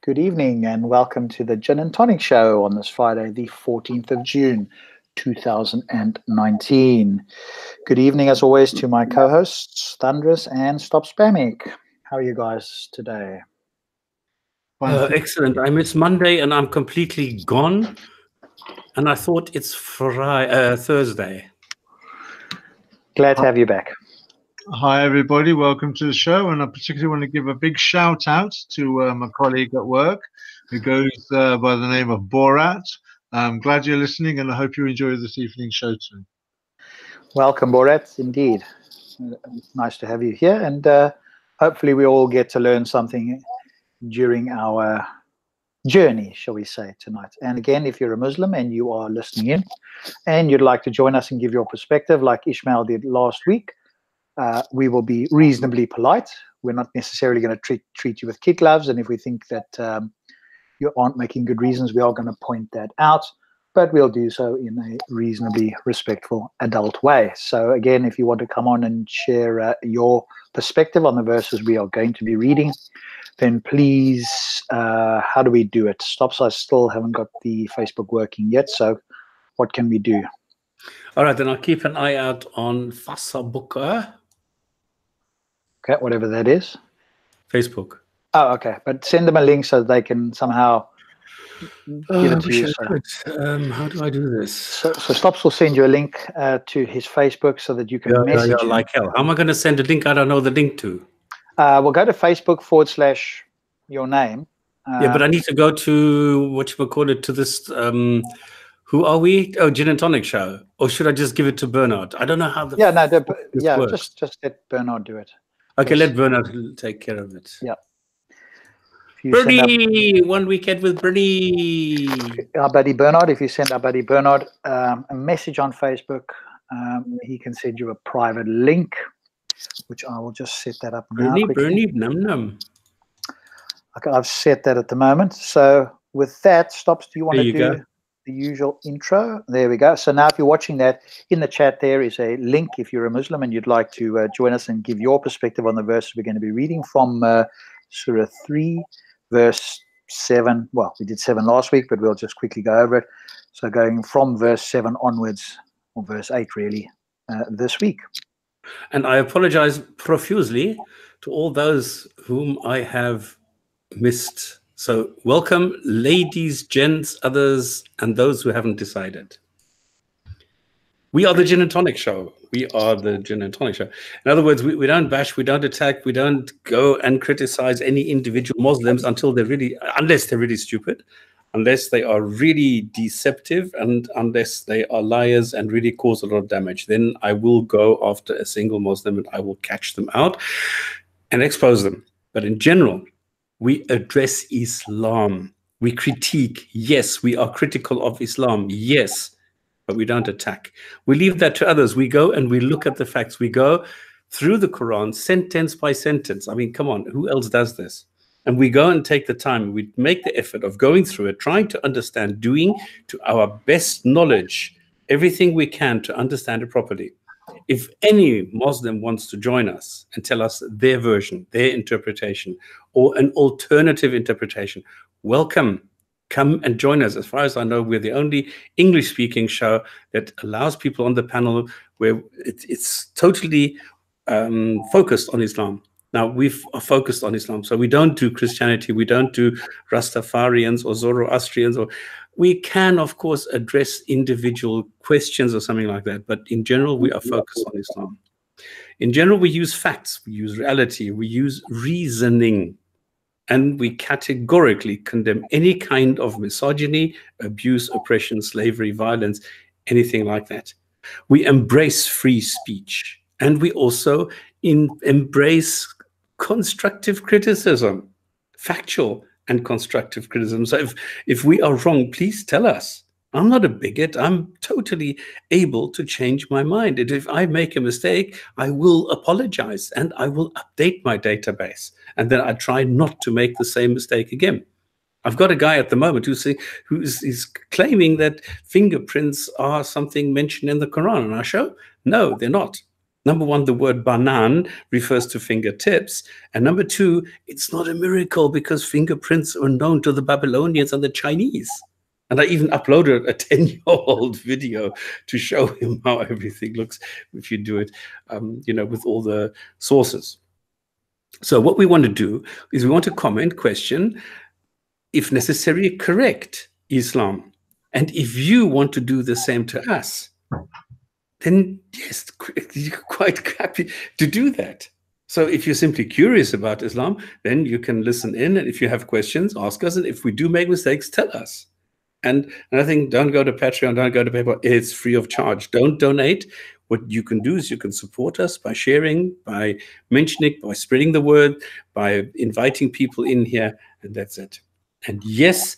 Good evening and welcome to the Gin and Tonic Show on this Friday, the 14th of June, 2019. Good evening, as always, to my co-hosts, Thunderous and Stop Spamming. How are you guys today? Excellent. I miss Monday and I'm completely gone. And I thought it's Thursday. Glad to have you back. Hi, everybody. Welcome to the show. And I particularly want to give a big shout out to my colleague at work who goes by the name of Borat. I'm glad you're listening and I hope you enjoy this evening's show too. Welcome, Borat. Indeed. Nice to have you here. And hopefully we all get to learn something during our journey, shall we say, tonight. And again, if you're a Muslim and you are listening in and you'd like to join us and give your perspective like Ishmael did last week, we will be reasonably polite. We're not necessarily going to treat you with kid gloves, and if we think that you aren't making good reasons, we are going to point that out, but we'll do so in a reasonably respectful adult way. So again, if you want to come on and share your perspective on the verses we are going to be reading, then please, how do we do it? Stops, I still haven't got the Facebook working yet, so what can we do? All right, then I'll keep an eye out on Facebook. Okay, whatever that is. Facebook. Oh, okay. But send them a link so they can somehow give it to you. How do I do this? So Stops will send you a link to his Facebook so that you can message him. Like hell. How am I going to send a link I don't know the link to? We'll go to Facebook / your name. Yeah, but I need to go to, whatchamacallit, to this, who are we? Oh, Gin and Tonic Show. Or should I just give it to Bernard? I don't know how the works. Just let Bernard do it. Okay, yes. Let Bernard take care of it. Yeah. Bernie, 1 weekend with Bernie. Our buddy Bernard, if you send our buddy Bernard a message on Facebook, he can send you a private link, which I will just set that up now. Bernie, num. Okay, I've set that at the moment. So with that, Stops, do you want to do the usual intro? There we go. So now if you're watching that, in the chat there is a link if you're a Muslim and you'd like to join us and give your perspective on the verse we're going to be reading from Surah 3, verse 7. Well, we did 7 last week, but we'll just quickly go over it. So going from verse 7 onwards, or verse 8 really, this week. And I apologize profusely to all those whom I have missed. So welcome, ladies, gents, others, and those who haven't decided. We are the Gin and Tonic Show. We are the Gin and Tonic Show. In other words, we don't bash, we don't attack, we don't go and criticize any individual Muslims unless they're really stupid, unless they are really deceptive, and unless they are liars and really cause a lot of damage. Then I will go after a single Muslim and I will catch them out and expose them. But in general, we address Islam. We critique. Yes, we are critical of Islam. Yes, but we don't attack. We leave that to others. We go and we look at the facts. We go through the Quran, sentence by sentence. I mean, come on, who else does this? And we go and take the time. We make the effort of going through it, trying to understand, doing to our best knowledge everything we can to understand it properly. If any Muslim wants to join us and tell us their version, their interpretation, or an alternative interpretation, welcome. Come and join us. As far as I know, we're the only English-speaking show that allows people on the panel where it's totally focused on Islam. Now, we are focused on Islam, so we don't do Christianity, we don't do Rastafarians or Zoroastrians, or we can, of course, address individual questions or something like that, but in general, we are focused on Islam. In general, we use facts, we use reality, we use reasoning, and we categorically condemn any kind of misogyny, abuse, oppression, slavery, violence, anything like that. We embrace free speech, and we also embrace constructive criticism, factual and constructive criticism. So if we are wrong, please tell us. I'm not a bigot. I'm totally able to change my mind. And if I make a mistake, I will apologize and I will update my database. And then I try not to make the same mistake again. I've got a guy at the moment who's claiming that fingerprints are something mentioned in the Quran. And I show, no, they're not. Number one, the word banan refers to fingertips. And number two, it's not a miracle because fingerprints are known to the Babylonians and the Chinese. And I even uploaded a 10-year-old video to show him how everything looks if you do it, you know, with all the sources. So what we want to do is we want to comment, question, if necessary, correct Islam. And if you want to do the same to us, then yes, you're quite happy to do that. So if you're simply curious about Islam, then you can listen in. And if you have questions, ask us. And if we do make mistakes, tell us. And I think don't go to Patreon, don't go to PayPal. It's free of charge. Don't donate. What you can do is you can support us by sharing, by mentioning, by spreading the word, by inviting people in here. And that's it. And yes,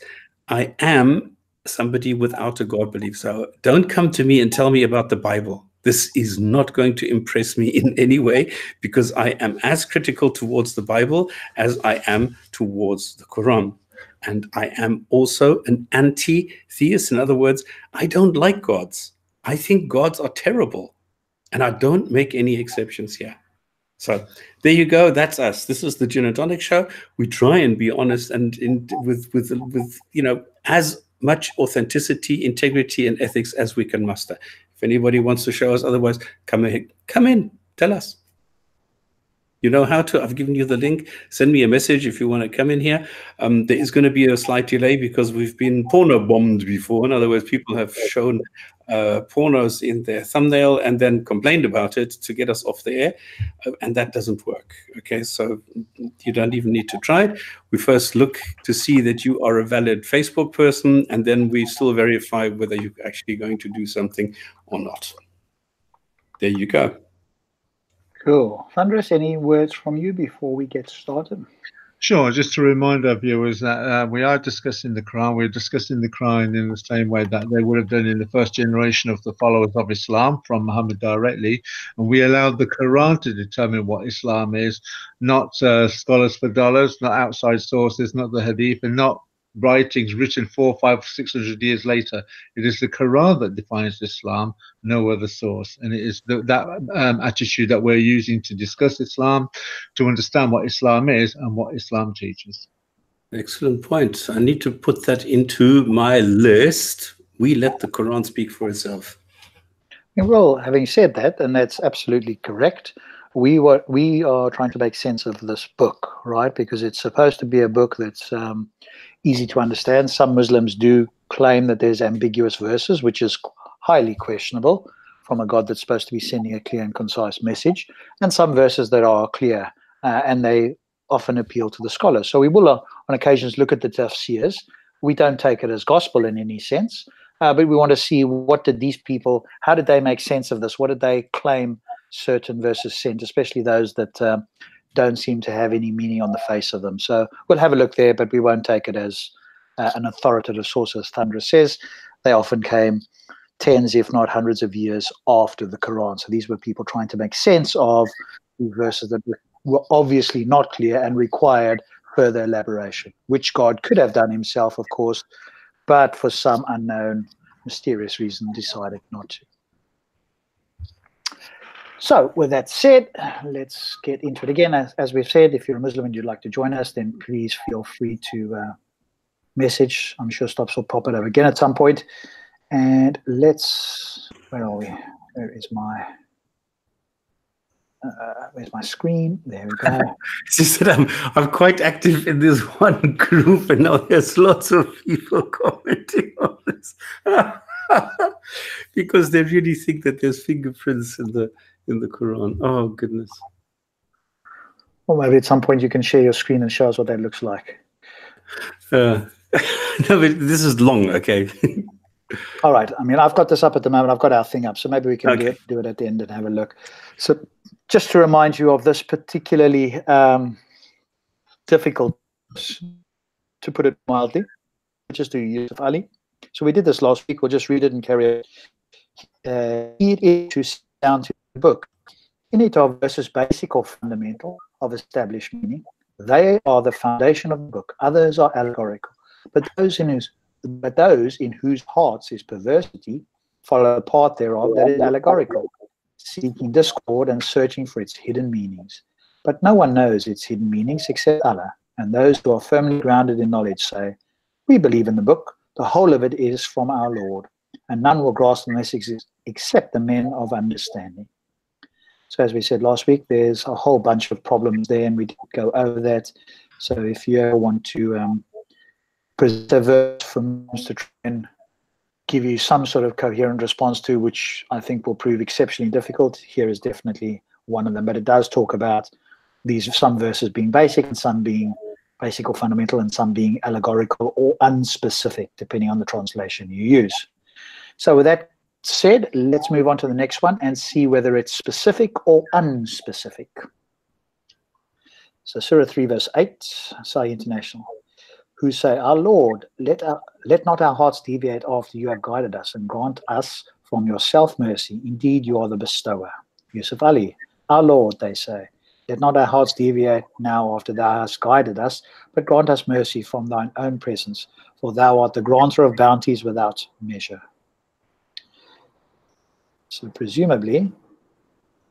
I am somebody without a God belief. So don't come to me and tell me about the Bible. This is not going to impress me in any way because I am as critical towards the Bible as I am towards the Quran. And I am also an anti-theist. In other words, I don't like gods. I think gods are terrible. And I don't make any exceptions here. So there you go. That's us. This is the Jinn&Tonic show. We try and be honest and with you know, as much authenticity, integrity, and ethics as we can muster. If anybody wants to show us otherwise, come in, tell us. You know how to. I've given you the link. Send me a message if you want to come in here. There is going to be a slight delay because we've been porno bombed before. In other words, people have shown pornos in their thumbnail and then complained about it to get us off the air. And that doesn't work. Okay, so you don't even need to try it. We first look to see that you are a valid Facebook person, and then we still verify whether you're actually going to do something or not. There you go. Cool. Thunderous, any words from you before we get started? Sure. Just to remind our viewers that we are discussing the Quran. We're discussing the Quran in the same way that they would have done in the first generation of the followers of Islam from Muhammad directly. And we allowed the Quran to determine what Islam is, not scholars for dollars, not outside sources, not the Hadith, and not writings written 400, 500, 600 years later. It is the Quran that defines Islam, no other source. And it is that attitude that we're using to discuss Islam, to understand what Islam is and what Islam teaches. Excellent point. I need to put that into my list. We let the Quran speak for itself. Well, having said that, and that's absolutely correct, we are trying to make sense of this book, right? Because it's supposed to be a book that's easy to understand. Some Muslims do claim that there's ambiguous verses, which is highly questionable from a God that's supposed to be sending a clear and concise message, and some verses that are clear, and they often appeal to the scholars. So we will on occasions look at the tafsirs. We don't take it as gospel in any sense, but we want to see what did these people, how did they make sense of this? What did they claim certain verses sent, especially those that don't seem to have any meaning on the face of them. So we'll have a look there, but we won't take it as an authoritative source, as Thundra says. They often came tens, if not hundreds of years after the Quran. So these were people trying to make sense of the verses that were obviously not clear and required further elaboration, which God could have done himself, of course, but for some unknown, mysterious reason decided not to. So with that said, let's get into it again. As we've said, if you're a Muslim and you'd like to join us, then please feel free to message. I'm sure Stops will pop it up again at some point. And let's, where are we? Where is my, where's my screen? There we go. She said I'm quite active in this one group, and now there's lots of people commenting on this. Because they really think that there's fingerprints in the Quran. Oh goodness. Or maybe at some point you can share your screen and show us what that looks like. No, but this is long, okay. All right. I mean, I've got this up at the moment. I've got our thing up, so maybe we can do it at the end and have a look. So just to remind you of this particularly difficult, to put it mildly, just to Yusuf Ali. So we did this last week. We'll just read it and carry it. It is to down to the book. In it are verses basic or fundamental of established meaning. They are the foundation of the book. Others are allegorical. But those in whose hearts is perversity follow the path thereof that is allegorical. seeking discord and searching for its hidden meanings. But no one knows its hidden meanings except Allah, and those who are firmly grounded in knowledge say, we believe in the book, the whole of it is from our Lord, and none will grasp the message except the men of understanding. So as we said last week, there's a whole bunch of problems there, and we did go over that. So if you ever want to present a verse from to try and give you some sort of coherent response to, which I think will prove exceptionally difficult, here is definitely one of them. But it does talk about some verses being basic and some being basic or fundamental and some being allegorical or unspecific, depending on the translation you use. So with that said, let's move on to the next one and see whether it's specific or unspecific. So Surah 3 verse 8, Sai International, who say, our Lord, let not our hearts deviate after you have guided us, and grant us from your self-mercy. Indeed, you are the bestower. Yusuf Ali, our Lord, they say, let not our hearts deviate now after thou hast guided us, but grant us mercy from thine own presence, for thou art the granter of bounties without measure. So presumably,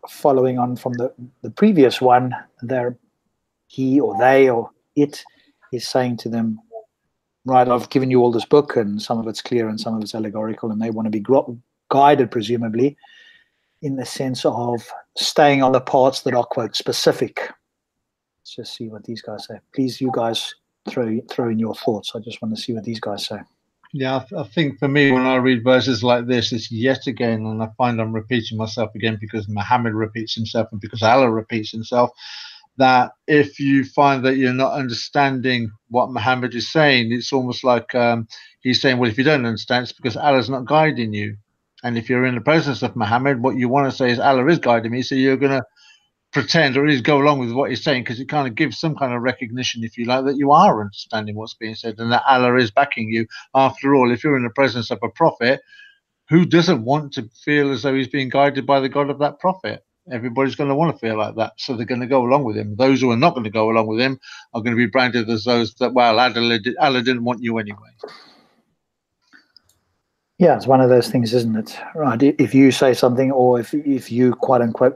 following on from the previous one, he or they or it is saying to them, right, I've given you all this book, and some of it's clear and some of it's allegorical, and they want to be guided, presumably, in the sense of staying on the parts that are, quote, specific. Let's just see what these guys say. Please, you guys, throw in your thoughts. I just want to see what these guys say. Yeah, I think for me, when I read verses like this, it's yet again, and I find I'm repeating myself again because Muhammad repeats himself and because Allah repeats himself, that if you find that you're not understanding what Muhammad is saying, it's almost like he's saying, well, if you don't understand, it's because Allah's not guiding you. And if you're in the presence of Muhammad, what you want to say is Allah is guiding me, so you're going to pretend or at least go along with what he's saying, because it kind of gives some kind of recognition, if you like, that you are understanding what's being said and that Allah is backing you. After all, if you're in the presence of a prophet, who doesn't want to feel as though he's being guided by the God of that prophet? Everybody's going to want to feel like that, so they're going to go along with him. Those who are not going to go along with him are going to be branded as those that, well, Allah didn't want you anyway. Yeah, it's one of those things, isn't it? Right. If you say something, or if you, quote unquote,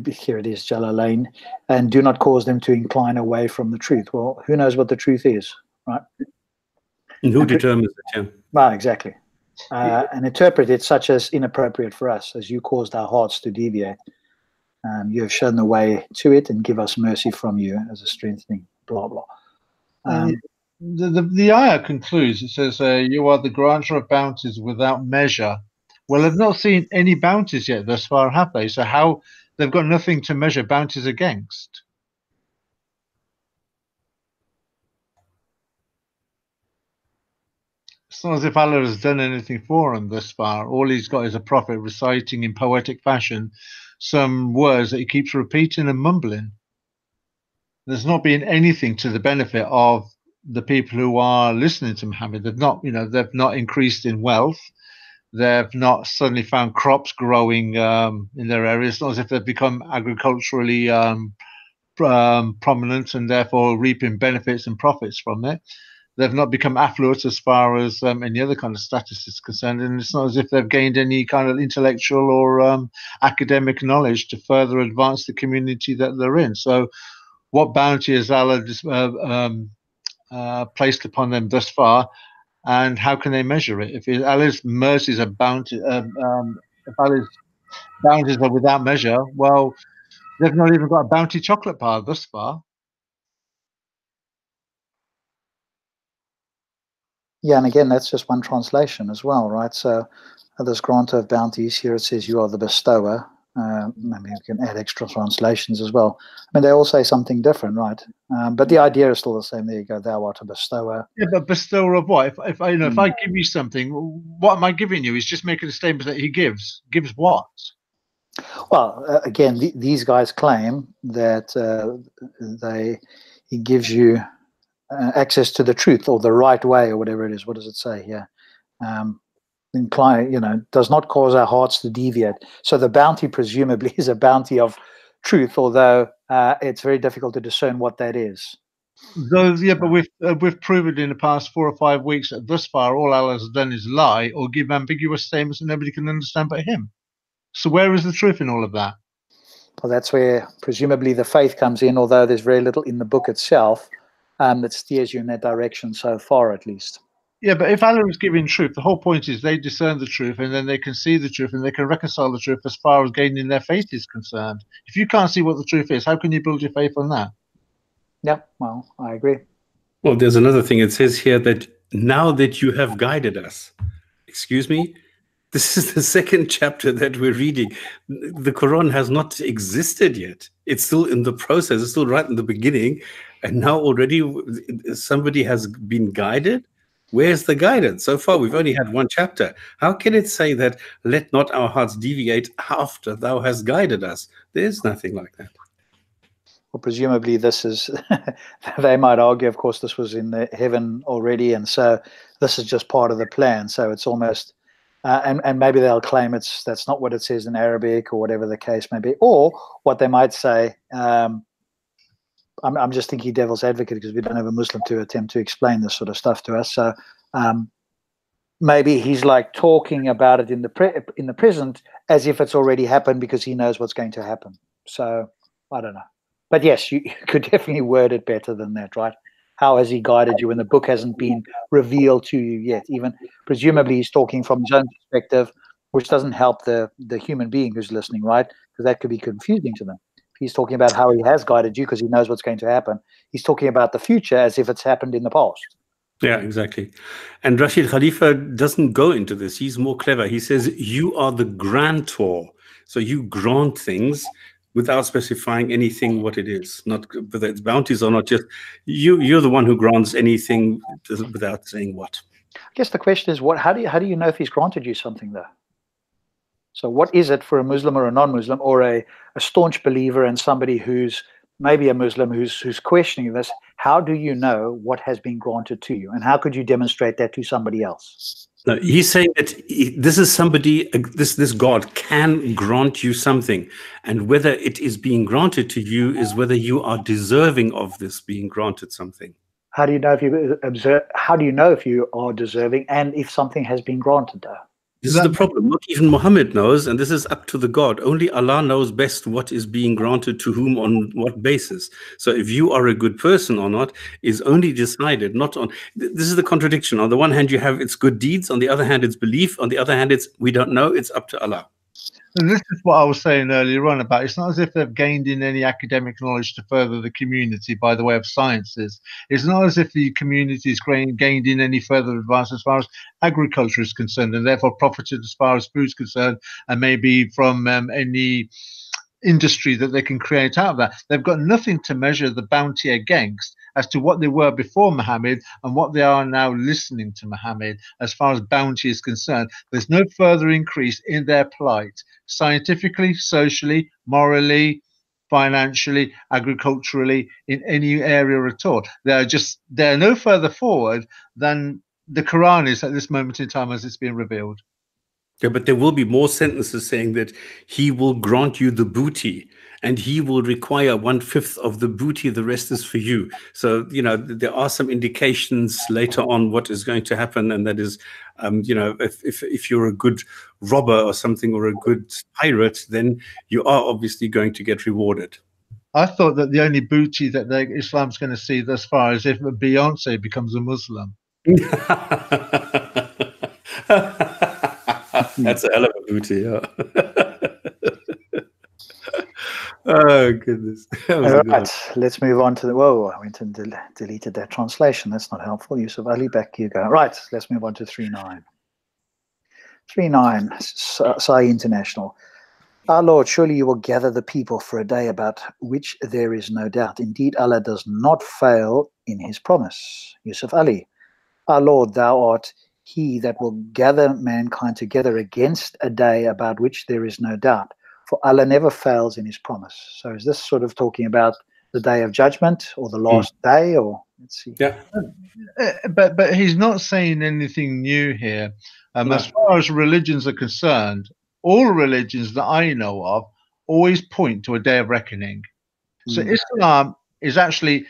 here it is, Jalalain, and do not cause them to incline away from the truth. Well, who knows what the truth is, right? And who determines it? Yeah. Right, exactly. And interpret it such as inappropriate for us, as you caused our hearts to deviate. You have shown the way to it, and give us mercy from you as a strengthening, blah, blah. The ayah concludes, it says, you are the granter of bounties without measure. Well, they've not seen any bounties yet thus far, have they? So how, they've got nothing to measure bounties against. It's not as if Allah has done anything for them thus far. All he's got is a prophet reciting in poetic fashion some words that he keeps repeating and mumbling. There's not been anything to the benefit of the people who are listening to Muhammad. They've not, they've not increased in wealth. They've not suddenly found crops growing in their areas. It's not as if they've become agriculturally prominent and therefore reaping benefits and profits from it. They've not become affluent as far as any other kind of status is concerned, and it's not as if they've gained any kind of intellectual or academic knowledge to further advance the community that they're in. So what bounty has Allah placed upon them thus far, and how can they measure it? If Allah's mercies are bounty, if Allah's bounties are without measure, well, they've not even got a bounty chocolate bar thus far. Yeah, and again, that's just one translation as well, right? So this granter of bounties, here it says you are the bestower. Maybe you can add extra translations as well. I mean, they all say something different, right? But the idea is still the same. There you go. Thou art a bestower. Yeah, but bestower of what? If I give you something, what am I giving you? He's just making a statement that he gives. Gives what? Well, again, these guys claim that he gives you access to the truth, or the right way, or whatever it is. What does it say here? Incline, does not cause our hearts to deviate. So the bounty presumably is a bounty of truth, although it's very difficult to discern what that is. Yeah, but we've proven in the past 4 or 5 weeks that thus far all Allah has done is lie or give ambiguous statements that nobody can understand but him. So where is the truth in all of that? Well, that's where presumably the faith comes in, although there's very little in the book itself that steers you in that direction so far, at least. Yeah, but if Allah is giving truth, the whole point is they discern the truth, and then they can see the truth, and they can reconcile the truth as far as gaining their faith is concerned. If you can't see what the truth is, how can you build your faith on that? Yeah, well, I agree. Well, there's another thing. It says here that now that you have guided us, excuse me, this is the second chapter that we're reading. The Quran has not existed yet. It's still in the process. It's still right in the beginning. And now already somebody has been guided. Where's the guidance? So far, we've only had one chapter. How can it say that, let not our hearts deviate after thou hast guided us? There's nothing like that. Well, presumably this is, they might argue, of course, this was in the heaven already. And so this is just part of the plan. So it's almost, and maybe they'll claim that's not what it says in Arabic or whatever the case may be. Or what they might say, I'm just thinking devil's advocate because we don't have a Muslim to attempt to explain this sort of stuff to us. So maybe he's like talking about it in the present as if it's already happened because he knows what's going to happen. So I don't know. But yes, you could definitely word it better than that, right? How has he guided you when the book hasn't been revealed to you yet? Even presumably he's talking from his own perspective, which doesn't help the human being who's listening, right? Because that could be confusing to them. He's talking about how he has guided you because he knows what's going to happen. He's talking about the future as if it's happened in the past. Yeah, exactly. And Rashid Khalifa doesn't go into this. He's more clever. He says, you are the grantor. So you grant things without specifying anything what it is, not whether it's bounties or not. Just you're the one who grants anything without saying what. I guess the question is, how do you know if he's granted you something though? So what is it for a Muslim or a non-Muslim or a staunch believer and somebody who's maybe a Muslim who's questioning this? How do you know what has been granted to you, and how could you demonstrate that to somebody else? No, he's saying that this is somebody, this God can grant you something, and whether it is being granted to you is whether you are deserving of this being granted something. How do you know if you observe? How do you know if you are deserving and if something has been granted? This is the problem. Not even Muhammad knows, and this is up to the God. Only Allah knows best what is being granted to whom on what basis. So if you are a good person or not is only decided not on. This is the contradiction. On the one hand, you have its good deeds. On the other hand, it's belief. On the other hand, it's we don't know. It's up to Allah. And this is what I was saying earlier on about it's not as if they've gained in any academic knowledge to further the community by the way of sciences. It's not as if the community is gained in any further advance as far as agriculture is concerned and therefore profited as far as food is concerned and maybe from any industry that they can create out of that. They've got nothing to measure the bounty against as to what they were before Muhammad and what they are now listening to Muhammad as far as bounty is concerned. There's no further increase in their plight, scientifically, socially, morally, financially, agriculturally, in any area at all. They're no further forward than the Quran is at this moment in time as it's being revealed. Yeah, but there will be more sentences saying that he will grant you the booty and he will require 1/5 of the booty. The rest is for you. So, you know, there are some indications later on what is going to happen. And that is, you know, if you're a good robber or something or a good pirate, then you are obviously going to get rewarded. I thought that the only booty that Islam's going to see thus far is if Beyonce becomes a Muslim. That's a hell of a booty, yeah. Oh, goodness. All right, let's move on to the... Whoa, I went and deleted that translation. That's not helpful. Yusuf Ali, back you go. Right, let's move on to 3.9. 3.9, Sai International. Our Lord, surely you will gather the people for a day about which there is no doubt. Indeed, Allah does not fail in his promise. Yusuf Ali. Our Lord, thou art he that will gather mankind together against a day about which there is no doubt. For Allah never fails in his promise. So is this sort of talking about the day of judgment or the last day, or let's see? Yeah. But he's not saying anything new here. No. As far as religions are concerned, all religions that I know of always point to a day of reckoning. So Islam is actually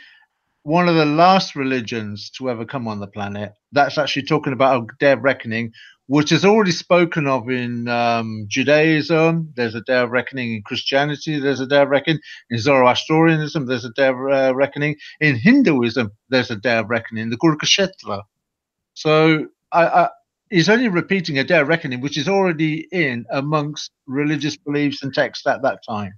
one of the last religions to ever come on the planet that's actually talking about a day of reckoning, which is already spoken of in Judaism. There's a day of reckoning in Christianity. There's a day of reckoning in Zoroastrianism. There's a day of reckoning in Hinduism. There's a day of reckoning, the Kurukshetra. So he's only repeating a day of reckoning, which is already in amongst religious beliefs and texts at that time.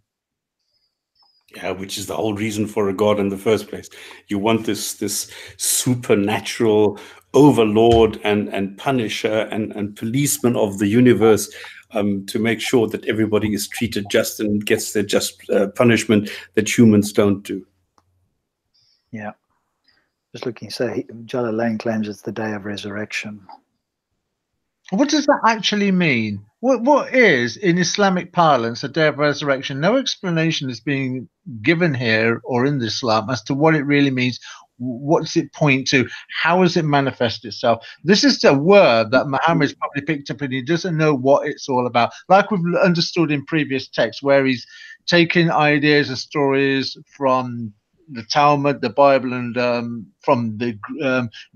Yeah, which is the whole reason for a God in the first place. You want this supernatural overlord and punisher and policeman of the universe, to make sure that everybody is treated just and gets their just punishment that humans don't do. Yeah. Just looking, so Jalalain claims it's the day of resurrection. What does that actually mean? What is, in Islamic parlance, a day of resurrection? No explanation is being given here or in Islam as to what it really means. What does it point to? How does it manifest itself? This is a word that Muhammad's probably picked up and he doesn't know what it's all about. Like we've understood in previous texts where he's taken ideas and stories from the Talmud, the Bible, and from the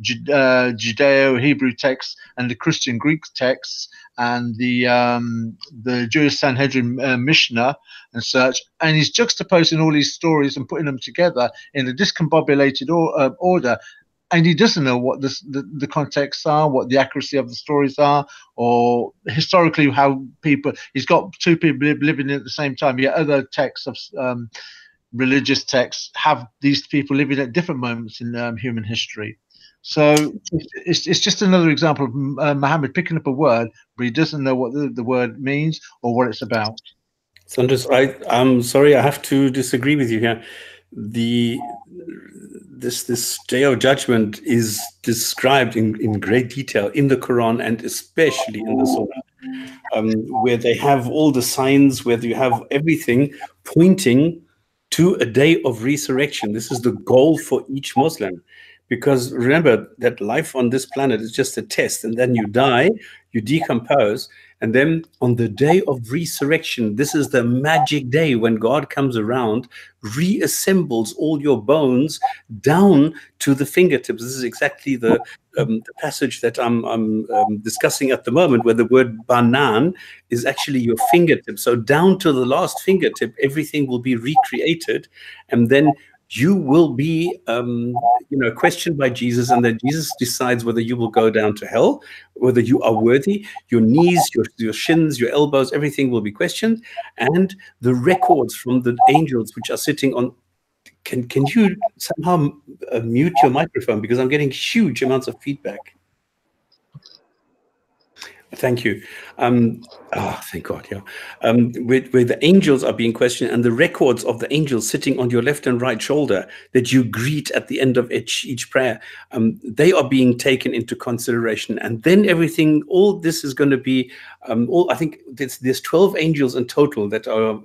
Judeo-Hebrew texts and the Christian Greek texts and the Jewish Sanhedrin Mishnah and such, and he's juxtaposing all these stories and putting them together in a discombobulated order. And he doesn't know what the contexts are, what the accuracy of the stories are, or historically how people. He's got two people living at the same time. Yet other texts of religious texts have these people living at different moments in human history. So it's just another example of Muhammad picking up a word, but he doesn't know what the word means or what it's about. Sanders, I'm sorry, I have to disagree with you here. This day of judgment is described in great detail in the Quran and especially in the Sunnah, where they have all the signs, where you have everything pointing to a day of resurrection. This is the goal for each Muslim, because remember that life on this planet is just a test, and then you die, you decompose, and then on the day of resurrection, this is the magic day when God comes around, reassembles all your bones down to the fingertips. This is exactly the passage that I'm discussing at the moment, where the word banan is actually your fingertip. So down to the last fingertip, everything will be recreated, and then you will be questioned by Jesus, and then Jesus decides whether you will go down to hell, whether you are worthy. Your knees, your shins, your elbows, everything will be questioned, and the records from the angels which are sitting on. Can you somehow mute your microphone, because I'm getting huge amounts of feedback? Thank you. Thank God, yeah. Where the angels are being questioned, and the records of the angels sitting on your left and right shoulder that you greet at the end of each prayer, they are being taken into consideration. And then everything, all this is going to be, I think there's 12 angels in total that are,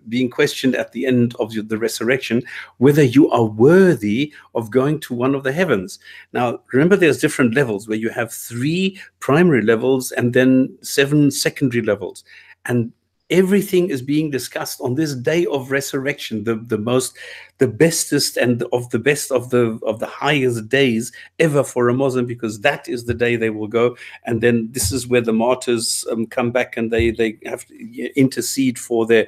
being questioned at the end of the resurrection, whether you are worthy of going to one of the heavens. Now, remember, there's different levels where you have 3 primary levels and then 7 secondary levels, and everything is being discussed on this day of resurrection, the bestest and of the best of the highest days ever for a Muslim, because that is the day they will go. And then this is where the martyrs come back, and they have to intercede for their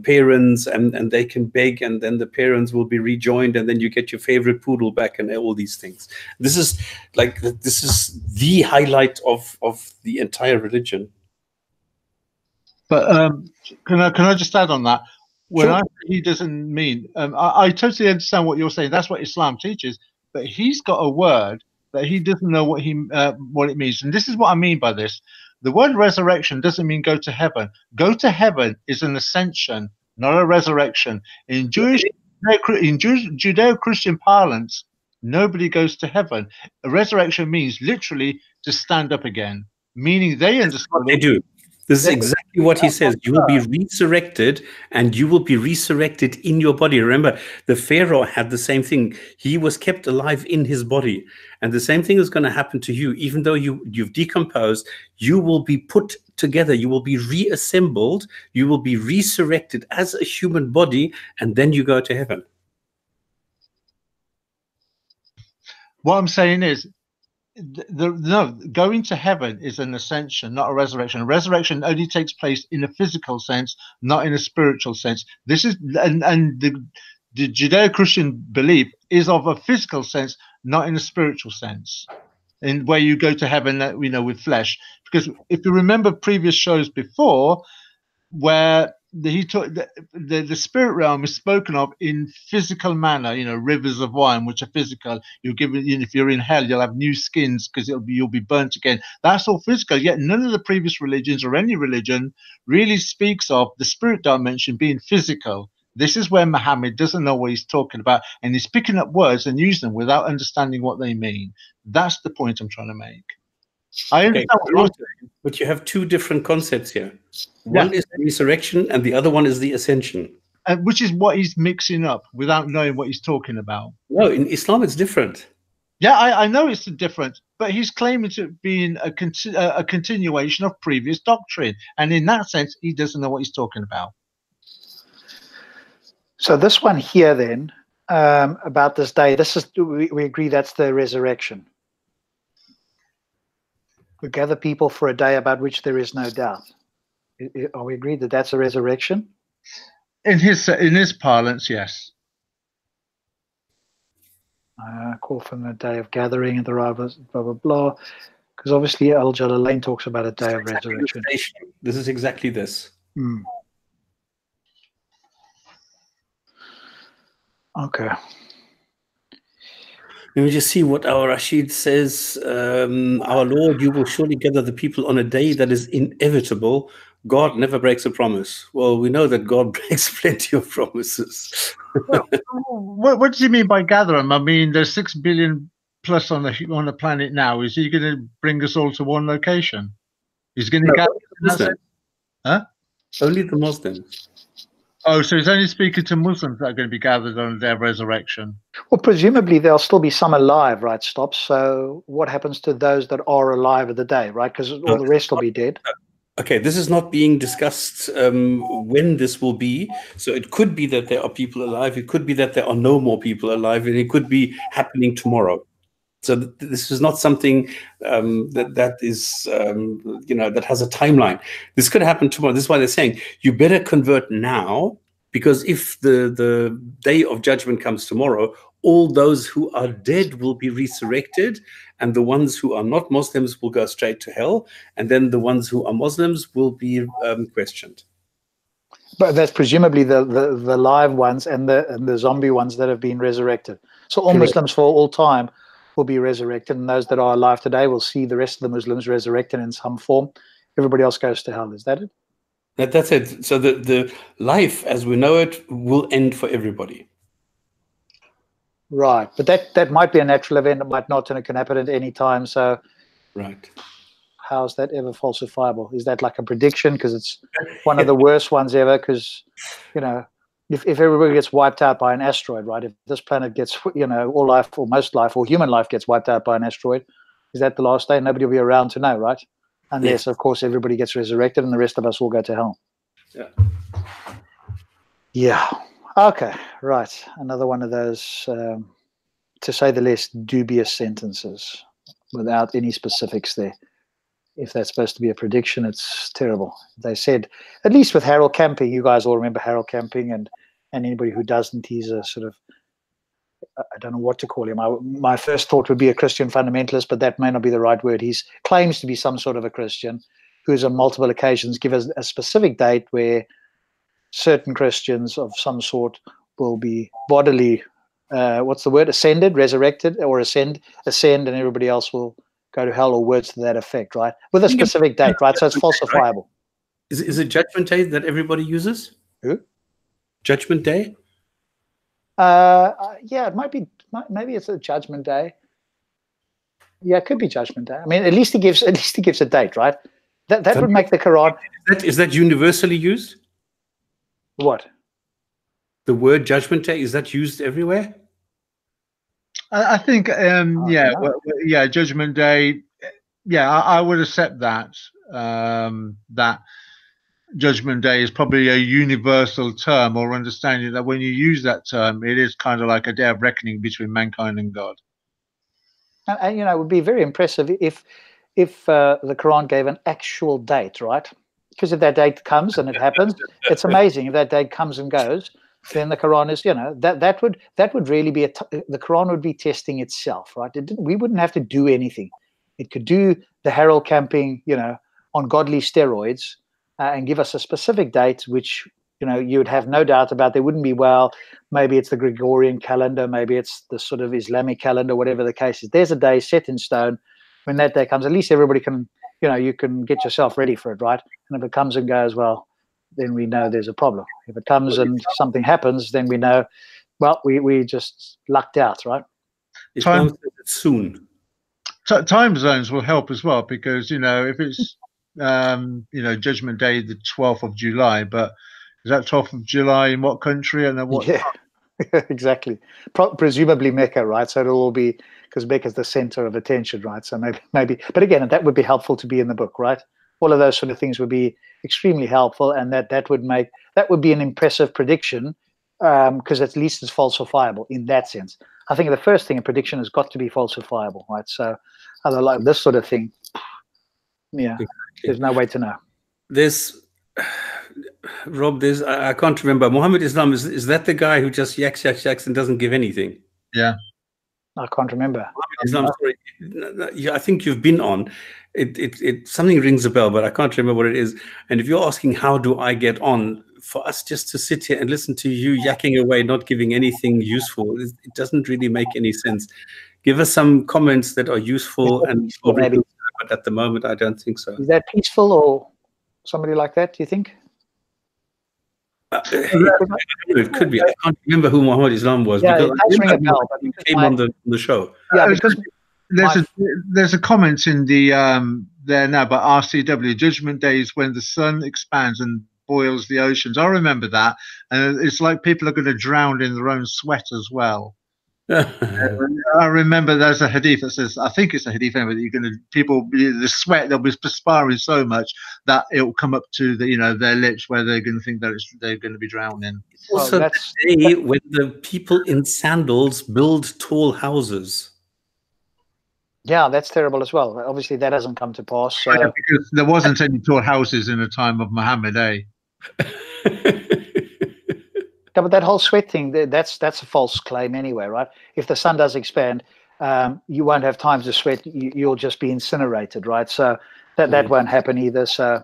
parents, and they can beg, and then the parents will be rejoined, and then you get your favorite poodle back, and all these things. This is the highlight of the entire religion. But can I just add on that? When Sure. I say he doesn't mean, I totally understand what you're saying. That's what Islam teaches. But he's got a word that he doesn't know what it means. And this is what I mean by this. The word resurrection doesn't mean go to heaven. Go to heaven is an ascension, not a resurrection. In Judeo-Christian parlance, nobody goes to heaven. A resurrection means literally to stand up again, meaning they understand what they do. This is exactly what he says. You will be resurrected, and you will be resurrected in your body. Remember, the Pharaoh had the same thing. He was kept alive in his body. And the same thing is going to happen to you. Even though you've decomposed, you will be put together. You will be reassembled. You will be resurrected as a human body, and then you go to heaven. What I'm saying is, no, going to heaven is an ascension, not a resurrection. A resurrection only takes place in a physical sense, not in a spiritual sense. This is and the Judeo-Christian belief is of a physical sense, not in a spiritual sense, in where you go to heaven, with flesh. Because if you remember previous shows before, where he took the spirit realm is spoken of in physical manner, rivers of wine, which are physical. You're given, if you're in hell, you'll have new skins because you'll be burnt again. That's all physical. Yet none of the previous religions or any religion really speaks of the spirit dimension being physical. This is where Muhammad doesn't know what he's talking about, and he's picking up words and using them without understanding what they mean. That's the point I'm trying to make. I understand what you're saying, but you have two different concepts here. One is the resurrection, and the other one is the ascension. Which is what he's mixing up without knowing what he's talking about. No, in Islam it's different. Yeah, I know it's different, but he's claiming to be a continuation of previous doctrine, and in that sense, he doesn't know what he's talking about. So this one here, then, about this day, we agree that's the resurrection. We gather people for a day about which there is no doubt. Are we agreed that that's a resurrection? In his parlance, yes. Call from the day of gathering and the arrival, blah, blah, blah. Because obviously Al-Jalalain talks about a day of resurrection. This is exactly this. Okay. Let me just see what our Rashid says. Our Lord, you will surely gather the people on a day that is inevitable. God never breaks a promise. Well, we know that God breaks plenty of promises. What does he mean by gather them? I mean, there's 6 billion plus on the planet now. Is he going to bring us all to one location? He's going to gather. Huh? Only the Muslims. Oh, so he's only speaking to Muslims that are going to be gathered on their resurrection. Well, presumably there'll still be some alive, right, Stops? So what happens to those that are alive at the day, right? Because all the rest will be dead. Okay, this is not being discussed when this will be. So it could be that there are people alive. It could be that there are no more people alive, and it could be happening tomorrow. So this is not something that is, that has a timeline. This could happen tomorrow. This is why they're saying you better convert now, because if the day of judgment comes tomorrow, all those who are dead will be resurrected, and the ones who are not Muslims will go straight to hell, and then the ones who are Muslims will be questioned. But that's presumably the live ones and the zombie ones that have been resurrected. So all Muslims for all time will be resurrected, and those that are alive today will see the rest of the Muslims resurrected in some form. Everybody else goes to hell. Is that it? That's it. So the life as we know it will end for everybody. Right, but that might be a natural event. It might not, and it can happen at any time. So, right, how is that ever falsifiable? Is that like a prediction? Because it's one of the worst ones ever. Because if everybody gets wiped out by an asteroid, right? If this planet gets, all life or most life or human life gets wiped out by an asteroid, is that the last day? Nobody will be around to know, right? Unless, of course, everybody gets resurrected and the rest of us will go to hell. Yeah. Yeah. Okay. Right. Another one of those, to say the least, dubious sentences without any specifics there. If that's supposed to be a prediction, it's terrible. They said, at least with Harold Camping, you guys all remember Harold Camping, and anybody who doesn't, he's a sort of, I don't know what to call him. My first thought would be a Christian fundamentalist, but that may not be the right word. He claims to be some sort of a Christian who's on multiple occasions give us a specific date where certain Christians of some sort will be bodily, what's the word, ascended, resurrected, or ascend, and everybody else will go to hell, or words to that effect, right? With a specific date, right? So it's falsifiable. Is it Judgment Day that everybody uses? Who? Judgment Day? Yeah, it might be. Maybe it's a Judgment Day. Yeah, it could be Judgment Day. I mean, at least he gives a date, right? That would make the Quran. Is that universally used? What? The word Judgment Day, is that used everywhere? I think, Judgment Day. Yeah, I would accept that. That Judgment Day is probably a universal term, or understanding that when you use that term, it is kind of like a day of reckoning between mankind and God. And you know, it would be very impressive if the Quran gave an actual date, right? Because if that date comes and it happens, it's amazing. If that date comes and goes, then the Quran is, you know, that would really be the Quran would be testing itself, right? We wouldn't have to do anything. It could do the Harold camping, you know, on godly steroids, and give us a specific date, which, you know, you would have no doubt about. There wouldn't be, well, maybe it's the Gregorian calendar, maybe it's the sort of Islamic calendar, whatever the case is. There's a day set in stone. When that day comes, at least everybody can, you know, you can get yourself ready for it, right? And if it comes and goes, well, then we know there's a problem. If it comes and something happens, then we know, well, we just lucked out, right? Islam says it soon. Time zones will help as well, because, you know, if it's you know, Judgment Day, the 12th of July, but is that 12th of July in what country and then what? Yeah, exactly. Presumably Mecca, right? So it'll all be, because Mecca's the center of attention, right? So maybe, but again, that would be helpful to be in the book, right? All of those sort of things would be extremely helpful, and that would be an impressive prediction, because at least it's falsifiable in that sense. I think the first thing, a prediction has got to be falsifiable, right? So other like this sort of thing, yeah, exactly. There's no way to know. There's Rob, I can't remember. Muhammad Islam, is that the guy who just yaks and doesn't give anything? Yeah. I can't remember. Islam, sorry. I think you've been on. It something rings a bell, but I can't remember what it is. And if you're asking how do I get on, for us just to sit here and listen to you yakking away, not giving anything useful, it doesn't really make any sense. Give us some comments that are useful and maybe. But at the moment, I don't think so. Is that peaceful or somebody like that, do you think? It could be. I can't remember who Muhammad Islam was. Yeah, because ring a bell, but he came on the show. Yeah, because there's a comment in the there now by RCW. Judgment Day is when the sun expands and boils the oceans. I remember that, and it's like people are going to drown in their own sweat as well. I remember there's a hadith that says, I think it's a hadith, that you're going to the sweat, they'll be perspiring so much that it will come up to the, you know, their lips, where they're going to think that they're going to be drowning. Also, that's the day when the people in sandals build tall houses. Yeah, that's terrible as well. Obviously, that hasn't come to pass. So. Yeah, because there wasn't any tall houses in the time of Muhammad, eh? Yeah, but that whole sweat thing, that's a false claim anyway, right? If the sun does expand, you won't have time to sweat. You'll just be incinerated, right? So that won't happen either. So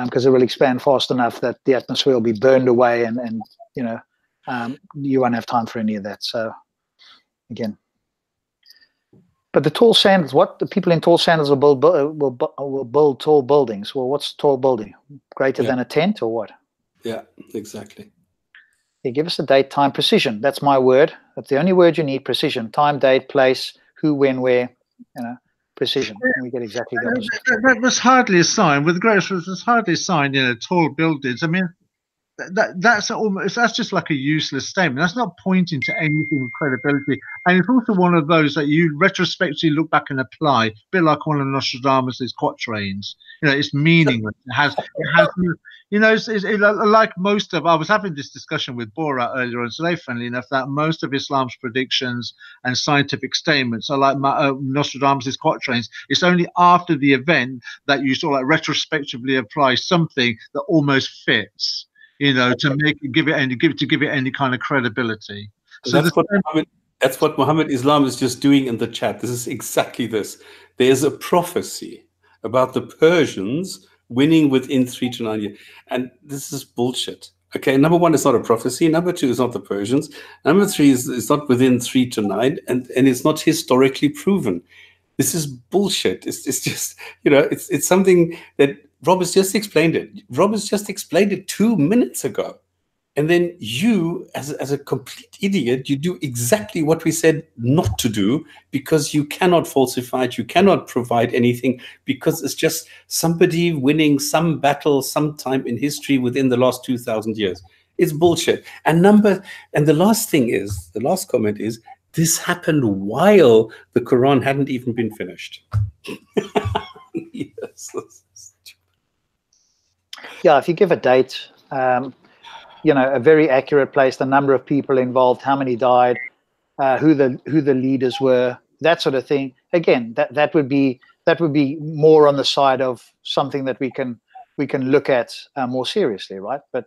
because it will expand fast enough that the atmosphere will be burned away, and you know, you won't have time for any of that. So again, but the tall sandals, what the people in tall sandals will build tall buildings. Well, what's tall building? Greater than a tent or what? Yeah, exactly. Yeah, give us a date, time, precision. That's my word. That's the only word you need. Precision. Time, date, place, who, when, where. You know, precision. And we get exactly the opposite. That was hardly a sign. With the greatest, was hardly a sign. You know, tall buildings. I mean, that's just like a useless statement. That's not pointing to anything of credibility. And it's also one of those that you retrospectively look back and apply, a bit like one of Nostradamus' quatrains. You know, it's meaningless. It has you know, it's like most of. I was having this discussion with Borat earlier on today, funnily enough, that most of Islam's predictions and scientific statements are like Nostradamus' quatrains. It's only after the event that you sort of like retrospectively apply something that almost fits. You know, to give it any kind of credibility. So that's what Muhammad Islam is just doing in the chat. This is exactly this. There's a prophecy about the Persians winning within 3 to 9 years, and this is bullshit. Okay, number one, it's not a prophecy. Number two, it's not the Persians. Number three, it's not within 3 to 9, and it's not historically proven. This is bullshit. It's just, you know, it's something that Rob has just explained it. Rob has just explained it 2 minutes ago. And then you, as a complete idiot, you do exactly what we said not to do, because you cannot falsify it. You cannot provide anything, because it's just somebody winning some battle sometime in history within the last 2,000 years. It's bullshit. And the last thing is, the last comment is, this happened while the Quran hadn't even been finished. Yes. Yeah, if you give a date, you know, a very accurate place, the number of people involved, how many died, who the leaders were, that sort of thing. Again, that would be more on the side of something that we can look at more seriously, right? But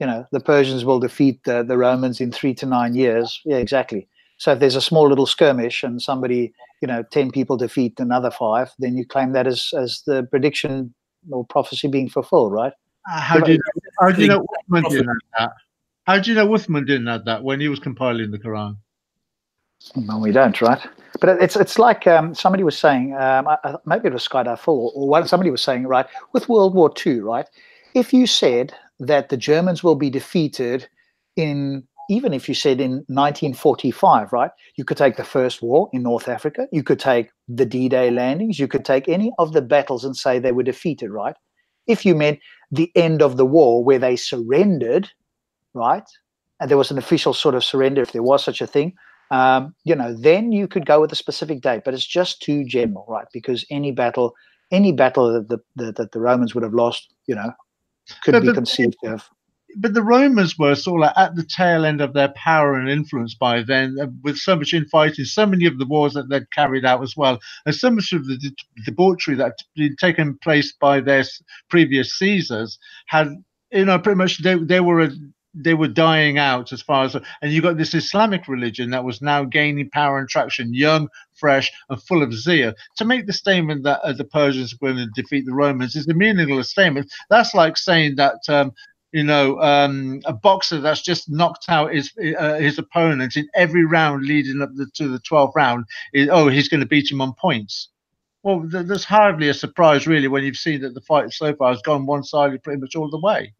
the Persians will defeat the Romans in 3 to 9 years. Yeah, exactly. So if there's a small little skirmish and somebody, 10 people defeat another 5, then you claim that as the prediction or prophecy being fulfilled, right? How do you know Uthman didn't have that? How do you know Uthman didn't have that when he was compiling the Quran? No, we don't, right? But it's like somebody was saying, maybe it was Skydive Full, or somebody was saying, right, with World War II, right? If you said that the Germans will be defeated even if you said in 1945, right? You could take the First War in North Africa. You could take the D-Day landings. You could take any of the battles and say they were defeated, right? If you meant the end of the war where they surrendered, right? And there was an official sort of surrender, if there was such a thing, then you could go with a specific date. But it's just too general, right? Because any battle that the Romans would have lost, could be conceived of. But the Romans were sort of at the tail end of their power and influence by then, with so much infighting, so many of the wars that they'd carried out as well, and so much of the debauchery that had taken place by their previous Caesars had, pretty much they were dying out as far as, and you got this Islamic religion that was now gaining power and traction, young, fresh, and full of zeal. To make the statement that the Persians were going to defeat the Romans is a meaningless statement. That's like saying that a boxer that's just knocked out his opponent in every round leading up to the 12th round he's going to beat him on points. Well, there's hardly a surprise really when you've seen that the fight so far has gone one-sided pretty much all the way.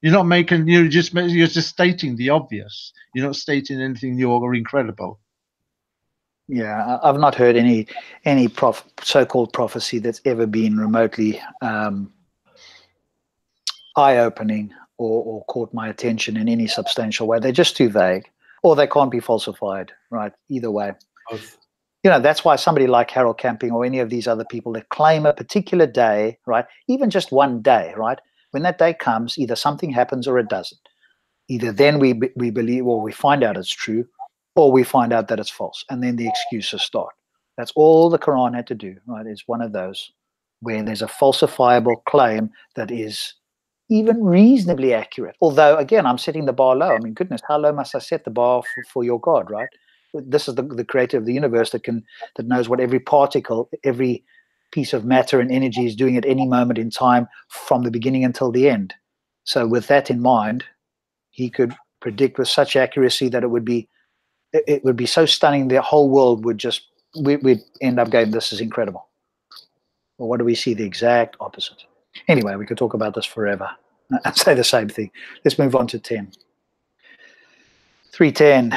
You're just stating the obvious. You're not stating anything new or incredible. Yeah, I've not heard any so-called prophecy that's ever been remotely eye-opening or caught my attention in any substantial way. They're just too vague, or they can't be falsified, right? Either way. That's why somebody like Harold Camping or any of these other people that claim a particular day, right? Even just one day, right? When that day comes, either something happens or it doesn't. Either then we believe, or we find out it's true, or we find out that it's false, and then the excuses start. That's all the Quran had to do, right? It's one of those where there's a falsifiable claim that is even reasonably accurate. Although, again, I'm setting the bar low. I mean, goodness, how low must I set the bar for your God, right? This is the creator of the universe that knows what every particle, every piece of matter and energy is doing at any moment in time from the beginning until the end. So with that in mind, he could predict with such accuracy that it would be so stunning the whole world we'd end up going, this is incredible. Well, what do we see? The exact opposite. Anyway, we could talk about this forever and say the same thing. Let's move on to 10. 310,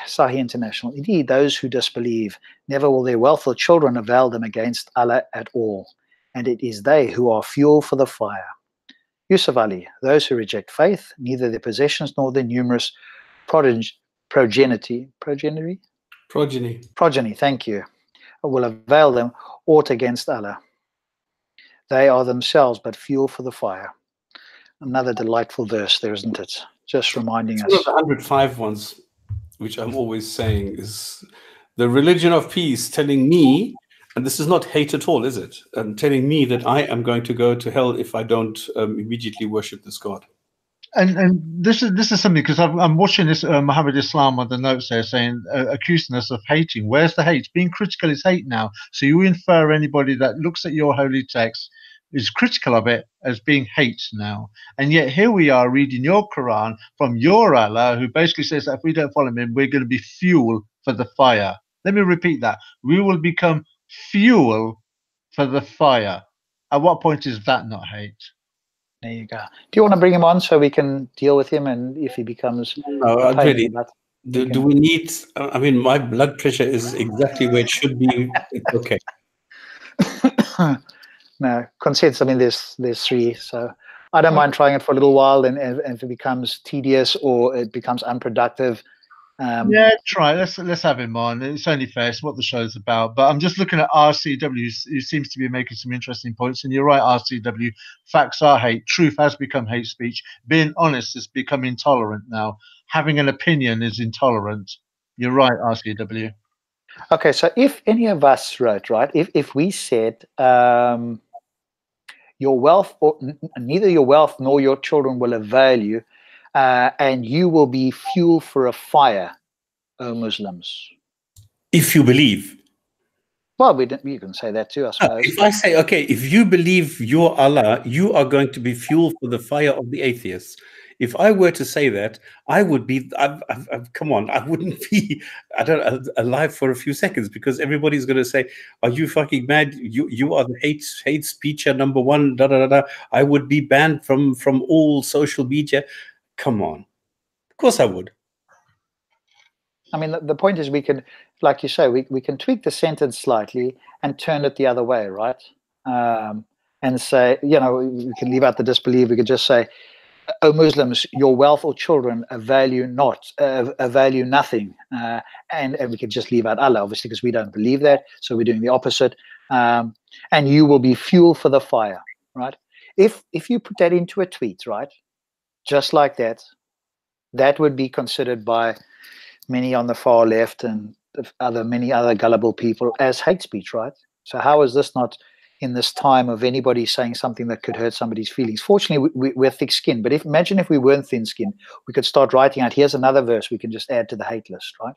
Sahih International. Indeed, those who disbelieve, never will their wealth or children avail them against Allah at all, and it is they who are fuel for the fire. Yusuf Ali, those who reject faith, neither their possessions nor their numerous progeny, thank you, will avail them aught against Allah. They are themselves but fuel for the fire. Another delightful verse there, isn't it? Just reminding us. One of the 105 ones, which I'm always saying, is the religion of peace telling me, and this is not hate at all, is it? Telling me that I am going to go to hell if I don't immediately worship this God. And this is something, because I'm watching this Muhammad Islam on the notes there saying, accusing us of hating. Where's the hate? Being critical is hate now. So you infer anybody that looks at your holy text is critical of it as being hate now. And yet here we are reading your Quran from your Allah, who basically says that if we don't follow him, we're going to be fuel for the fire. Let me repeat that. We will become fuel for the fire. At what point is that not hate? There you go. Do you want to bring him on so we can deal with him, and if he becomes really, do we need? I mean, my blood pressure is exactly where it should be. It's okay. No consensus. I mean, there's 3, so I don't mind trying it for a little while, and if it becomes tedious or it becomes unproductive. Yeah, try. Let's have him on. It's only fair. It's what the show's about. But I'm just looking at RCW, who seems to be making some interesting points. And you're right, RCW. Facts are hate. Truth has become hate speech. Being honest has become intolerant now. Having an opinion is intolerant. You're right, RCW. Okay, so if any of us wrote, right, if we said your wealth, or neither your wealth nor your children will avail you, and you will be fuel for a fire, O Muslims. If you believe. Well, you can say that too, I suppose. If I say, okay, if you believe you're Allah, you are going to be fuel for the fire of the atheists. If I were to say that, I would be, come on, I wouldn't be, alive for a few seconds, because everybody's going to say, are you fucking mad? You are the hate speecher number one, da, da, da, da. I would be banned from all social media. Come on. Of course I would. I mean, the point is we can, like you say, we can tweak the sentence slightly and turn it the other way, right? And say, you know, we can leave out the disbelief. We could just say, O Muslims, your wealth or children avail nothing. And we could just leave out Allah, obviously, because we don't believe that. So we're doing the opposite. And you will be fuel for the fire, right? If you put that into a tweet, right, just like that, that would be considered by many on the far left and many other gullible people as hate speech, right? So how is this not, in this time of anybody saying something that could hurt somebody's feelings? Fortunately, we're thick-skinned, but imagine if we weren't thin-skinned, we could start writing out, here's another verse we can just add to the hate list, right?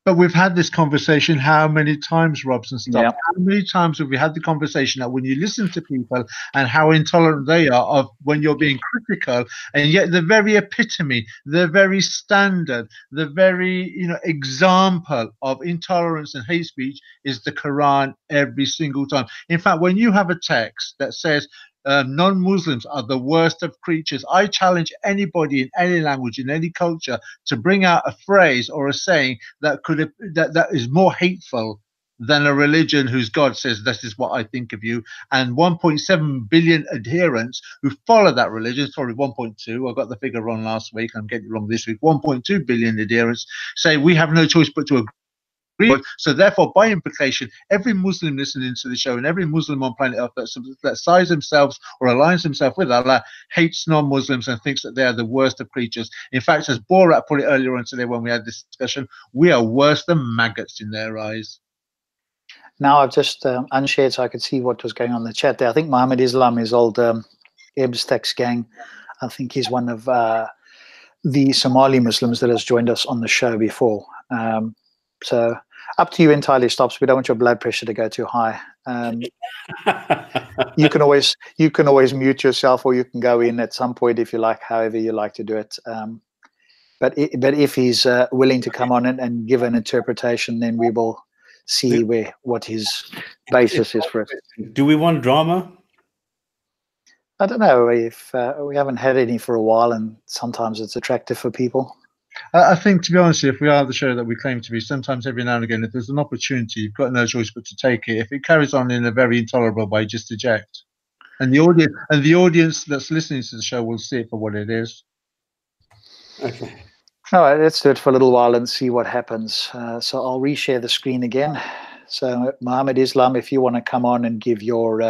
But we've had this conversation how many times, Robs and stuff? Yeah. How many times have we had the conversation that when you listen to people and how intolerant they are of when you're being critical, and yet the very epitome, the very standard, the very example of intolerance and hate speech is the Quran every single time. In fact, when you have a text that says non-Muslims are the worst of creatures, I challenge anybody in any language, in any culture, to bring out a phrase or a saying that that is more hateful than a religion whose God says this is what I think of you, and 1.7 billion adherents who follow that religion. Sorry, 1.2. I got the figure wrong last week. I'm getting it wrong this week. 1.2 billion adherents say we have no choice but to agree. So therefore, by implication, every Muslim listening to the show and every Muslim on planet Earth that sides themselves or aligns himself with Allah hates non-Muslims and thinks that they are the worst of creatures. In fact, as Borat put it earlier on today when we had this discussion, we are worse than maggots in their eyes. Now I've just unshared so I could see what was going on in the chat there. I think Muhammad Islam is old Ebstax gang. I think he's one of the Somali Muslims that has joined us on the show before. So up to you entirely, Stops. We don't want your blood pressure to go too high. You can always mute yourself, or you can go in at some point if you like, however you like to do it. But if he's willing to come on and give an interpretation, then we will see what his basis is for it. Do we want drama? I don't know. If we haven't had any for a while, and sometimes it's attractive for people. I think, to be honest, if we are the show that we claim to be, sometimes every now and again, if there's an opportunity, you've got no choice but to take it. If it carries on in a very intolerable way, just eject. And the audience that's listening to the show will see it for what it is. Okay. All right, let's do it for a little while and see what happens. So I'll reshare the screen again. So Muhammad Islam, if you want to come on and give your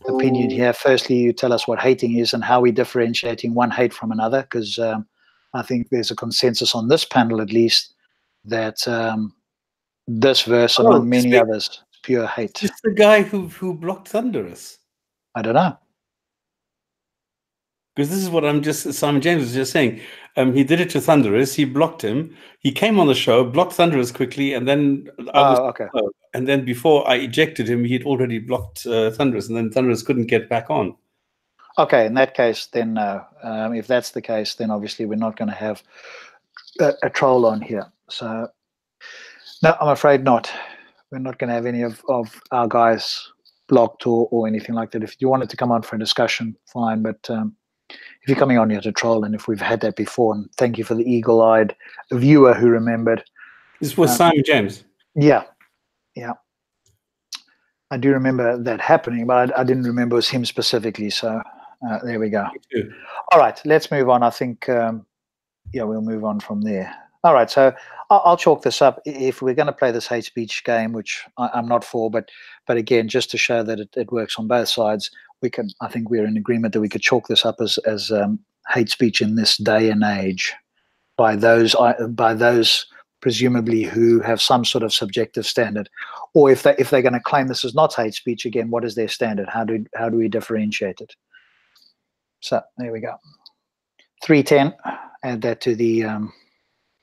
opinion here. Firstly, you tell us what hating is and how we're differentiating one hate from another, because I think there's a consensus on this panel, at least, that this verse, among many others, is pure hate. It's the guy who blocked Thunderous. I don't know. Because this is what Simon James was just saying. He did it to Thunderous. He blocked him. He came on the show, blocked Thunderous quickly, and then and then before I ejected him, he'd already blocked Thunderous, and then Thunderous couldn't get back on. Okay, in that case, then no. If that's the case, then obviously we're not going to have a troll on here. So, no, I'm afraid not. We're not going to have any of our guys blocked or anything like that. If you wanted to come on for a discussion, fine. But if you're coming on here to troll, and if we've had that before, and thank you for the eagle-eyed viewer who remembered. This was Simon James. Yeah. I do remember that happening, but I didn't remember it was him specifically. So there we go. All right, let's move on. I think, we'll move on from there. All right, so I'll chalk this up. If we're going to play this hate speech game, which I'm not for, but again, just to show that it works on both sides, I think we're in agreement that we could chalk this up as hate speech in this day and age by those presumably who have some sort of subjective standard, or if they're going to claim this is not hate speech, again, what is their standard? How do we differentiate it? So there we go. 310. Add that to the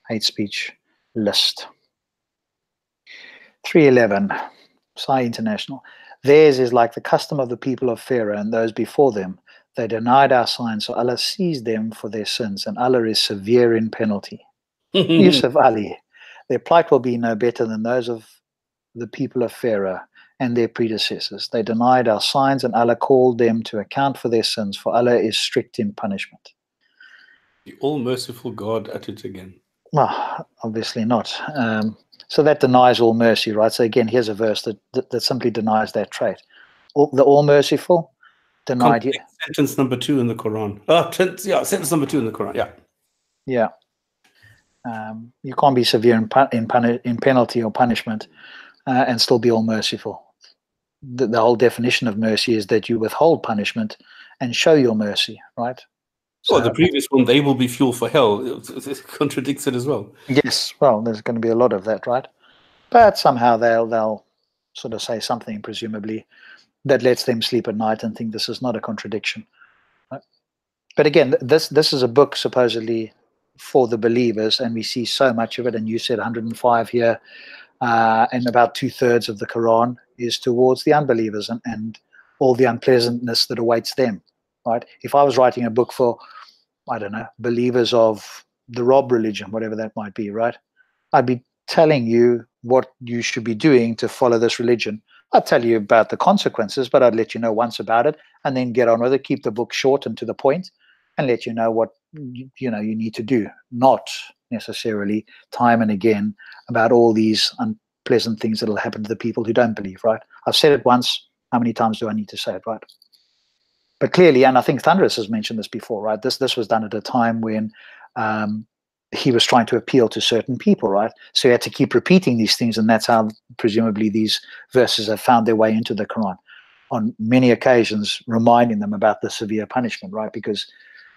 hate speech list. 311. Psi International. Theirs is like the custom of the people of Pharaoh and those before them. They denied our signs, so Allah seized them for their sins, and Allah is severe in penalty. Yusuf Ali. Their plight will be no better than those of the people of Pharaoh and their predecessors. They denied our signs, and Allah called them to account for their sins, for Allah is strict in punishment. The all-merciful God at it again. Well, obviously not. So that denies all mercy, right? So again, here's a verse that simply denies that trait. The all-merciful denied you. Sentence number 2 in the Quran. Sentence number 2 in the Quran. Yeah. Yeah. You can't be severe in penalty or punishment and still be all-merciful. The whole definition of mercy is that you withhold punishment and show your mercy, right? So, the previous one, they will be fuel for hell. It contradicts it as well. Yes, well, there's going to be a lot of that, right? But somehow they'll sort of say something, presumably, that lets them sleep at night and think this is not a contradiction. Right? But again, this is a book supposedly for the believers, and we see so much of it. And you said 105 here, and about 2/3 of the Quran is towards the unbelievers and all the unpleasantness that awaits them. Right? If I was writing a book for, I don't know, believers of the Rob religion, whatever that might be, right? I'd be telling you what you should be doing to follow this religion. I'd tell you about the consequences, but I'd let you know once about it and then get on with it, keep the book short and to the point, and let you know what you need to do, not necessarily time and again about all these unpleasant things that will happen to the people who don't believe, right? I've said it once. How many times do I need to say it, right? But clearly, and I think Thunderous has mentioned this before, right? This was done at a time when he was trying to appeal to certain people, right? So he had to keep repeating these things, and that's how presumably these verses have found their way into the Quran on many occasions, reminding them about the severe punishment, right? Because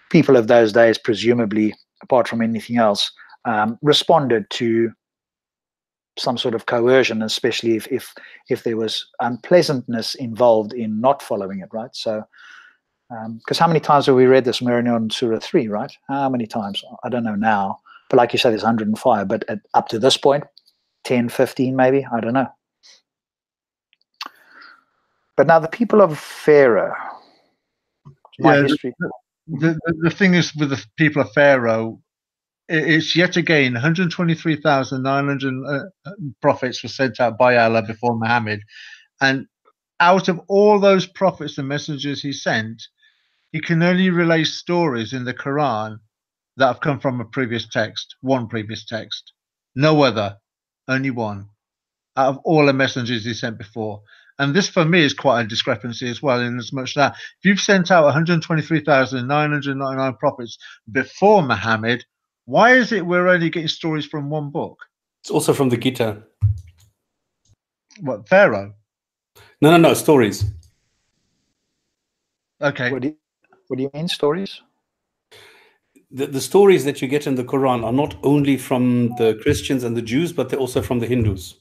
people of those days, presumably, apart from anything else, responded to some sort of coercion, especially if there was unpleasantness involved in not following it, right? So because how many times have we read this? We're only on Surah 3, right? How many times? I don't know now. But like you said, there's 105. But up to this point, 10, 15 maybe? I don't know. But now the people of Pharaoh. My history. The thing is with the people of Pharaoh, it's yet again 123,900 prophets were sent out by Allah before Muhammad. And out of all those prophets and messengers he sent, he can only relay stories in the Quran that have come from a previous text, one previous text, no other, only one, out of all the messengers he sent before. And this for me is quite a discrepancy as well, in as much that if you've sent out 123,999 prophets before Muhammad, why is it we're only getting stories from one book? It's also from the Gita. What, Pharaoh? No, stories. Okay. What do you mean, stories? The stories that you get in the Quran are not only from the Christians and the Jews, but they're also from the Hindus.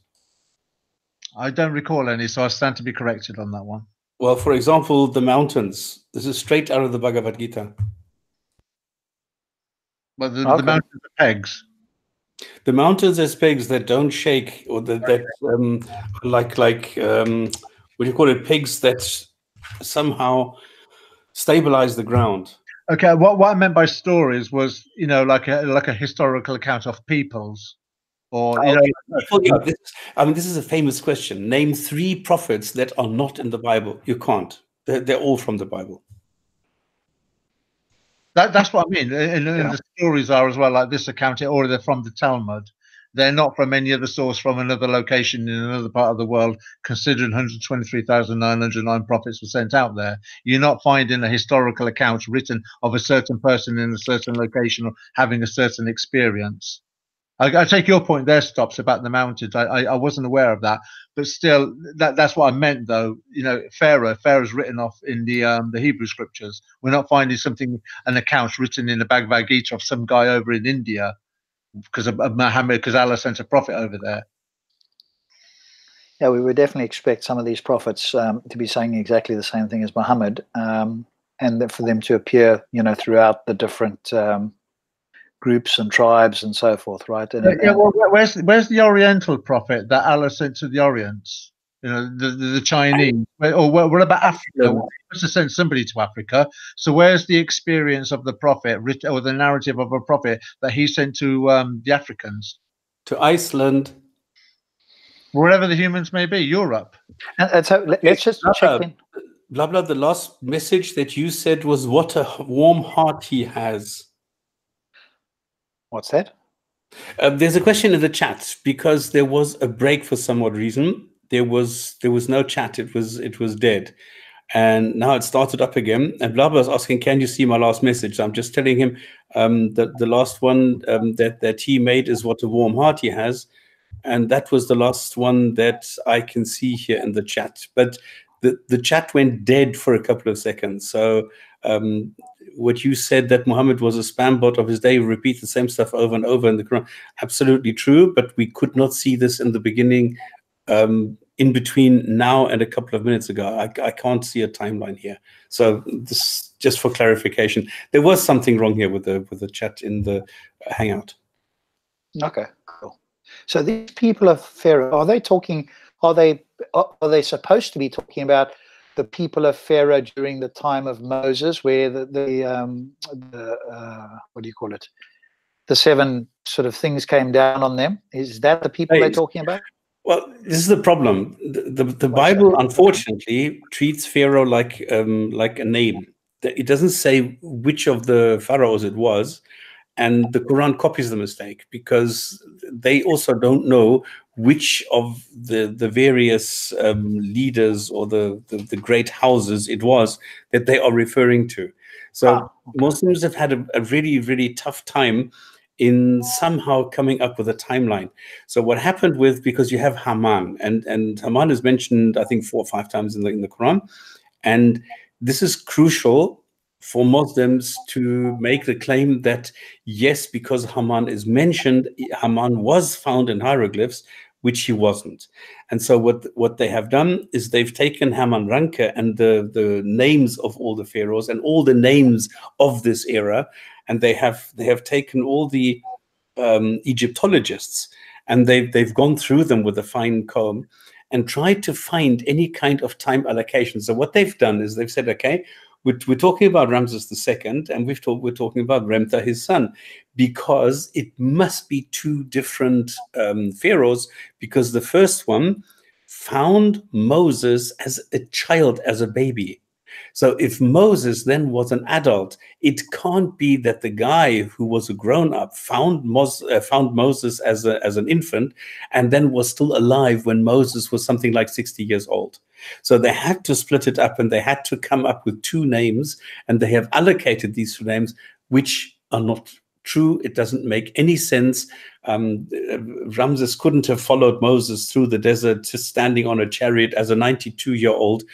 I don't recall any, so I stand to be corrected on that one. Well, for example, the mountains. This is straight out of the Bhagavad Gita. But the mountains are pegs. The mountains as pegs that don't shake, or like what do you call it? Pegs that somehow stabilize the ground. Okay, what I meant by stories was, like a historical account of peoples, or this is a famous question. Name 3 prophets that are not in the Bible. You can't. They're all from the Bible. That's what I mean. And the stories are as well, like this account, or they're from the Talmud. They're not from any other source from another location in another part of the world, considering 123,909 prophets were sent out there. You're not finding a historical account written of a certain person in a certain location or having a certain experience. I take your point there, Stops, about the mountains. I wasn't aware of that. But still, that's what I meant, though. Pharaoh's written off in the Hebrew scriptures. We're not finding an account written in the Bhagavad Gita of some guy over in India because of Muhammad, because Allah sent a prophet over there. Yeah, we would definitely expect some of these prophets to be saying exactly the same thing as Muhammad, and for them to appear, throughout the different groups and tribes and so forth, right? Well, where's the Oriental prophet that Allah sent to the Orient? The Chinese, or what about Africa? He must have sent somebody to Africa. So where's the experience of the prophet, or the narrative of a prophet that he sent to the Africans? To Iceland. Wherever the humans may be, Europe. And so let's just check in. Blah, blah, the last message that you said was, what a warm heart he has. What's that? There's a question in the chat, because there was a break for some odd reason. There was no chat. It was dead. And now it started up again. And Blabla is asking, can you see my last message? So I'm just telling him that the last one that he made is what a warm heart he has. And that was the last one that I can see here in the chat. But the chat went dead for a couple of seconds. So what you said, that Muhammad was a spam bot of his day, repeat the same stuff over and over in the Quran, absolutely true. But we could not see this in the beginning, in between now and a couple of minutes ago. I can't see a timeline here. So this, just for clarification, there was something wrong here with the chat in the Hangout. Okay, cool. So these people of Pharaoh, are they supposed to be talking about the people of Pharaoh during the time of Moses, where the what do you call it? The 7 sort of things came down on them. Is that the people they're talking about? Well, this is the problem. The Bible, unfortunately, treats Pharaoh like a name. It doesn't say which of the pharaohs it was, and the Quran copies the mistake, because they also don't know which of the various leaders or the great houses it was that they are referring to. So Muslims have had a really, really tough time in somehow coming up with a timeline. So what happened because you have Haman, and Haman is mentioned, I think, 4 or 5 times in the Quran, and this is crucial for Muslims to make the claim that, yes, because Haman is mentioned, Haman was found in hieroglyphs, which he wasn't. And so what they have done is they've taken Haman Ranke and the names of all the pharaohs and all the names of this era, and they have taken all the Egyptologists, and they've gone through them with a fine comb and tried to find any kind of time allocation. So what they've done is they've said, okay, we're talking about Ramses II, and we're talking about Remta, his son, because it must be 2 different pharaohs, because the first one found Moses as a child, as a baby. So if Moses then was an adult, it can't be that the guy who was a grown-up found Moses as an infant and then was still alive when Moses was something like 60 years old. So they had to split it up, and they had to come up with 2 names, and they have allocated these 2 names, which are not true. It doesn't make any sense. Ramses couldn't have followed Moses through the desert, just standing on a chariot as a 92-year-old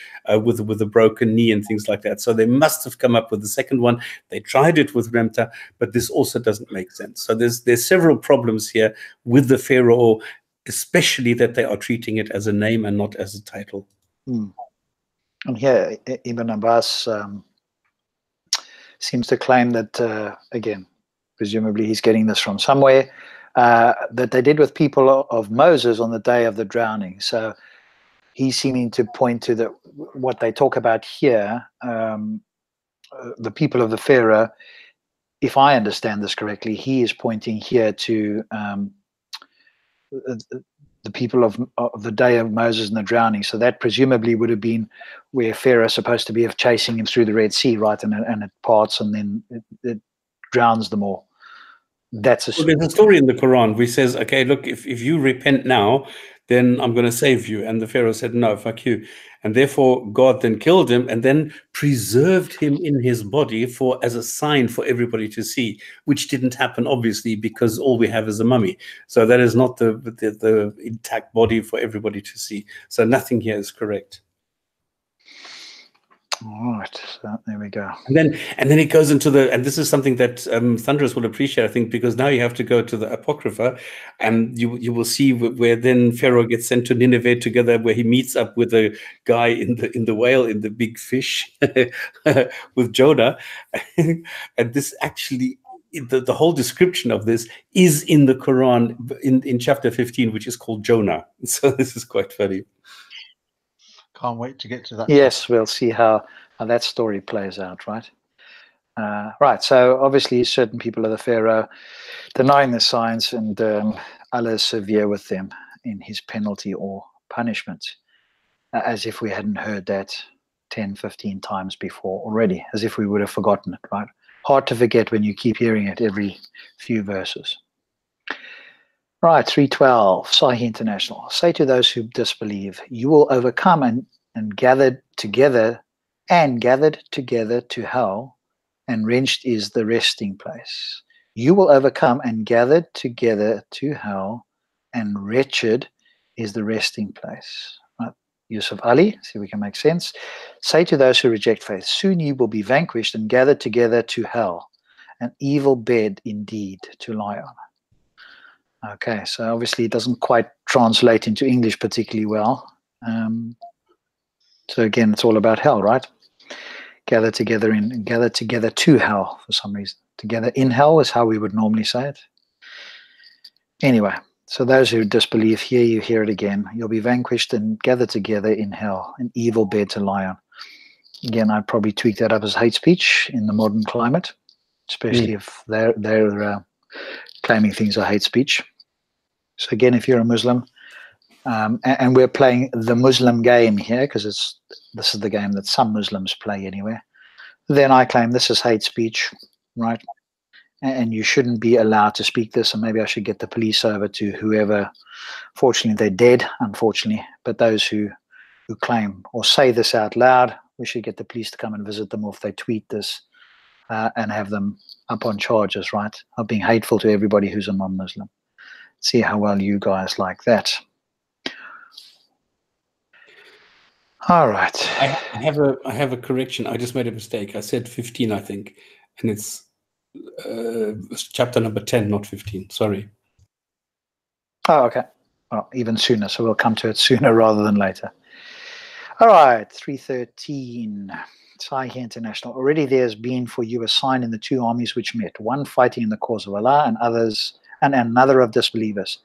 with a broken knee and things like that. So they must have come up with the second one. They tried it with Remta, but this also doesn't make sense. So there's several problems here with the pharaoh, especially that they are treating it as a name and not as a title. And here, Ibn Abbas seems to claim that, again, presumably he's getting this from somewhere, that they did with people of Moses on the day of the drowning. So he's seeming to point to what they talk about here, the people of the Pharaoh. If I understand this correctly, he is pointing here to the people of the day of Moses and the drowning. So that presumably would have been where Pharaoh is supposed to be of chasing him through the Red Sea, right? And it parts, and then it drowns them all. That's there's a story in the Quran which says, okay, look, if you repent now, then I'm going to save you. And the Pharaoh said, no, fuck you. And therefore God then killed him and then preserved him in his body as a sign for everybody to see, which didn't happen, obviously, because all we have is a mummy. So that is not the intact body for everybody to see. So nothing here is correct. All right, so there we go. And then it goes into and this is something that Thunderous will appreciate, I think, because now you have to go to the Apocrypha, and you will see where then Pharaoh gets sent to Nineveh together, where he meets up with a guy in the whale, in the big fish, with Jonah, and this actually. The whole description of this is in the Quran in chapter 15, which is called Jonah. So this is quite funny. Can't wait to get to that. Yes, we'll see how that story plays out, right? Right, so obviously certain people of the Pharaoh denying the signs, and Allah is severe with them in his penalty or punishment, as if we hadn't heard that 10, 15 times before already, as if we would have forgotten it, right? Hard to forget when you keep hearing it every few verses. Right, 312, Sahih International. Say to those who disbelieve, you will overcome and gathered together to hell, and wrenched is the resting place. You will overcome and gathered together to hell, and wretched is the resting place. Right. Yusuf Ali, see if we can make sense. Say to those who reject faith, soon you will be vanquished and gathered together to hell, an evil bed indeed to lie on. Okay, so obviously it doesn't quite translate into English particularly well. So again, it's all about hell, right? Gather together to hell for some reason. Together in hell is how we would normally say it. Anyway, so those who disbelieve, here you hear it again. You'll be vanquished and gathered together in hell, an evil bed to lie on. Again, I'd probably tweak that up as hate speech in the modern climate, especially if they're claiming things are hate speech. So again, if you're a Muslim, and we're playing the Muslim game here, because this is the game that some Muslims play anyway, then I claim this is hate speech, right? And you shouldn't be allowed to speak this, and maybe I should get the police over to whoever. Fortunately, they're dead, unfortunately, but those who claim or say this out loud, we should get the police to come and visit them, or if they tweet this, and have them up on charges, right, of being hateful to everybody who's a non-Muslim. See how well you guys like that. All right. I have a correction. I just made a mistake. I said 15, I think, and it's chapter number 10, not 15. Sorry. Oh, okay. Well, even sooner. So we'll come to it sooner rather than later. All right. 313. Sahih International. Already there has been for you a sign in the two armies which met, one fighting in the cause of Allah, and another of disbelievers.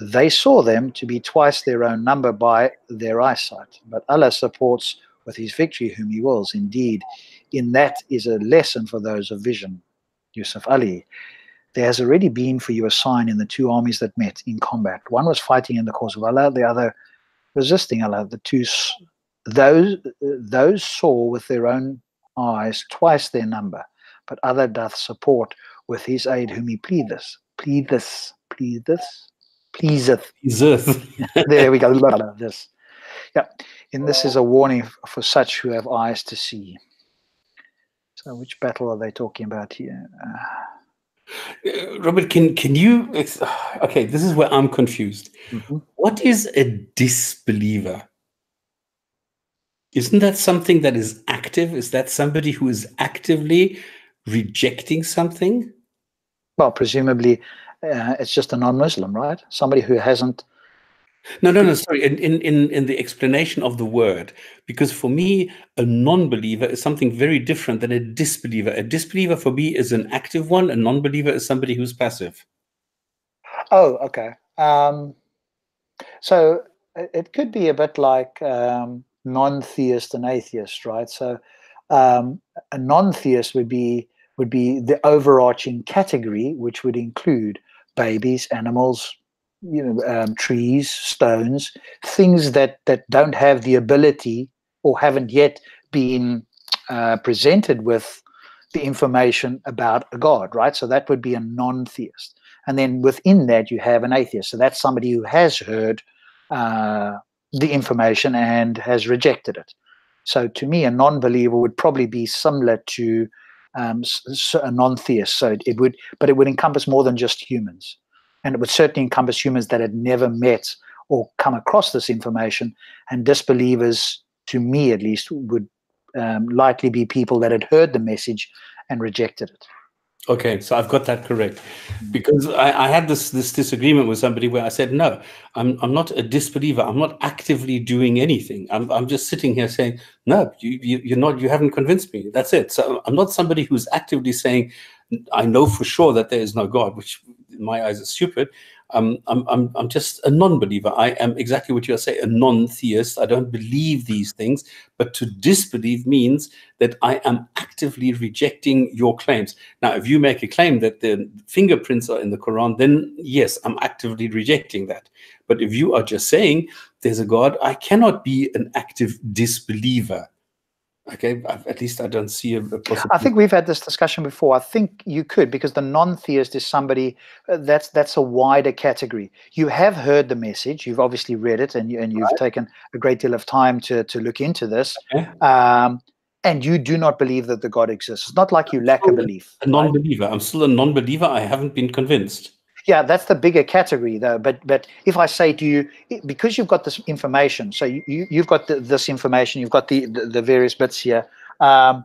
They saw them to be twice their own number by their eyesight, but Allah supports with his victory whom he wills. Indeed, in that is a lesson for those of vision. Yusuf Ali, there has already been for you a sign in the two armies that met in combat. One was fighting in the cause of Allah, the other resisting Allah. Those saw with their own eyes twice their number, but other doth support with his aid whom he pleaseth. There we go. This. Yeah. And this is a warning for such who have eyes to see. So which battle are they talking about here? Robert, can you... Okay, this is where I'm confused. Mm-hmm. What is a disbeliever? Isn't that something that is active? Is that somebody who is actively rejecting something? Well, presumably it's just a non-Muslim, right? Somebody who hasn't... No, sorry. In the explanation of the word, because for me, a non-believer is something very different than a disbeliever. A disbeliever for me is an active one. A non-believer is somebody who's passive. Oh, okay. So it could be a bit like non-theist and atheist, right? So a non-theist would be the overarching category, which would include babies, animals, trees, stones, things that don't have the ability or haven't yet been presented with the information about a God, right? So that would be a non-theist. And then within that, you have an atheist. So that's somebody who has heard the information and has rejected it. So to me, a non-believer would probably be similar to a non-theist. So it would encompass more than just humans. And it would certainly encompass humans that had never met or come across this information. And disbelievers, to me at least, would likely be people that had heard the message and rejected it. Okay, so I've got that correct, because I had this disagreement with somebody where I said, no, I'm not a disbeliever. I'm not actively doing anything. I'm just sitting here saying, no, you haven't convinced me. That's it. So I'm not somebody who's actively saying, I know for sure that there is no God, which in my eyes is stupid. I'm just a non-believer. I am exactly what you say, a non-theist. I don't believe these things, but to disbelieve means that I am actively rejecting your claims. Now, if you make a claim that the fingerprints are in the Quran, then yes, I'm actively rejecting that. But if you are just saying there's a God, I cannot be an active disbeliever. Okay, at least I don't see a possibility. I think we've had this discussion before. I think you could, because the non-theist is somebody that's a wider category. You have heard the message, you've obviously read it, and you've taken a great deal of time to look into this, okay. And you do not believe that the God exists. It's not like you lack a belief. A non-believer. Right? I'm still a non-believer. I haven't been convinced. Yeah, that's the bigger category, though. But if I say to you, because you've got this information, so you've got this information, you've got the various bits here, you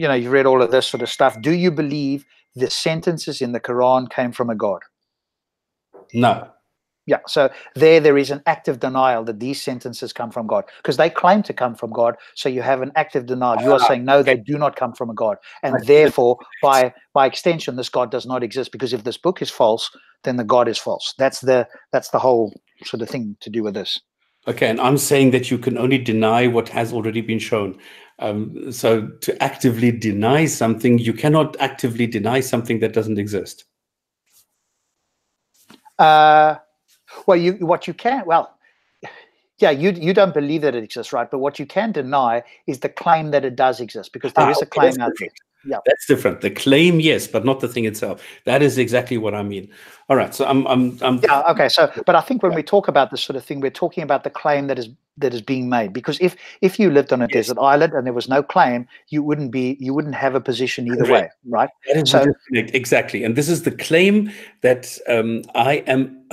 know, you've read all of this sort of stuff. Do you believe the sentences in the Quran came from a God? No. Yeah, so there is an active denial that these sentences come from God, because they claim to come from God. So you have an active denial. You are saying, no, they do not come from a God. And therefore, by extension, this God does not exist, because if this book is false, then the God is false. That's the whole sort of thing to do with this. Okay, and I'm saying that you can only deny what has already been shown. So to actively deny something, you cannot actively deny something that doesn't exist. Well, you don't believe that it exists, right? But what you can deny is the claim that it does exist, because there is a claim out there. Yeah, that's different. The claim, yes, but not the thing itself. That is exactly what I mean. All right, so I'm yeah, okay. So, but I think when we talk about this sort of thing, we're talking about the claim that is being made. Because if you lived on a desert island and there was no claim, you wouldn't have a position either way, right? That is so exactly. And this is the claim that I am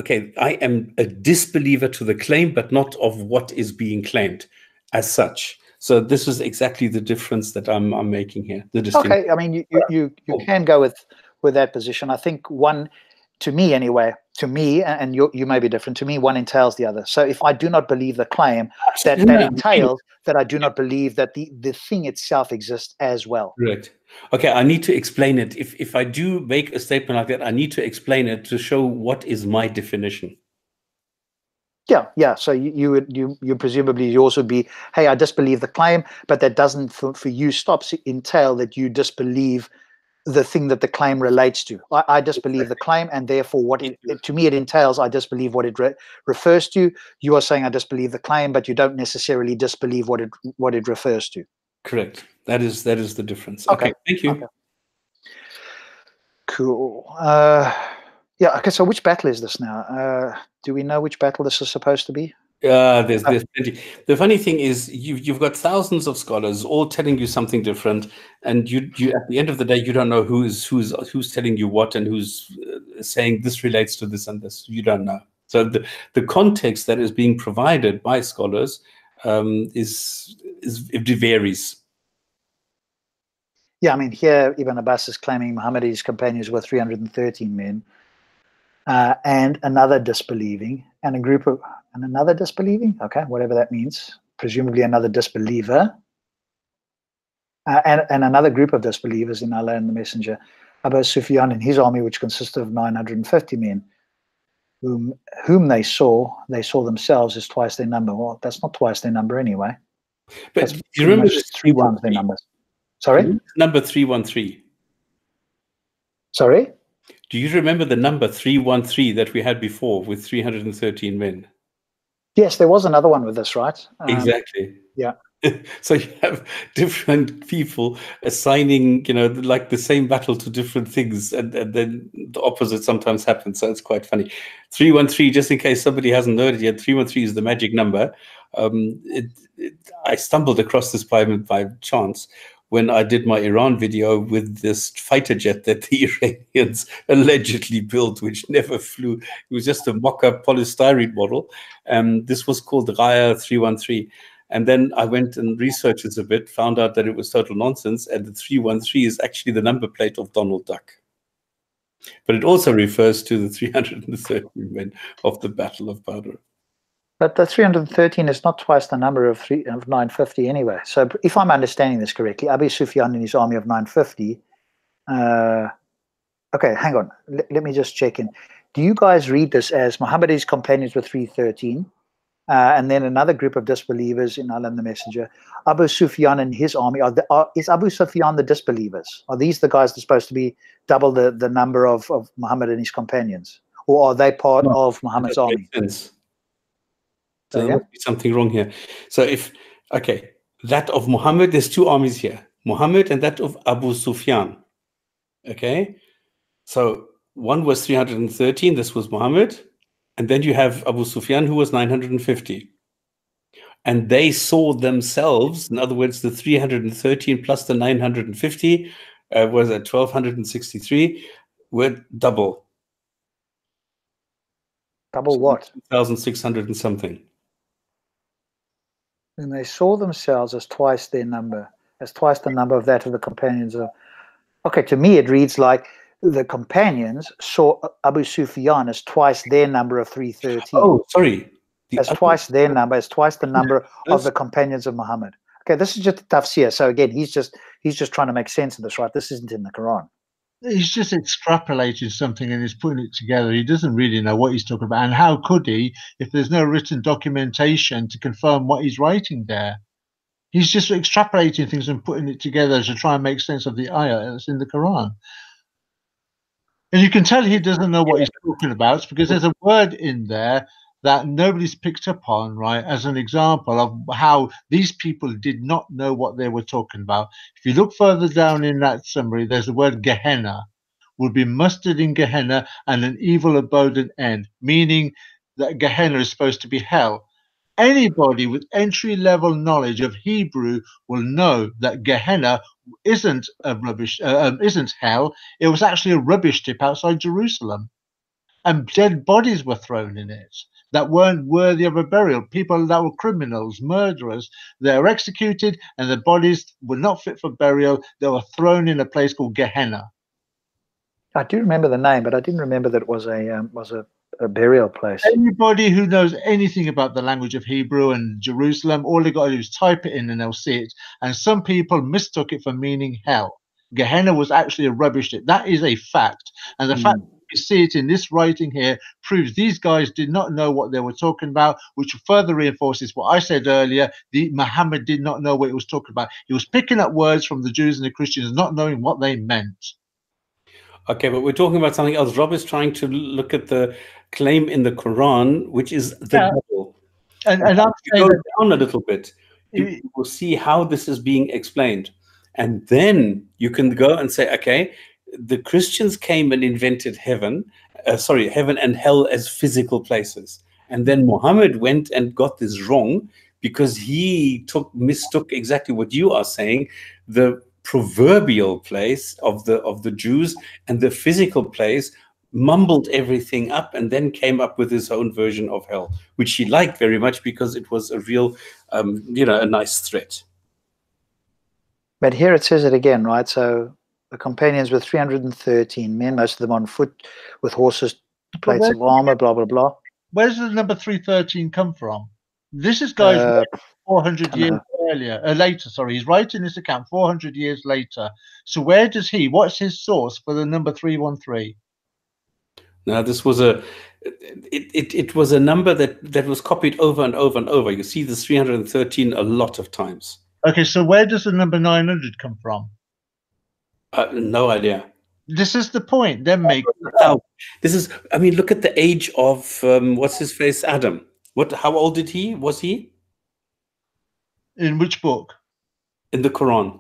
a disbeliever to the claim, but not of what is being claimed as such. So this is exactly the difference that I'm making here. The distinction. Okay, I mean, you can go with that position. I think one, to me anyway, and you may be different. To me, one entails the other. So if I do not believe the claim, that entails that I do not believe that the thing itself exists as well. Correct. Okay, I need to explain it. If I do make a statement like that, I need to explain it to show what is my definition. Yeah. So you presumably yours would be, hey, I disbelieve the claim, but that doesn't for you entail that you disbelieve the thing that the claim relates to. I disbelieve the claim, and therefore to me it entails I disbelieve what it refers to. You are saying I disbelieve the claim, but you don't necessarily disbelieve what it refers to. Correct. That is the difference. Okay. Thank you. Okay. Cool. Yeah. Okay. So which battle is this now? Do we know which battle this is supposed to be? There's plenty. The funny thing is, you've got thousands of scholars all telling you something different, and you at the end of the day, you don't know who's telling you what and who's saying this relates to this and this. You don't know. So the context that is being provided by scholars it varies. Yeah, I mean, here Ibn Abbas is claiming Muhammad and his companions were 313 men. And another disbelieving, and another disbelieving, okay, whatever that means, presumably another disbeliever, and another group of disbelievers in Allah and the Messenger, Abu Sufyan and his army, which consisted of 950 men, whom they saw themselves as twice their number. Well, that's not twice their number anyway. But do you remember this 3 times their numbers? Sorry? Number 313. Sorry? Do you remember the number 313 that we had before with 313 men? Yes, there was another one with this, right? Exactly. Yeah. So you have different people assigning, like the same battle to different things, and then the opposite sometimes happens. So it's quite funny. 313, just in case somebody hasn't known it yet, 313 is the magic number. I stumbled across this by chance when I did my Iran video with this fighter jet that the Iranians allegedly built, which never flew. It was just a mock-up polystyrene model. This was called the Raya 313. And then I went and researched this a bit, found out that it was total nonsense, and the 313 is actually the number plate of Donald Duck. But it also refers to the 313 men of the Battle of Badr. But the 313 is not twice the number of 950 anyway. So if I'm understanding this correctly, Abu Sufyan and his army of 950. Okay, hang on. Let me just check in. Do you guys read this as Muhammad and his companions were 313, and then another group of disbelievers in Allah and the Messenger? Abu Sufyan and his army, is Abu Sufyan the disbelievers? Are these the guys that are supposed to be double the number of Muhammad and his companions? Or are they part of Muhammad's army? Sense. So there must be something wrong here. So okay, that of Muhammad, there's two armies here. Muhammad and that of Abu Sufyan. Okay? So one was 313, this was Muhammad. And then you have Abu Sufyan, who was 950. And they saw themselves, in other words, the 313 plus the 950 was at 1263, were double. Double what? 2,600 and something. And they saw themselves as twice their number, as twice the number of that of the companions of. Okay, to me it reads like the companions saw Abu Sufyan as twice their number of 313. Oh, sorry. As twice their number, as twice the number of the companions of Muhammad. Okay, this is just a tafsir. So again, he's just trying to make sense of this, right? This isn't in the Quran. He's just extrapolating something and he's putting it together. He doesn't really know what he's talking about. And how could he if there's no written documentation to confirm what he's writing there? He's just extrapolating things and putting it together to try and make sense of the ayah that's in the Quran. And you can tell he doesn't know what he's talking about because there's a word in there that nobody's picked up on, right, as an example of how these people did not know what they were talking about. If you look further down in that summary, there's the word Gehenna, will be mustered in Gehenna and an evil abode and end, meaning that Gehenna is supposed to be hell. Anybody with entry-level knowledge of Hebrew will know that Gehenna isn't isn't hell. It was actually a rubbish tip outside Jerusalem, and dead bodies were thrown in it that weren't worthy of a burial. People that were criminals, murderers, they were executed, and their bodies were not fit for burial. They were thrown in a place called Gehenna. I do remember the name, but I didn't remember that it was a burial place. Anybody who knows anything about the language of Hebrew and Jerusalem, all they got to do is type it in and they'll see it. And some people mistook it for meaning hell. Gehenna was actually a rubbish tip. That is a fact. And the fact we see it in this writing here proves these guys did not know what they were talking about, which further reinforces what I said earlier. Muhammad did not know what he was talking about. He was picking up words from the Jews and the Christians, not knowing what they meant. Okay, but we're talking about something else. Rob is trying to look at the claim in the Quran, which is the Bible. And I'm saying go down a little bit, you will see how this is being explained. And then you can go and say, okay, the Christians came and invented heaven and hell as physical places. And then Muhammad went and got this wrong because he mistook exactly what you are saying, the proverbial place of the Jews and the physical place, mumbled everything up and then came up with his own version of hell, which he liked very much because it was a real, a nice threat. But here it says it again, right? So the companions were 313 men, most of them on foot with horses, plates of armor, blah, blah, blah. Where does the number 313 come from? This is guys 400 years later. Sorry, he's writing this account 400 years later. So what's his source for the number 313? Now, this was it was a number that was copied over and over and over. You see this 313 a lot of times. Okay, so where does the number 900 come from? No idea. This is the point. They're making this is. I mean, look at the age of what's his face, Adam. How old was he? In which book? In the Quran.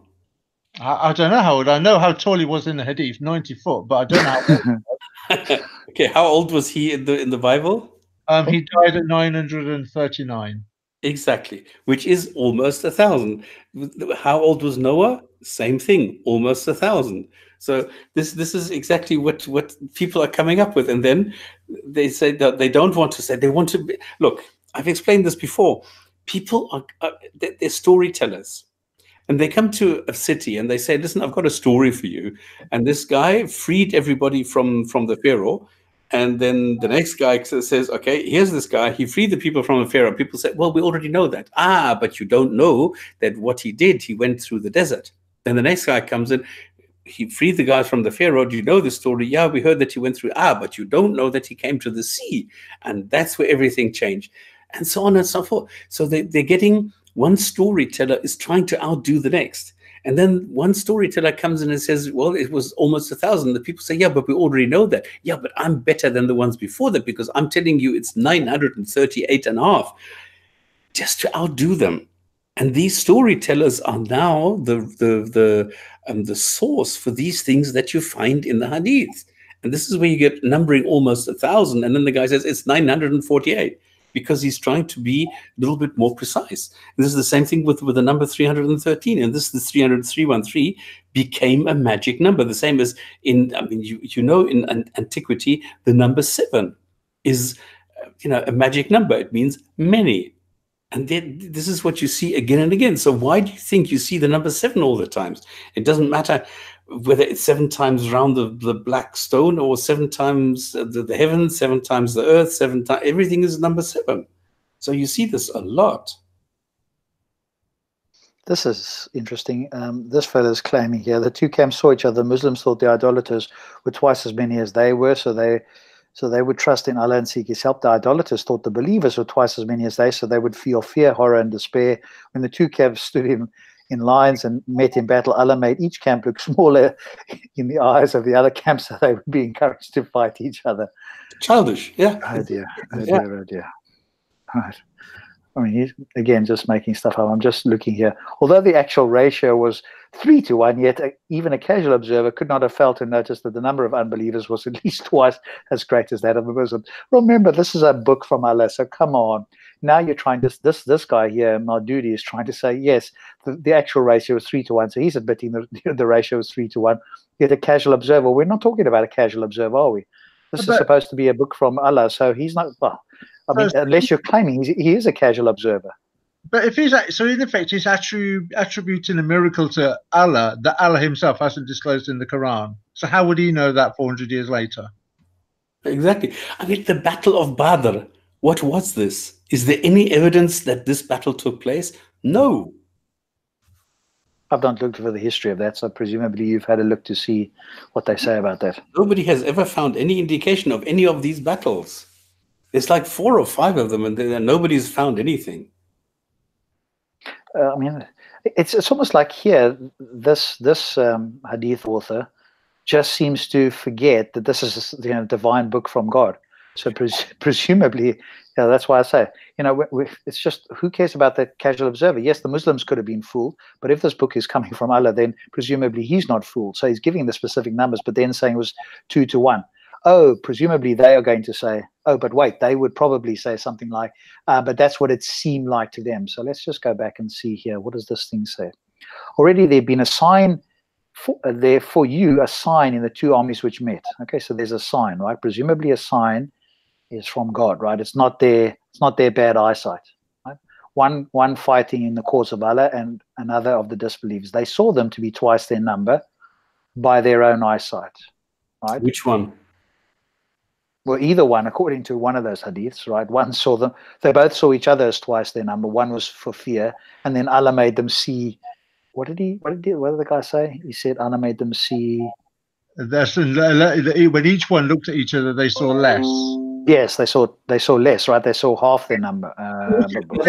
I don't know how old. I know how tall he was in the Hadith, 90 foot, but I don't know how old. Okay, how old was he in the Bible? He died at 939. Exactly, which is almost 1,000. How old was Noah? Same thing, almost 1,000. So this is exactly what people are coming up with, and then they say that they don't want to say. They want to look. I've explained this before. people they're storytellers. And they come to a city and they say, listen, I've got a story for you. And this guy freed everybody from the Pharaoh. And then the next guy says, okay, here's this guy. He freed the people from the Pharaoh. People say, well, we already know that. Ah, but you don't know that what he did, he went through the desert. Then the next guy comes in. He freed the guys from the Pharaoh. Do you know the story? Yeah, we heard that he went through. Ah, but you don't know that he came to the sea. And that's where everything changed. And so on and so forth. So they're getting... One storyteller is trying to outdo the next. And then one storyteller comes in and says, well, it was almost 1,000. The people say, yeah, but we already know that. Yeah, but I'm better than the ones before that because I'm telling you it's 938.5, just to outdo them. And these storytellers are now the source for these things that you find in the hadith. And this is where you get numbering almost 1,000. And then the guy says it's 948. Because he's trying to be a little bit more precise. And this is the same thing with the number 313. And this, the 313 became a magic number. The same as in, I mean, you know, in antiquity, the number 7 is, a magic number. It means many. And then this is what you see again and again. So why do you think you see the number 7 all the times? It doesn't matter whether it's 7 times round the black stone or 7 times the heavens, 7 times the earth, 7 times, everything is number 7. So you see this a lot. This is interesting. This fellow is claiming here the two camps saw each other. Muslims thought the idolaters were twice as many as they were, so they would trust in Allah and seek his help. The idolaters thought the believers were twice as many as they, so they would feel fear, horror, and despair. When the two camps stood in lines and met in battle, Allah made each camp look smaller in the eyes of the other camp, so they would be encouraged to fight each other. Childish, yeah. Oh dear, oh dear, oh dear. Right. I mean, he's, again, just making stuff up. I'm just looking here. Although the actual ratio was 3-to-1, yet even a casual observer could not have failed to notice that the number of unbelievers was at least twice as great as that of the Muslims. Remember, this is a book from Allah, so come on. Now you're trying to, this guy here, Maududi, is trying to say, yes, the actual ratio is 3-to-1, so he's admitting the ratio is 3-to-1. Yet a casual observer, we're not talking about a casual observer, are we? This is supposed to be a book from Allah, so he's not, well, I mean, unless you're claiming he is a casual observer. But if he's so, in effect, he's attributing a miracle to Allah that Allah himself hasn't disclosed in the Quran. So how would he know that 400 years later? Exactly. I mean, the Battle of Badr. What was this? Is there any evidence that this battle took place? No. I've not looked for the history of that, so presumably you've had a look to see what they say about that. Nobody has ever found any indication of any of these battles. There's like 4 or 5 of them, and nobody's found anything. I mean, it's almost like here, this hadith author just seems to forget that this is a divine book from God. So presumably, that's why I say, it's just, who cares about the casual observer? Yes, the Muslims could have been fooled, but if this book is coming from Allah, then presumably he's not fooled. So he's giving the specific numbers, but then saying it was 2-to-1. Oh, presumably they are going to say, oh, but wait, they would probably say something like, but that's what it seemed like to them. So let's just go back and see here. What does this thing say? Already there had been a sign there for you, a sign in the 2 armies which met. Okay, so there's a sign, right? Presumably a sign is from God, right? It's not their bad eyesight. Right? One fighting in the cause of Allah and another of the disbelievers. They saw them to be twice their number by their own eyesight. Right? Which one? Well, either one, according to one of those hadiths, right? One saw them, they both saw each other as twice their number. One was for fear, and then Allah made them see. What did the guy say? He said Allah made them see. That's when each one looked at each other, they saw less. Yes, they saw less, right? They saw half their number. Which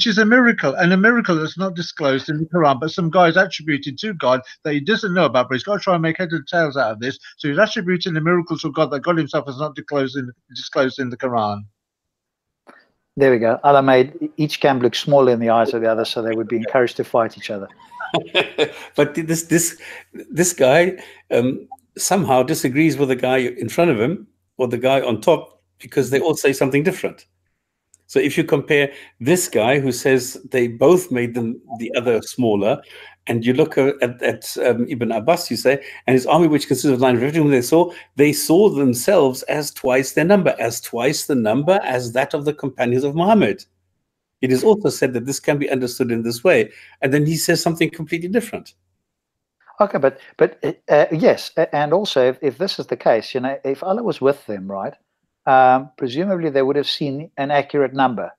is a miracle, and a miracle that's not disclosed in the Quran, but some guy's attributed to God that he doesn't know about, but he's got to try and make heads and tails out of this. So he's attributing the miracle to God that God himself has not disclosed in the Quran. There we go. Allah made each camp look smaller in the eyes of the other, so they would be encouraged to fight each other. But this guy somehow disagrees with the guy in front of him or the guy on top, because they all say something different. So if you compare this guy who says they both made the other smaller, and you look at Ibn Abbas, you say, and his army, which consisted of 950, whom they saw themselves as twice their number, as twice the number as that of the companions of Muhammad. it is also said that this can be understood in this way. And then he says something completely different. Okay, but yes, and also if this is the case, you know, if Allah was with them, right, presumably they would have seen an accurate number.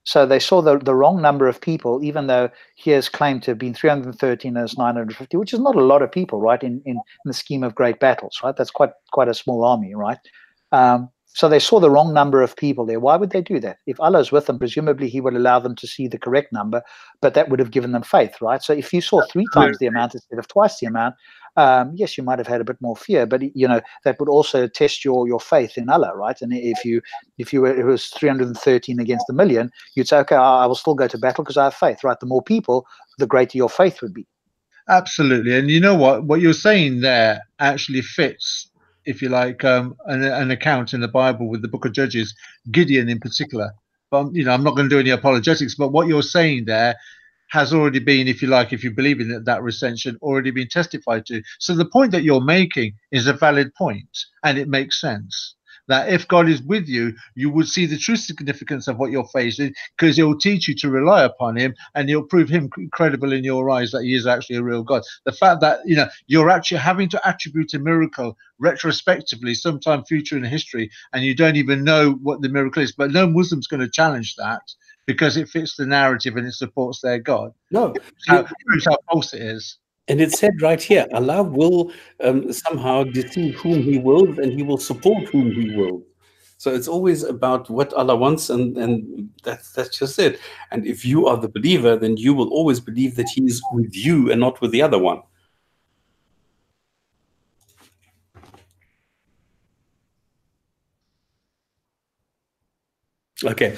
So they saw the wrong number of people, even though he has claimed to have been 313 as 950, which is not a lot of people, right, in the scheme of great battles, right? That's quite a small army, right? So they saw the wrong number of people there. Why would they do that? If Allah is with them, presumably he would allow them to see the correct number, but that would have given them faith, right? So if you saw 3 times the amount instead of twice the amount, yes, you might have had a bit more fear, but you know that would also test your faith in Allah, right? And if it was 313 against 1,000,000, you'd say, okay, I will still go to battle because I have faith, right? The more people, the greater your faith would be. Absolutely, and you know what you're saying there actually fits, if you like, an account in the Bible with the Book of Judges, Gideon in particular. But you know, I'm not going to do any apologetics. But what you're saying there has already been, if you like, if you believe in it, that recension already been testified to. So the point that you're making is a valid point, and it makes sense. That if God is with you, you would see the true significance of what you're facing, because he'll teach you to rely upon him, and he'll prove him credible in your eyes that he is actually a real God. The fact that, you know, you're actually having to attribute a miracle retrospectively, sometime future in history, and you don't even know what the miracle is, but no Muslim's going to challenge that because it fits the narrative and it supports their God. No, Proves how false it is. And it said right here, Allah will somehow deceive whom he wills, and he will support whom he wills. So it's always about what Allah wants, and that's just it. And if you are the believer, then you will always believe that he is with you and not with the other one. Okay.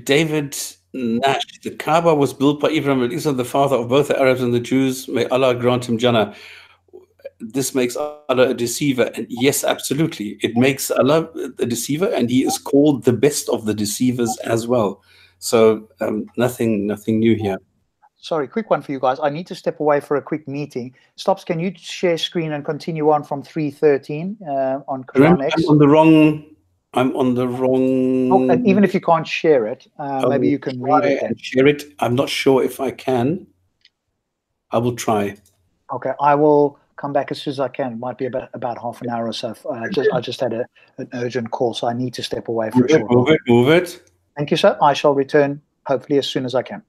David Nash, the Kaaba was built by Ibrahim al-Islam, the father of both the Arabs and the Jews. May Allah grant him Jannah. This makes Allah a deceiver. And yes, absolutely. It makes Allah a deceiver, and he is called the best of the deceivers as well. So nothing new here. Sorry, quick one for you guys. I need to step away for a quick meeting. Stops, can you share screen and continue on from 313 on Qur'an X? I'm on the wrong. Oh, and even if you can't share it, maybe you can read it then. Share it. I'm not sure if I can. I will try. Okay, I will come back as soon as I can. It might be about half an hour or so. I just had an urgent call, so I need to step away for a short while. Move it. Thank you, sir. I shall return hopefully as soon as I can.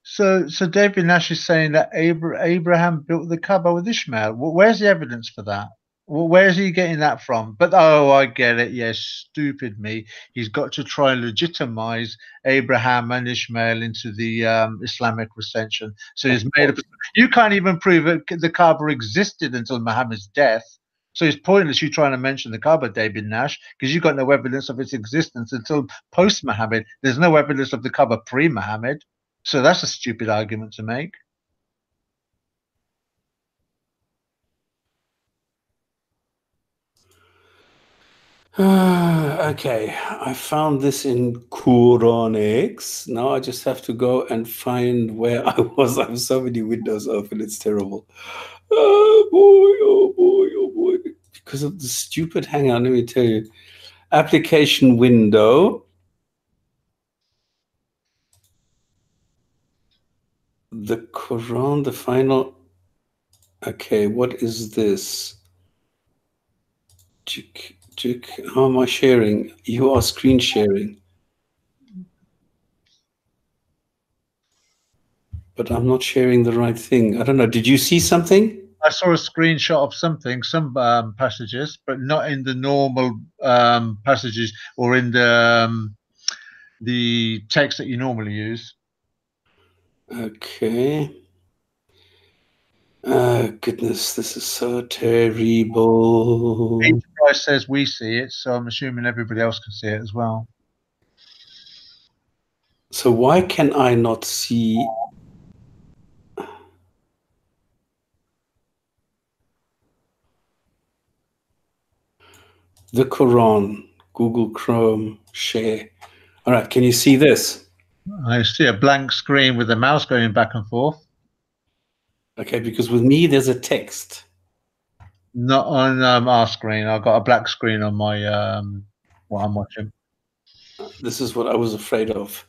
So David Nash is saying that Abraham built the Kaaba with Ishmael. Where's the evidence for that? Where is he getting that from? But oh, I get it. Yes, stupid me. He's got to try and legitimize Abraham and Ishmael into the Islamic recension. So he's made up. You can't even prove that the Kaaba existed until Muhammad's death. So it's pointless you trying to mention the Kaaba, David Nash, because you've got no evidence of its existence until post-Muhammad. There's no evidence of the Kaaba pre-Muhammad. So that's a stupid argument to make. Okay, I found this in Qur'an X. Now I just have to go and find where I was. I have so many windows open, it's terrible. Oh boy, oh boy, oh boy. Because of the stupid, hang on, let me tell you. Application window. The Quran, the final. Okay, what is this? How am I sharing? You are screen sharing. But I'm not sharing the right thing. I don't know. Did you see something? I saw a screenshot of something, some passages, but not in the normal passages or in the text that you normally use. Okay. Goodness, this is so terrible. Enterprise says we see it, so I'm assuming everybody else can see it as well. So why can I not see? The Quran, Google Chrome, share. All right, can you see this? I see a blank screen with the mouse going back and forth. Okay, because with me there's a text. Not on our screen. I've got a black screen on my what I'm watching. This is what I was afraid of.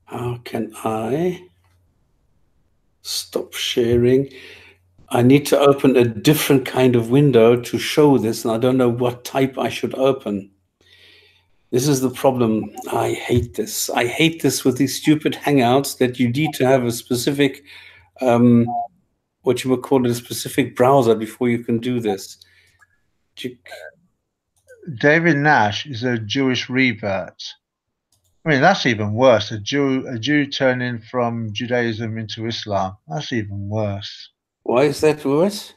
How can I stop sharing? I need to open a different kind of window to show this, and I don't know what type I should open. This is the problem. I hate this. I hate this with these stupid Hangouts that you need to have a specific, what you would call it, a specific browser before you can do this. David Nash is a Jewish revert. I mean, that's even worse. A Jew turning from Judaism into Islam. That's even worse. Why is that worse?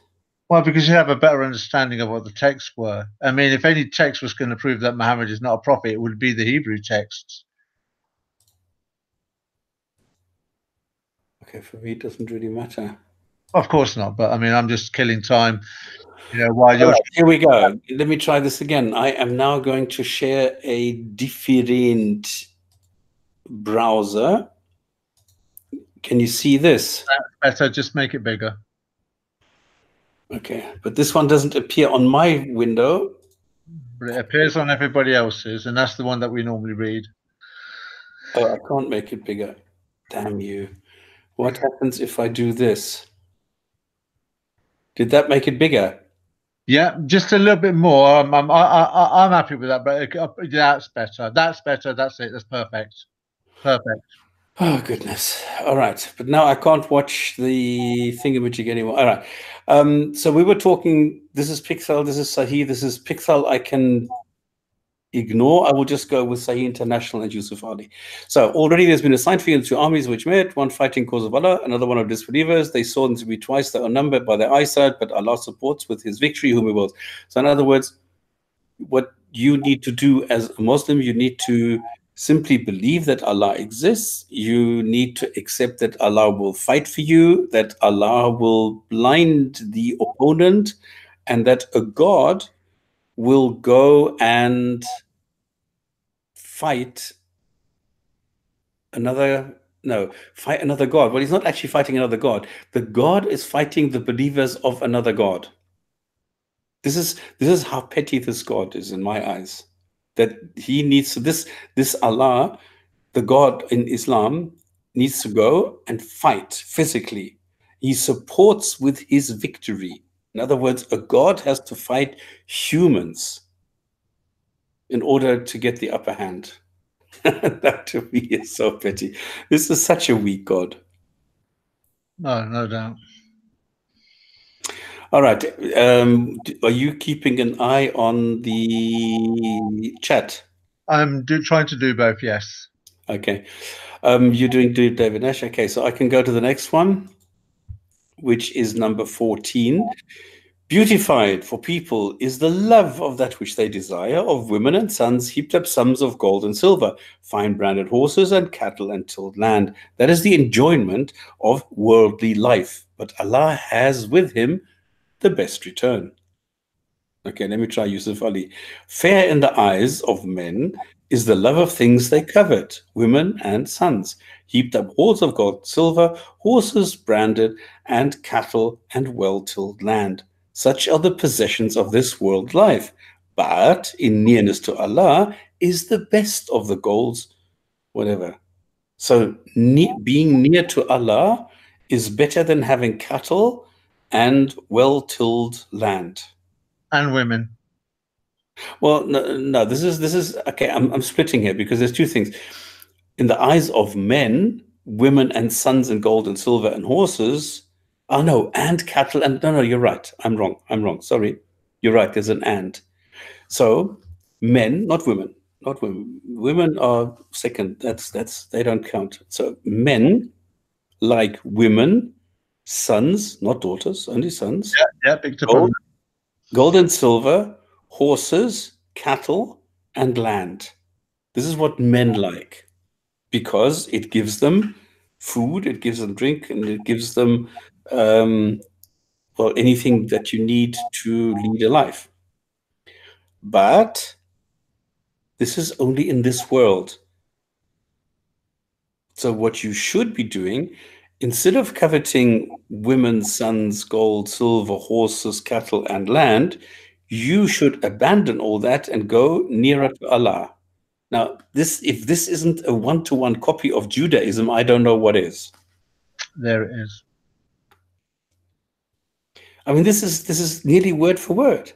Well, because you have a better understanding of what the texts were. I mean, if any text was going to prove that Muhammad is not a prophet, it would be the Hebrew texts. Okay, for me, it doesn't really matter. Of course not, but I mean, I'm just killing time. You know, while you're... Right, here we go. Let me try this again. I am now going to share a different browser. Can you see this? That's better. Just make it bigger. Okay, but this one doesn't appear on my window. But it appears on everybody else's, and that's the one that we normally read. Oh, I can't make it bigger. Damn you. What happens if I do this? Did that make it bigger? Yeah, just a little bit more. I'm happy with that, but that's better. That's better. That's it. That's perfect. Perfect. Oh, goodness. All right. But now I can't watch the thingamajig anymore. All right. So we were talking, this is Pixel, this is Sahih, this is Pixel. I can ignore. I will just go with Sahih International and Yusuf Ali. So already there's been a sign for you, two armies which met, one fighting cause of Allah, another one of disbelievers. They saw them to be twice their own number by their eyesight, but Allah supports with his victory whom he wills. So in other words, what you need to do as a Muslim, you need to simply believe that Allah exists. You need to accept that Allah will fight for you, that Allah will blind the opponent, and that a God will go and fight another God. Well, he's not actually fighting another God. The God is fighting the believers of another God. This is how petty this God is in my eyes. That he needs to, this Allah, the God in Islam, needs to go and fight physically. He supports with his victory. In other words, a God has to fight humans in order to get the upper hand. That to me is so petty. This is such a weak God. No doubt. All right. Are you keeping an eye on the chat? I'm trying to do both, yes. Okay. You're doing David Nash. Okay, so I can go to the next one, which is number 14. Beautified for people is the love of that which they desire, of women and sons, heaped up sums of gold and silver, fine branded horses and cattle and tilled land. That is the enjoyment of worldly life. But Allah has with him the best return. Okay, let me try Yusuf Ali. Fair in the eyes of men is the love of things they covet, women and sons, heaped up hoards of gold, silver, horses branded, and cattle and well-tilled land. Such are the possessions of this world life. But in nearness to Allah is the best of the goals, whatever. So being near to Allah is better than having cattle and well-tilled land. And women. Well, no, this is okay. I'm splitting here because there's two things. In the eyes of men, women and sons and gold and silver and horses. Oh no, and cattle and no, you're right. I'm wrong. Sorry, you're right. There's an and. So men, not women, not women. Women are second. That's they don't count. So men, like women, sons, not daughters, only sons. Yeah, picked up on Gold and silver, horses, cattle, and land. This is what men like because it gives them food, it gives them drink, and it gives them well, anything that you need to lead a life. But this is only in this world. So what you should be doing, instead of coveting women, sons, gold, silver, horses, cattle, and land, you should abandon all that and go nearer to Allah. Now, if this isn't a one-to-one copy of Judaism, I don't know what is. There it is. I mean, this is nearly word for word.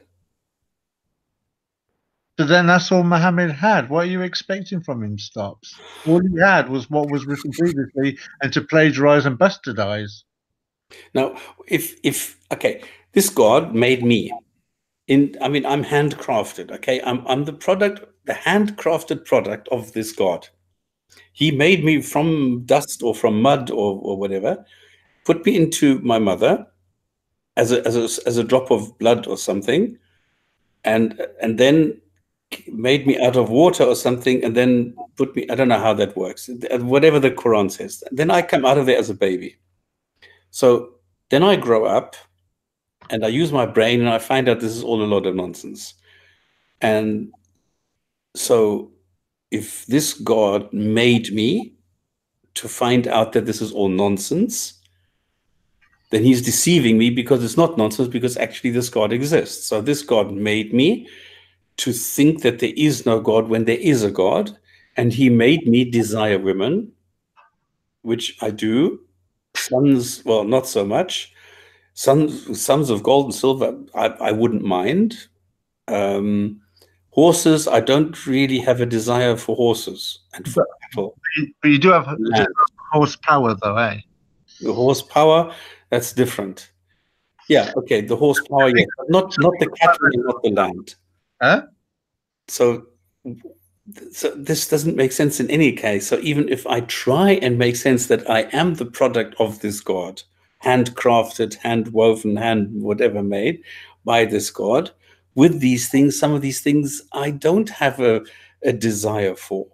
So then that's all Muhammad had. What are you expecting from him, Stops? All he had was what was written previously, and to plagiarize and bastardize. Now, okay, this God made me. I mean, I'm handcrafted, okay? I'm the handcrafted product of this God. He made me from dust or from mud or whatever, put me into my mother as a drop of blood or something, and then made me out of water or something, and then put me, I don't know how that works, whatever the Quran says. Then I come out of there as a baby. So then I grow up and I use my brain and I find out this is all a lot of nonsense. And so if this God made me to find out that this is all nonsense, then he's deceiving me, because it's not nonsense, because actually this God exists. So this God made me to think that there is no God when there is a God, and he made me desire women, which I do. Sons, well, not so much. Sons of gold and silver, I wouldn't mind. Horses, I don't really have a desire for horses and for cattle. But you do have horsepower, though, eh? The horsepower, that's different. Yeah, okay, the horsepower, yeah, but not the cattle and not the land. Huh? So this doesn't make sense in any case. So even if I try and make sense that I am the product of this God, handcrafted, hand-woven, whatever made by this God, with these things, some of these things I don't have a desire for.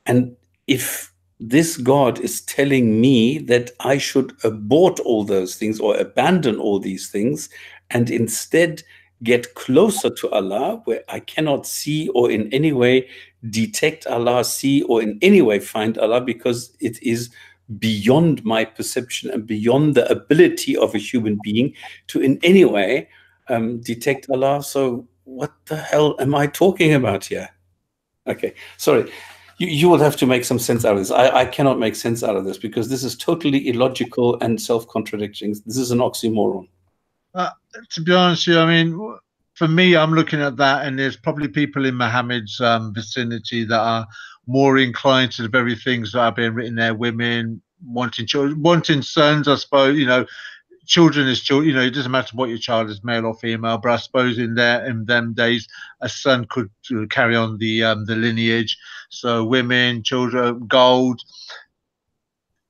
And if this God is telling me that I should abort all those things or abandon all these things and instead get closer to Allah, where I cannot see or in any way detect Allah, see or in any way find Allah, because it is beyond my perception and beyond the ability of a human being to in any way detect Allah. So what the hell am I talking about here? Okay, sorry. You will have to make some sense out of this. I cannot make sense out of this, because this is totally illogical and self-contradicting. This is an oxymoron. To be honest with you, I mean, for me, I'm looking at that, and there's probably people in Muhammad's vicinity that are more inclined to the very things that are being written there. Women wanting children, wanting sons, I suppose. You know, children is children. You know, it doesn't matter what your child is, male or female. But I suppose in them days, a son could carry on the lineage. So women, children, gold.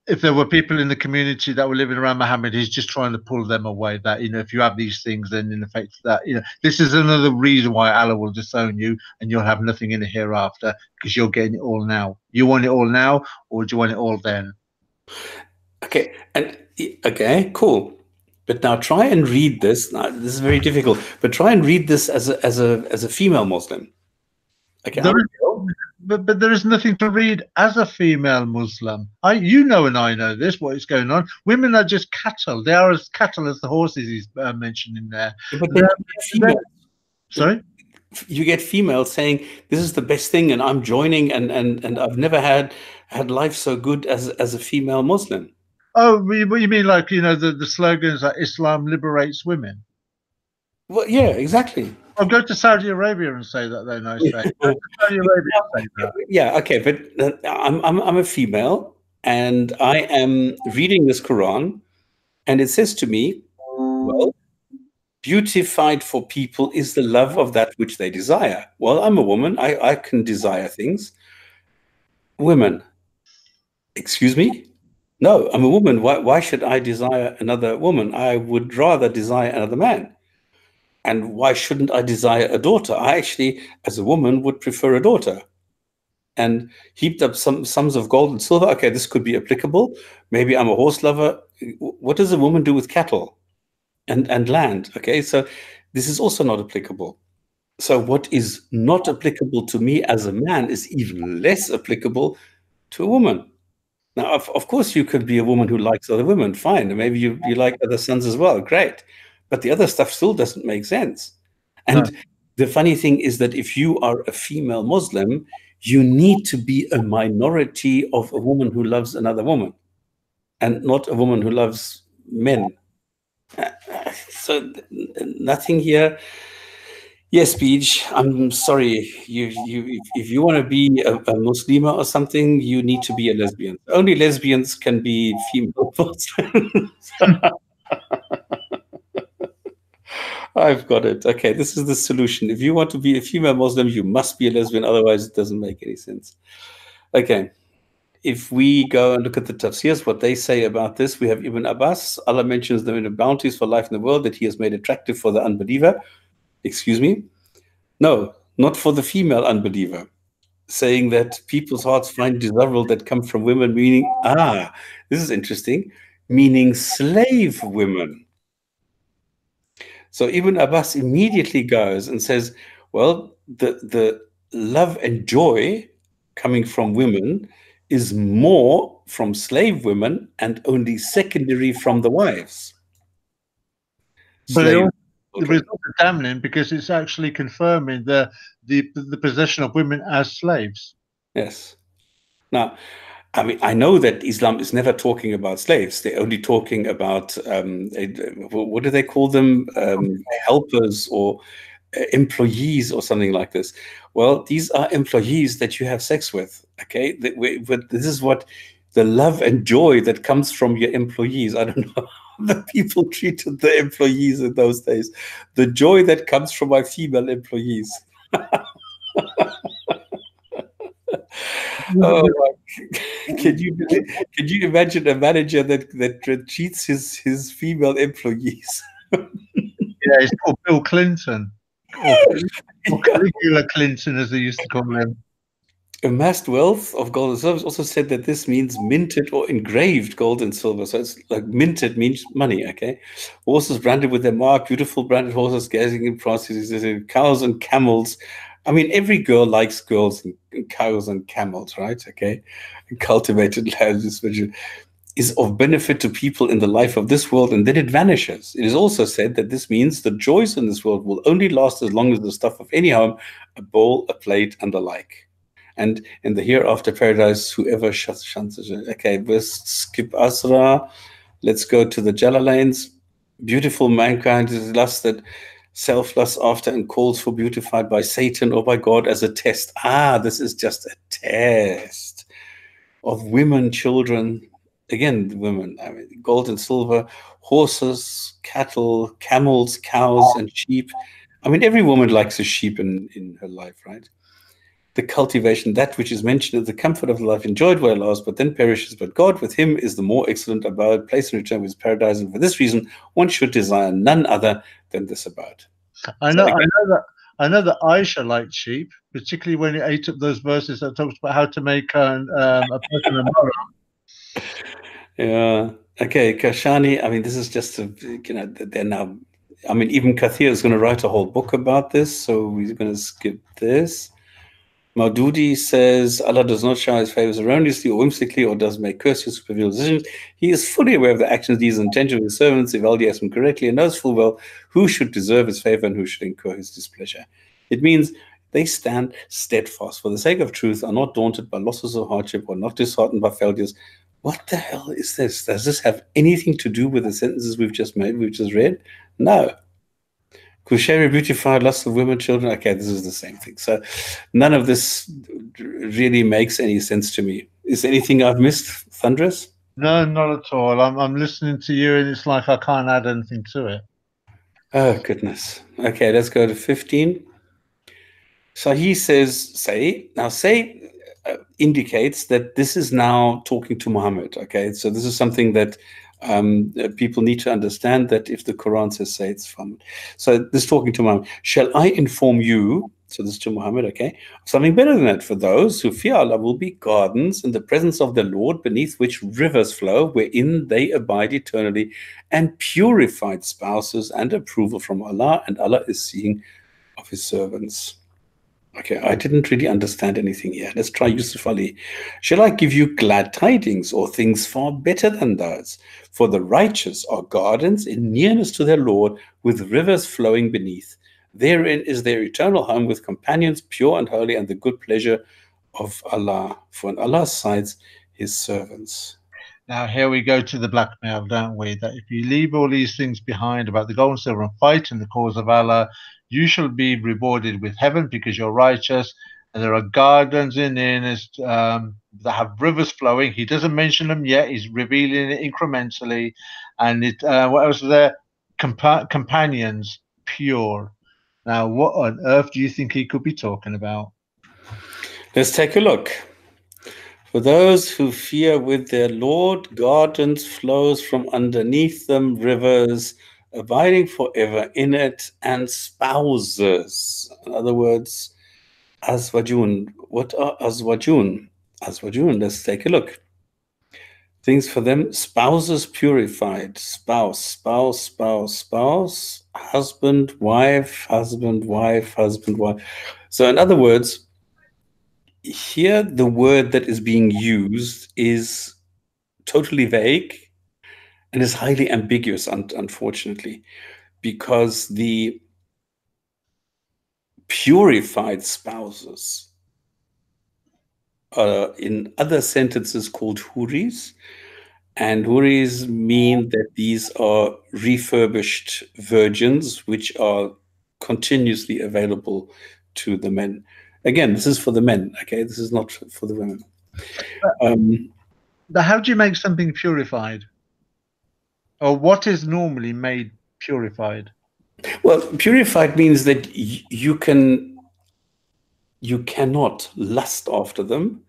If there were people in the community that were living around Muhammad, he's just trying to pull them away. That, you know, if you have these things, then in effect that, you know, this is another reason why Allah will disown you and you'll have nothing in the hereafter, because you're getting it all now. You want it all now, or do you want it all then? Okay, and okay, cool. But now try and read this. Now, this is very difficult, but try and read this as a female Muslim. Okay. But there is nothing to read as a female Muslim. You know, and I know this, what is going on. Women are just cattle. They are as cattle as the horses he's mentioned in there. But sorry? You get females saying, this is the best thing, and I'm joining, and I've never had life so good as a female Muslim. Oh, what you mean, like, you know, the slogans like Islam liberates women? Well, yeah, exactly. I'll go to Saudi Arabia and say that, then I say. Saudi Arabia say that. Yeah, okay, but I'm a female, and I am reading this Quran, and it says to me, well, beautified for people is the love of that which they desire. Well, I'm a woman. I can desire things. Women, excuse me? No, I'm a woman. Why should I desire another woman? I would rather desire another man. And why shouldn't I desire a daughter? I actually, as a woman, would prefer a daughter. And heaped up some sums of gold and silver. Okay, this could be applicable. Maybe I'm a horse lover. What does a woman do with cattle and land? Okay, so this is also not applicable. So what is not applicable to me as a man is even less applicable to a woman. Now, of course, you could be a woman who likes other women. Fine. And maybe you like other sons as well. Great. But the other stuff still doesn't make sense. And the funny thing is that if you are a female Muslim, you need to be a minority of a woman who loves another woman and not a woman who loves men. So nothing here. Yes, Beej, I'm sorry. If you want to be a Muslima or something, you need to be a lesbian. Only lesbians can be female Muslims. I've got it. Okay, this is the solution. If you want to be a female Muslim, you must be a lesbian. Otherwise, it doesn't make any sense. Okay. If we go and look at the tafsirs, what they say about this, we have Ibn Abbas. Allah mentions them in the bounties for life in the world that he has made attractive for the unbeliever. Excuse me? No, not for the female unbeliever. Saying that people's hearts find desirable that come from women, meaning, this is interesting, meaning slave women. So Ibn Abbas immediately goes and says, well, the love and joy coming from women is more from slave women and only secondary from the wives. But it's not damning because it's actually confirming the possession of women as slaves. Yes. Now, I mean, I know that Islam is never talking about slaves. They're only talking about, what do they call them? Helpers or employees or something like this. Well, these are employees that you have sex with, okay? But this is what the love and joy that comes from your employees. I don't know how the people treated the employees in those days. The joy that comes from my female employees. Oh, can you imagine a manager that treats his female employees? Yeah, it's called Bill Clinton. Or Caligula Clinton, as they used to call him. Amassed wealth of gold and silver also said that this means minted or engraved gold and silver. So it's like minted means money, okay? Horses branded with their mark, beautiful branded horses gazing in processes, cows and camels. I mean, every girl likes girls and cows and camels, right? Okay. And cultivated land is of benefit to people in the life of this world, and then it vanishes. It is also said that this means the joys in this world will only last as long as the stuff of any home, a bowl, a plate, and the like. And in the hereafter paradise, whoever shuns it. Okay, let's skip Asra. Let's go to the Jalalains. Beautiful mankind is lusted, self-lust after, and calls for beautified by Satan or by God as a test. This is just a test of women, children. Again, women, I mean, gold and silver, horses, cattle, camels, cows, and sheep. I mean, every woman likes a sheep in her life, right? The cultivation, that which is mentioned is the comfort of the life enjoyed while lost, but then perishes. But God with him is the more excellent abode, place and return with his paradise. And for this reason, one should desire none other than this abode. I know that Aisha liked sheep, particularly when it ate up those verses that talks about how to make a person a mara. Yeah. Okay, Kashani. I mean, this is just they're now. I mean, even Kathir is going to write a whole book about this, so we're going to skip this. Maududi says Allah does not shower his favors erroneously or whimsically, or does make curses for real decisions. He is fully aware of the actions, deeds, and intentions of his servants, evaluates them correctly, and knows full well who should deserve his favor and who should incur his displeasure. It means they stand steadfast for the sake of truth, are not daunted by losses or hardship, or not disheartened by failures. What the hell is this? Does this have anything to do with the sentences we've just read? No. Kushari beautified, lust of women, children. Okay, this is the same thing. So none of this really makes any sense to me. Is there anything I've missed, Thunderous? No, not at all. I'm listening to you, and it's like I can't add anything to it. Oh, goodness. Okay, let's go to 15. So he says, say indicates that this is now talking to Muhammad. Okay, so this is something that people need to understand, that if the Quran says say, it's fun. So this is talking to Muhammad. Shall I inform you, so this is to Muhammad, okay, something better than that? For those who fear Allah will be gardens in the presence of the Lord, beneath which rivers flow, wherein they abide eternally, and purified spouses and approval from Allah, and Allah is seeing of his servants. Okay, I didn't really understand anything here. Let's try Yusuf Ali. Shall I give you glad tidings or things far better than those? For the righteous are gardens in nearness to their Lord, with rivers flowing beneath. Therein is their eternal home with companions, pure and holy, and the good pleasure of Allah. For in Allah sides his servants. Now here we go to the blackmail, don't we? That if you leave all these things behind about the gold and silver and fight in the cause of Allah, you shall be rewarded with heaven because you're righteous. And there are gardens in it that have rivers flowing. He doesn't mention them yet. He's revealing it incrementally. And what else is there? Companions, pure. Now, what on earth do you think he could be talking about? Let's take a look. For those who fear with their Lord, gardens flows from underneath them, rivers abiding forever in it, and spouses. In other words, azwajun. What are azwajun? Azwajun, let's take a look. Things for them: spouses purified, spouse, spouse, spouse, spouse, husband, wife, husband, wife, husband, wife. So in other words, here the word that is being used is totally vague and is highly ambiguous, unfortunately, because the purified spouses are in other sentences called huris, and huris mean that these are refurbished virgins which are continuously available to the men. Again, this is for the men, okay? This is not for the women. How do you make something purified? Or what is normally made purified? Well, purified means that you cannot lust after them,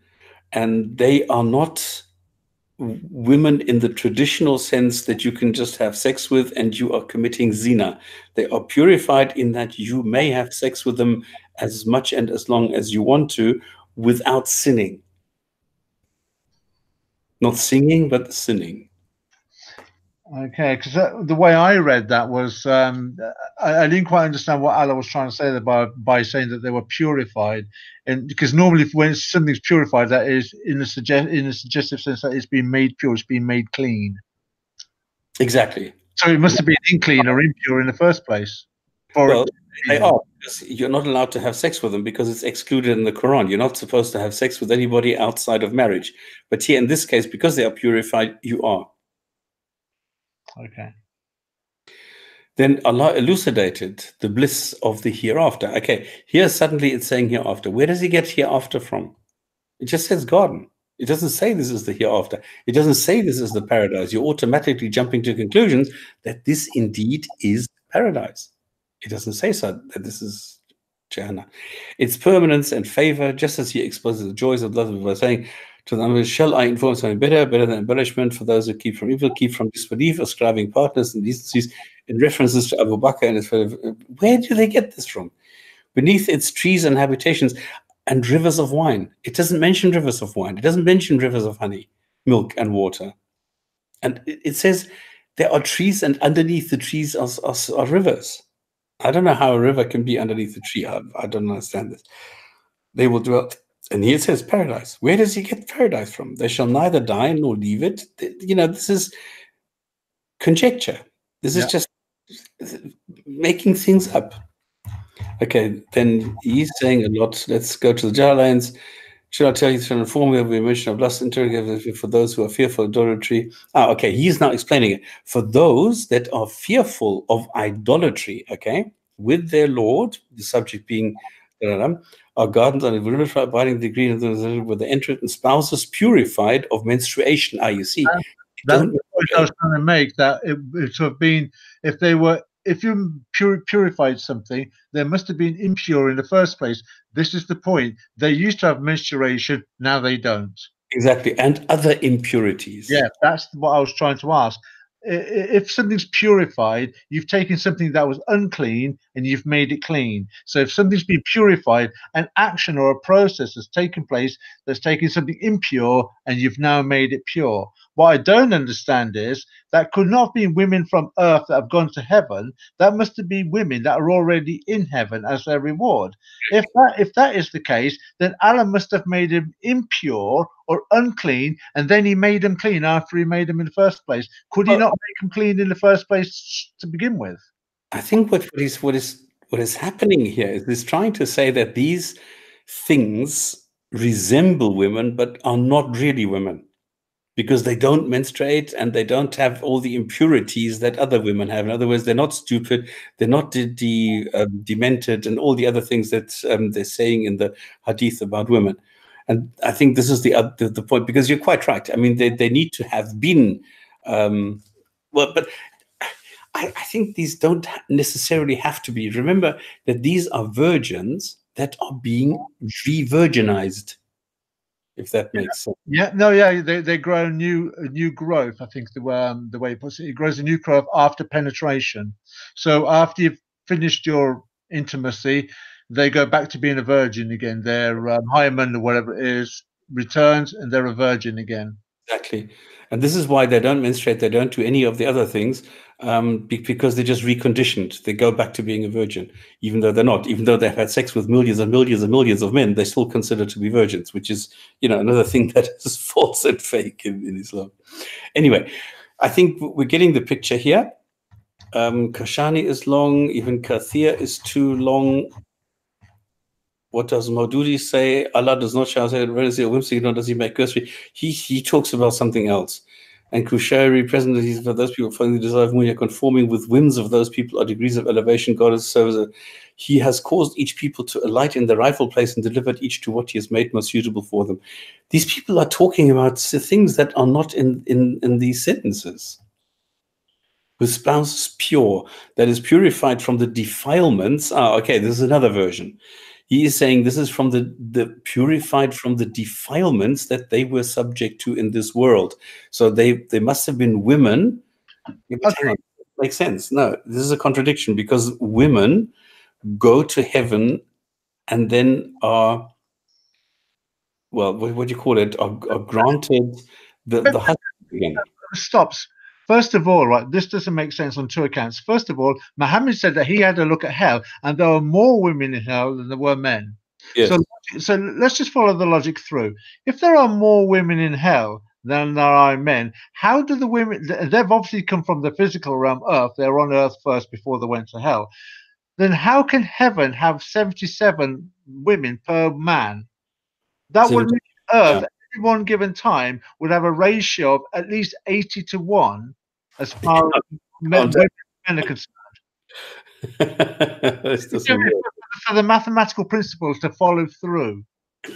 and they are not women in the traditional sense that you can just have sex with and you are committing zina. They are purified in that you may have sex with them as much and as long as you want to without sinning. Not singing, but sinning. Okay, because the way I read that was I didn't quite understand what Allah was trying to say there by saying that they were purified, and because normally when something's purified, that is in a suggestive sense that it's been made pure, it's been made clean. Exactly. So it must have been unclean or impure in the first place. Well, they are, because you're not allowed to have sex with them because it's excluded in the Quran. You're not supposed to have sex with anybody outside of marriage. But here in this case, because they are purified, you are. Okay. Then Allah elucidated the bliss of the hereafter. Okay, here suddenly it's saying hereafter. Where does he get hereafter from? It just says garden. It doesn't say this is the hereafter. It doesn't say this is the paradise. You're automatically jumping to conclusions that this indeed is paradise. It doesn't say so, that this is Jannah. Its permanence and favor, just as he exposes the joys of love by saying to them, shall I inform something better than embellishment for those who keep from evil, keep from disbelief, ascribing partners and decencies in references to Abu Bakr and his fellow. Where do they get this from? Beneath its trees and habitations and rivers of wine. It doesn't mention rivers of wine. It doesn't mention rivers of honey, milk and water. And it says there are trees and underneath the trees are rivers. I don't know how a river can be underneath the tree. I don't understand this. They will dwell. And here it says paradise. Where does he get paradise from? They shall neither die nor leave it. This is conjecture. This is just making things up. Okay, then he's saying a lot. Let's go to the Jalalains. Should I tell you to inform you of the mention of lust interrogative for those who are fearful of idolatry? Okay, he's now explaining it. For those that are fearful of idolatry, okay, with their Lord, the subject being our gardens are abiding the degree with the entrant and spouses purified of menstruation. You see, that's the point I was trying to make. That it would have been if you purified something, there must have been impure in the first place. This is the point. They used to have menstruation, now they don't. Exactly, and other impurities. Yeah, that's what I was trying to ask. If something's purified, you've taken something that was unclean and you've made it clean. So if something's been purified, an action or a process has taken place that's taken something impure and you've now made it pure. What I don't understand is that could not be women from earth that have gone to heaven. That must have been women that are already in heaven as their reward. If that is the case, then Allah must have made them impure or unclean, and then he made them clean after he made them in the first place. Could he not make them clean in the first place to begin with? I think what is what is happening here is it's trying to say that these things resemble women but are not really women, because they don't menstruate and they don't have all the impurities that other women have. In other words, they're not stupid, they're not demented, and all the other things that they're saying in the hadith about women. And I think this is the point, because you're quite right. I mean, they need to have been, but I think these don't necessarily have to be. Remember that these are virgins that are being re-virginized, if that makes sense. Yeah, no, yeah, they grow a new growth. I think the way it puts it, it grows a new growth after penetration. So after you've finished your intimacy, they go back to being a virgin again. Their hymen or whatever it is returns, and they're a virgin again. Exactly, and this is why they don't menstruate. They don't do any of the other things, because they're just reconditioned. They go back to being a virgin, even though they're not. Even though they've had sex with millions and millions and millions of men, they're still considered to be virgins, which is, another thing that is false and fake in Islam. Anyway, I think we're getting the picture here. Kashani is long. Even Kathir is too long. What does Maududi say? Allah does not shout at Wednesday or Wednesday, nor does he make cursory. He talks about something else. And Kushairi, present, he's for those people following the desire of when you're conforming with whims of those people are degrees of elevation. God is so he has caused each people to alight in their rightful place and delivered each to what he has made most suitable for them. These people are talking about things that are not in these sentences. With spouses pure, that is purified from the defilements. Okay, this is another version. He is saying this is from the purified from the defilements that they were subject to in this world. So they must have been women. Okay. Makes sense. No, this is a contradiction, because women go to heaven and then are, well, what do you call it? Are granted the husband again. Stops. First of all, right, this doesn't make sense on two accounts. First of all, Muhammad said that he had a look at hell, and there were more women in hell than there were men. Yes. So let's just follow the logic through. If there are more women in hell than there are men, how do the women? They've obviously come from the physical realm, Earth. They're on Earth first before they went to hell. Then how can heaven have 77 women per man? That would mean Earth. Yeah. At one given time would have a ratio of at least 80 to 1 as far as men are concerned. For the mathematical principles to follow through,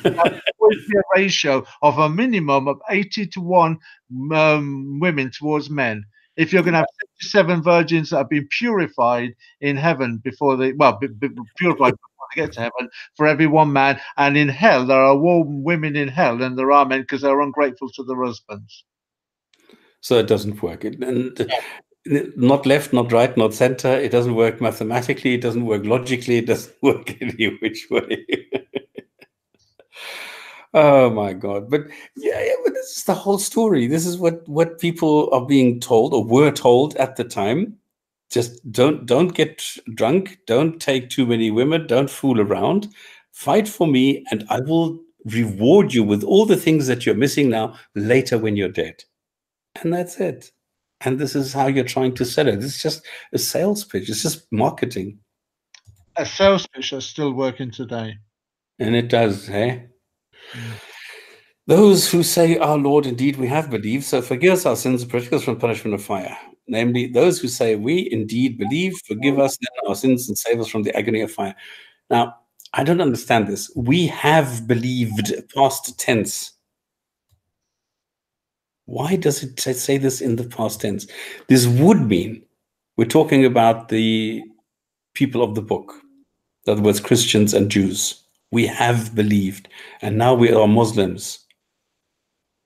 there would be a ratio of a minimum of 80 to 1 women towards men. If you're going to have 77 virgins that have been purified in heaven before they, purified before they get to heaven, for every one man, and in hell there are more women in hell than there are men, because they're ungrateful to their husbands. So it doesn't work. Not left, not right, not center. It doesn't work mathematically. It doesn't work logically. It doesn't work any which way. Oh my God! But but this is the whole story. This is what people are being told or were told at the time. Just don't get drunk. Don't take too many women. Don't fool around. Fight for me, and I will reward you with all the things that you're missing now later when you're dead. And that's it. And this is how you're trying to sell it. It's just a sales pitch. It's just marketing. A sales pitch that's still working today. And it does, hey? Those who say, our Lord, indeed we have believed, so forgive us our sins and protect us from punishment of fire. Namely, those who say, we indeed believe, forgive us then our sins and save us from the agony of fire. Now, I don't understand this. We have believed, past tense. Why does it say this in the past tense? This would mean we're talking about the people of the book. In other words, Christians and Jews. We have believed, and now we are Muslims.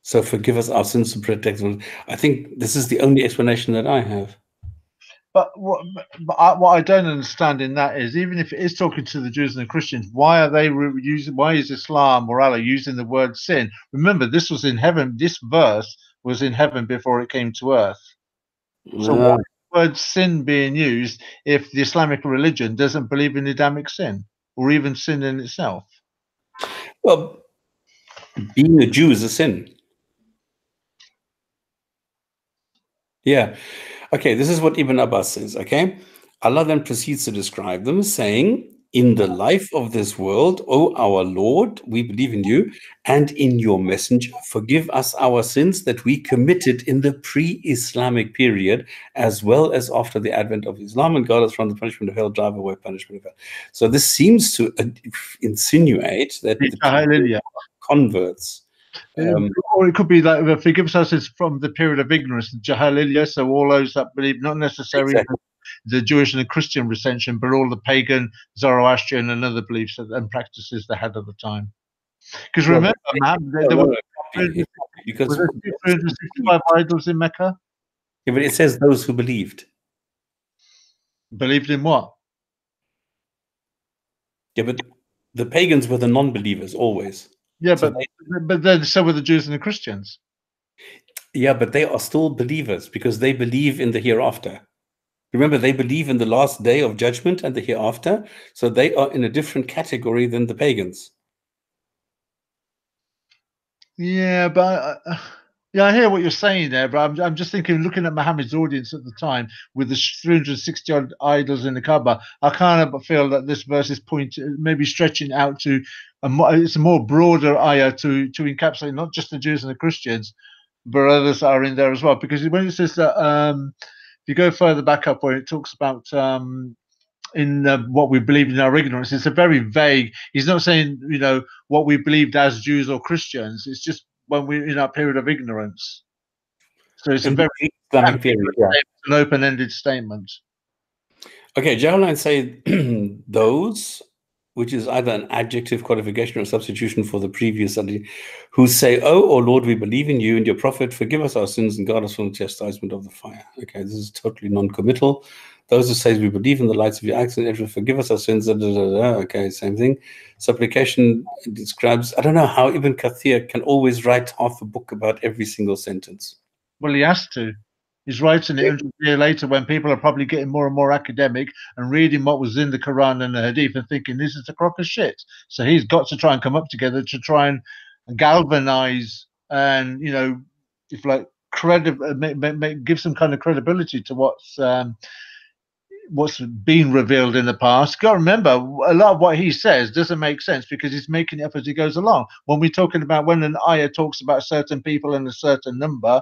So forgive us our sins and protect us. I think this is the only explanation that I have. But what I don't understand in that is, even if it is talking to the Jews and the Christians, why are they using? Why is Islam or Allah using the word sin? Remember, this was in heaven. This verse was in heaven before it came to earth. So why is the word sin being used if the Islamic religion doesn't believe in Adamic sin or even sin in itself? Well, being a Jew is a sin. Yeah. Okay, this is what Ibn Abbas says, okay? Allah then proceeds to describe them, saying, in the life of this world, O our Lord, we believe in you, and in your messenger, forgive us our sins that we committed in the pre-Islamic period, as well as after the advent of Islam, and guard us from the punishment of hell, drive away punishment of hell. So this seems to insinuate that the converts. Or it could be like, forgive us is from the period of ignorance, Jahiliyah, so all those that believe, not necessarily the Jewish and the Christian recension, but all the pagan, Zoroastrian and other beliefs and practices they had at the time. Because remember, there were 365 idols in Mecca. Yeah, but it says those who believed. Believed in what? Yeah, but the pagans were the non-believers always. Yeah, so but then so were the Jews and the Christians. Yeah, but they are still believers because they believe in the hereafter. Remember, they believe in the last day of judgment and the hereafter, so they are in a different category than the pagans. Yeah, but yeah, I hear what you're saying there, but I'm just thinking, looking at Muhammad's audience at the time with the 360 odd idols in the Kaaba, I kind of feel that this verse is maybe stretching out to it's a more broader ayah to encapsulate not just the Jews and the Christians, but others are in there as well. Because when it says that, if you go further back up where it talks about in what we believe in our ignorance, it's a very vague. He's not saying, you know, what we believed as Jews or Christians. It's just when we're in our period of ignorance. So it's a very Islamic period, yeah. An open-ended statement. Okay, Jahiliyah say those, which is either an adjective qualification or substitution for the previous, who say, "Oh, O Lord, we believe in you and your prophet. Forgive us our sins and guard us from the chastisement of the fire." Okay, this is totally non-committal. Those who say we believe in the lights of your acts and forgive us our sins. Okay, same thing. Supplication describes. I don't know how Ibn Kathir can always write half a book about every single sentence. Well, he has to. He's writing it 100 years later when people are probably getting more and more academic and reading what was in the Quran and the Hadith and thinking this is a crock of shit. So he's got to try and come up together to try and galvanize and, you know, if like give some kind of credibility to what's been revealed in the past. Got to remember, a lot of what he says doesn't make sense because he's making it up as he goes along. When we're talking about when an ayah talks about certain people and a certain number,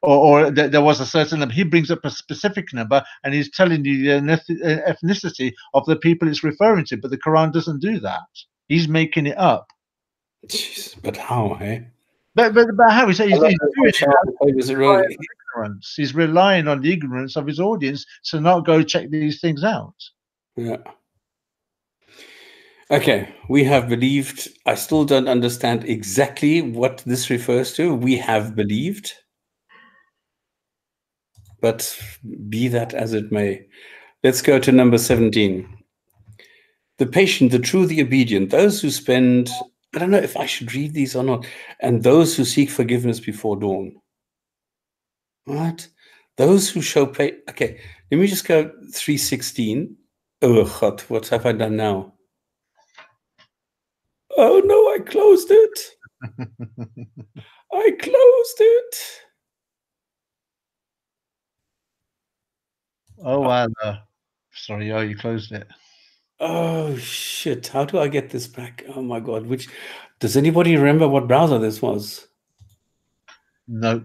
or there was a certain number, he brings up a specific number and he's telling you the ethnicity of the people it's referring to, but the Quran doesn't do that. He's making it up. Jeez, but how, eh? But how? He's relying on the ignorance of his audience to not go check these things out. Yeah. Okay, we have believed. I still don't understand exactly what this refers to. We have believed. But be that as it may. Let's go to number 17. The patient, the true, the obedient, those who spend, I don't know if I should read these or not, and those who seek forgiveness before dawn. What? Those who show pay. Okay, let me just go 3:16. Oh, God, what have I done now? Oh, no, I closed it. I closed it. Oh, wow. Sorry, you closed it. Oh, shit. How do I get this back? Oh, my God. Does anybody remember what browser this was? No.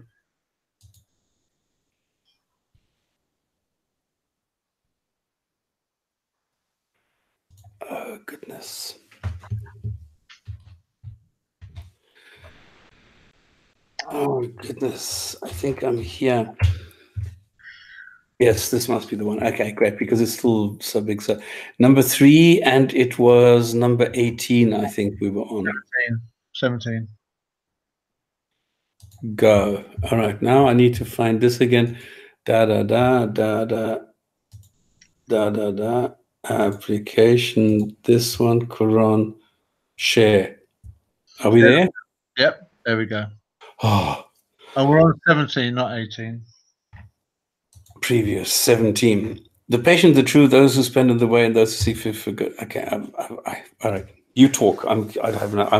Oh, goodness. Oh, goodness. I think I'm here. Yes, this must be the one. Okay, great, because it's still so big. So number 3, and it was number 18, I think we were on. 17. Go. All right, now I need to find this again. Application, this one, Quran, share. Are we there? Yep, there we go. Oh. And we're on 17, not 18. Previous 17. The patient, the true, those who spend in the way, and those who seek for good. Okay, all right. You talk. I'm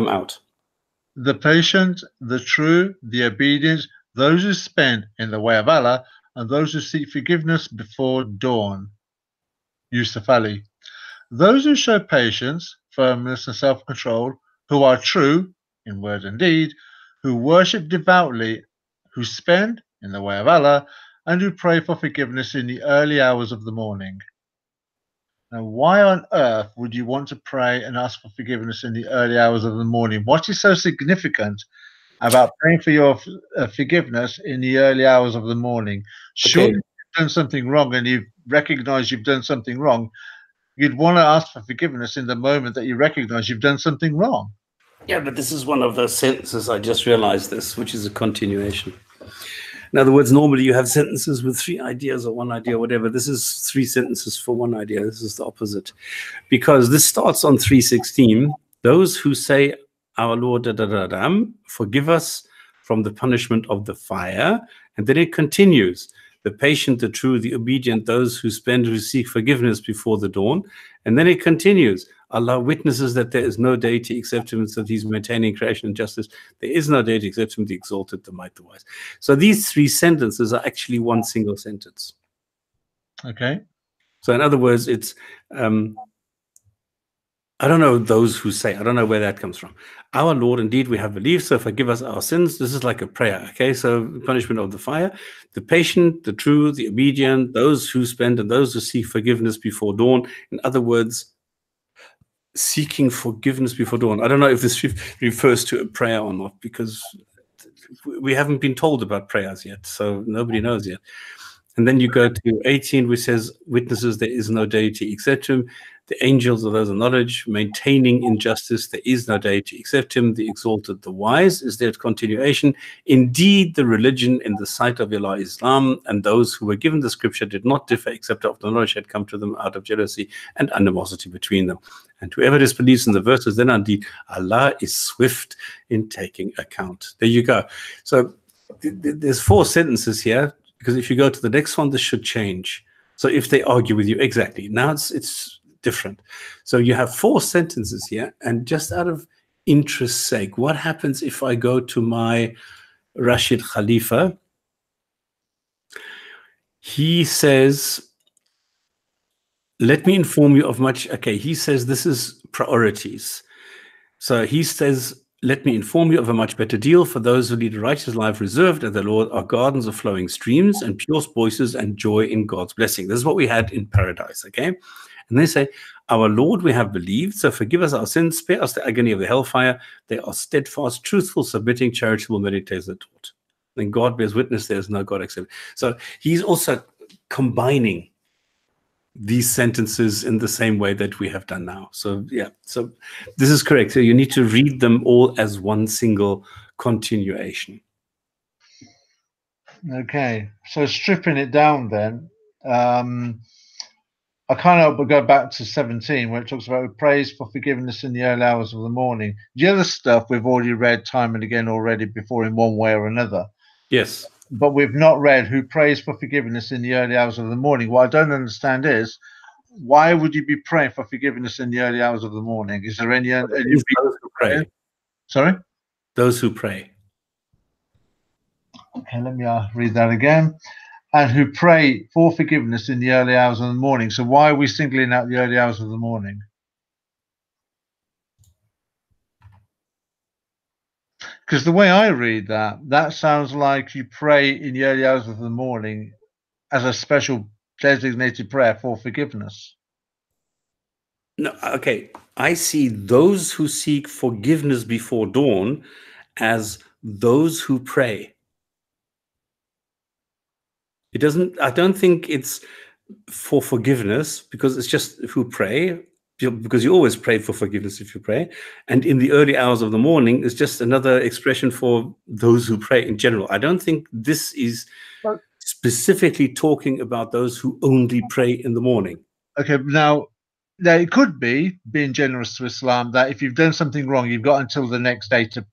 out. The patient, the true, the obedient, those who spend in the way of Allah, and those who seek forgiveness before dawn. Yusuf Ali. Those who show patience, firmness, and self-control, who are true in word and deed, who worship devoutly, who spend in the way of Allah, and who pray for forgiveness in the early hours of the morning. Now, why on earth would you want to pray and ask for forgiveness in the early hours of the morning? What is so significant about praying for your forgiveness in the early hours of the morning? Surely, Okay. if you've done something wrong and you've recognized you've done something wrong, you'd want to ask for forgiveness in the moment that you recognize you've done something wrong. Yeah, but this is one of those sentences, I just realized this, which is a continuation. In other words, normally you have sentences with 3 ideas or 1 idea, whatever. This is 3 sentences for 1 idea. This is the opposite. Because this starts on 3:16. Those who say, our Lord, forgive us from the punishment of the fire. And then it continues. The patient, the true, the obedient, those who spend, who seek forgiveness before the dawn. And then it continues. Allah witnesses that there is no deity except him, so that he's maintaining creation and justice. There is no deity except him, the exalted, the might, the wise. So these 3 sentences are actually one single sentence. Okay. So in other words, it's, I don't know those who say, I don't know where that comes from. Our Lord, indeed, we have believed, so forgive us our sins. This is like a prayer, okay? So punishment of the fire. The patient, the true, the obedient, those who spend and those who seek forgiveness before dawn. In other words, seeking forgiveness before dawn. I don't know if this refers to a prayer or not, because we haven't been told about prayers yet, so nobody knows yet. And then you go to 18, which says, witnesses, there is no deity except him. The angels are those of knowledge, maintaining injustice. There is no deity except him, the exalted, the wise. Is there a continuation? Indeed, the religion in the sight of Allah is Islam, and those who were given the scripture did not differ except after knowledge had come to them out of jealousy and animosity between them. And whoever disbelieves in the verses, then indeed Allah is swift in taking account. There you go. So there's 4 sentences here, because if you go to the next one, this should change. So if they argue with you, exactly. Now it's different. So you have 4 sentences here, and just out of interest's sake, what happens if I go to my Rashid Khalifa? He says, let me inform you of much. Okay, he says this is priorities. So he says, let me inform you of a much better deal for those who lead a righteous life. Reserved at the Lord are gardens of flowing streams and pure voices and joy in God's blessing. This is what we had in paradise, okay? And they say, our Lord, we have believed, so forgive us our sins, spare us the agony of the hellfire. They are steadfast, truthful, submitting, charitable, meditators that taught. Then God bears witness, there is no God except. So he's also combining these sentences in the same way that we have done now. So yeah, so this is correct. So you need to read them all as one single continuation. Okay, so stripping it down then, I kind of go back to 17 where it talks about praise for forgiveness in the early hours of the morning. The other stuff we've already read time and again already before in one way or another. Yes. But we've not read who prays for forgiveness in the early hours of the morning. What I don't understand is, why would you be praying for forgiveness in the early hours of the morning? Is there any those who pray? Sorry? Those who pray. Okay, let me read that again. And who pray for forgiveness in the early hours of the morning. So why are we singling out the early hours of the morning? Because the way I read that, that sounds like you pray in the early hours of the morning as a special designated prayer for forgiveness. No, okay. I see those who seek forgiveness before dawn as those who pray. It doesn't, I don't think it's for forgiveness, because it's just who pray, because you always pray for forgiveness if you pray. And in the early hours of the morning is just another expression for those who pray in general. I don't think this is specifically talking about those who only pray in the morning. Okay, now it could be, being generous to Islam, that if you've done something wrong, you've got until the next day to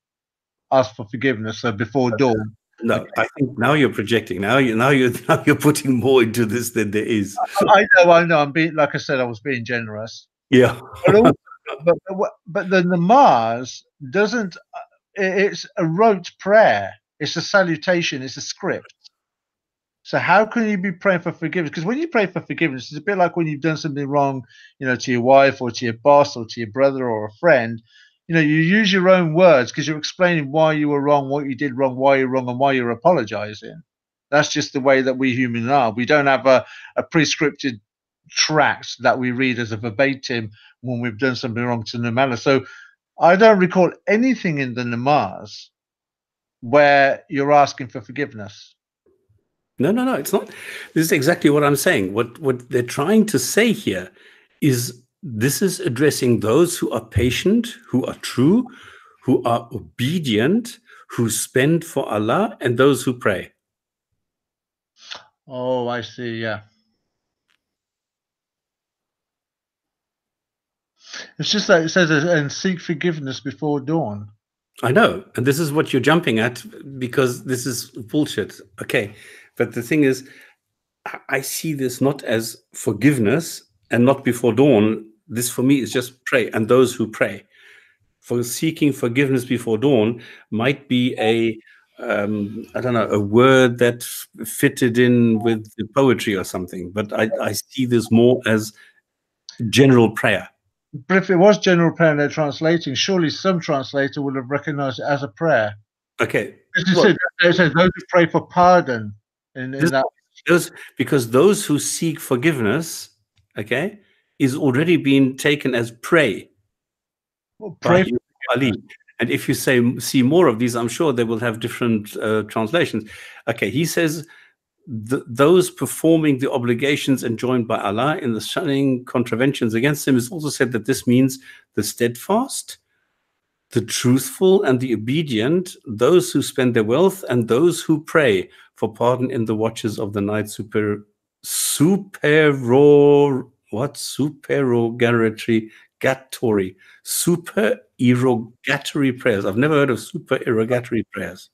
ask for forgiveness, so before dawn. No, okay. I think now you're projecting. Now you're putting more into this than there is. I know. I'm being, like I said, I was being generous. Yeah. but the namaz doesn't. It's a rote prayer. It's a salutation. It's a script. So how can you be praying for forgiveness? Because when you pray for forgiveness, it's a bit like when you've done something wrong, to your wife or to your boss or to your brother or a friend. You use your own words because you're explaining why you were wrong, what you did wrong, why you're wrong, and why you're apologizing. That's just the way that we humans are. We don't have a prescripted tract that we read as a verbatim when we've done something wrong to namaz. So I don't recall anything in the namaz where you're asking for forgiveness. No, it's not. This is exactly what I'm saying. What they're trying to say here is this is addressing those who are patient, who are true, who are obedient, who spend for Allah, and those who pray. Oh, I see. Yeah. It's just like it says, and seek forgiveness before dawn. I know. And this is what you're jumping at because this is bullshit. Okay. But the thing is, I see this not as forgiveness and not before dawn. This for me is just pray and those who pray. For seeking forgiveness before dawn might be I don't know, a word that fitted in with the poetry or something. But I see this more as general prayer. But if it was general prayer and they're translating, surely some translator would have recognized it as a prayer. Okay. It says those who pray for pardon in that. Because those who seek forgiveness, okay, is already being taken as pray. Well, pray for Ali. And if you see more of these, I'm sure they will have different translations. Okay, he says those performing the obligations enjoined by Allah in the shunning contraventions against him is also said that this means the steadfast, the truthful, and the obedient, those who spend their wealth, and those who pray for pardon in the watches of the night. Supererogatory prayers. I've never heard of supererogatory prayers.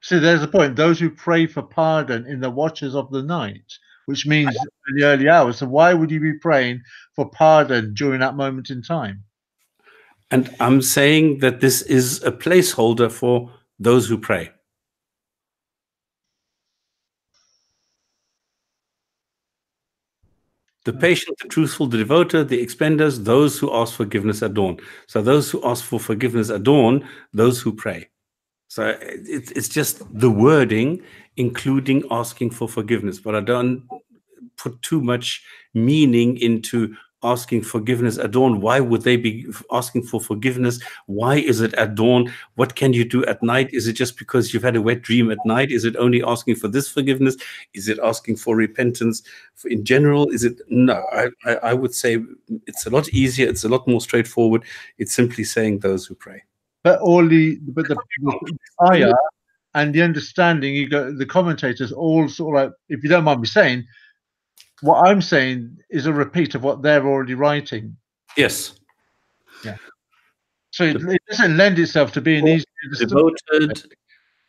See, there's the point. Those who pray for pardon in the watches of the night, which means in the early hours. So why would you be praying for pardon during that moment in time? And I'm saying that this is a placeholder for those who pray. The patient, the truthful, the devoted, the expenders, those who ask forgiveness at dawn. So those who ask for forgiveness at dawn, those who pray. So it's just the wording, including asking for forgiveness. But I don't put too much meaning into asking forgiveness at dawn. Why would they be asking for forgiveness? Why is it at dawn? What can you do at night? Is it just because you've had a wet dream at night? Is it only asking for this forgiveness? Is it asking for repentance in general? Is it? No, I would say it's a lot easier. It's a lot more straightforward. It's simply saying those who pray. But the ayah and the understanding, you got the commentators all sort of like, if you don't mind me saying, what I'm saying is a repeat of what they're already writing. Yes. Yeah. So it doesn't lend itself to being easy to devoted,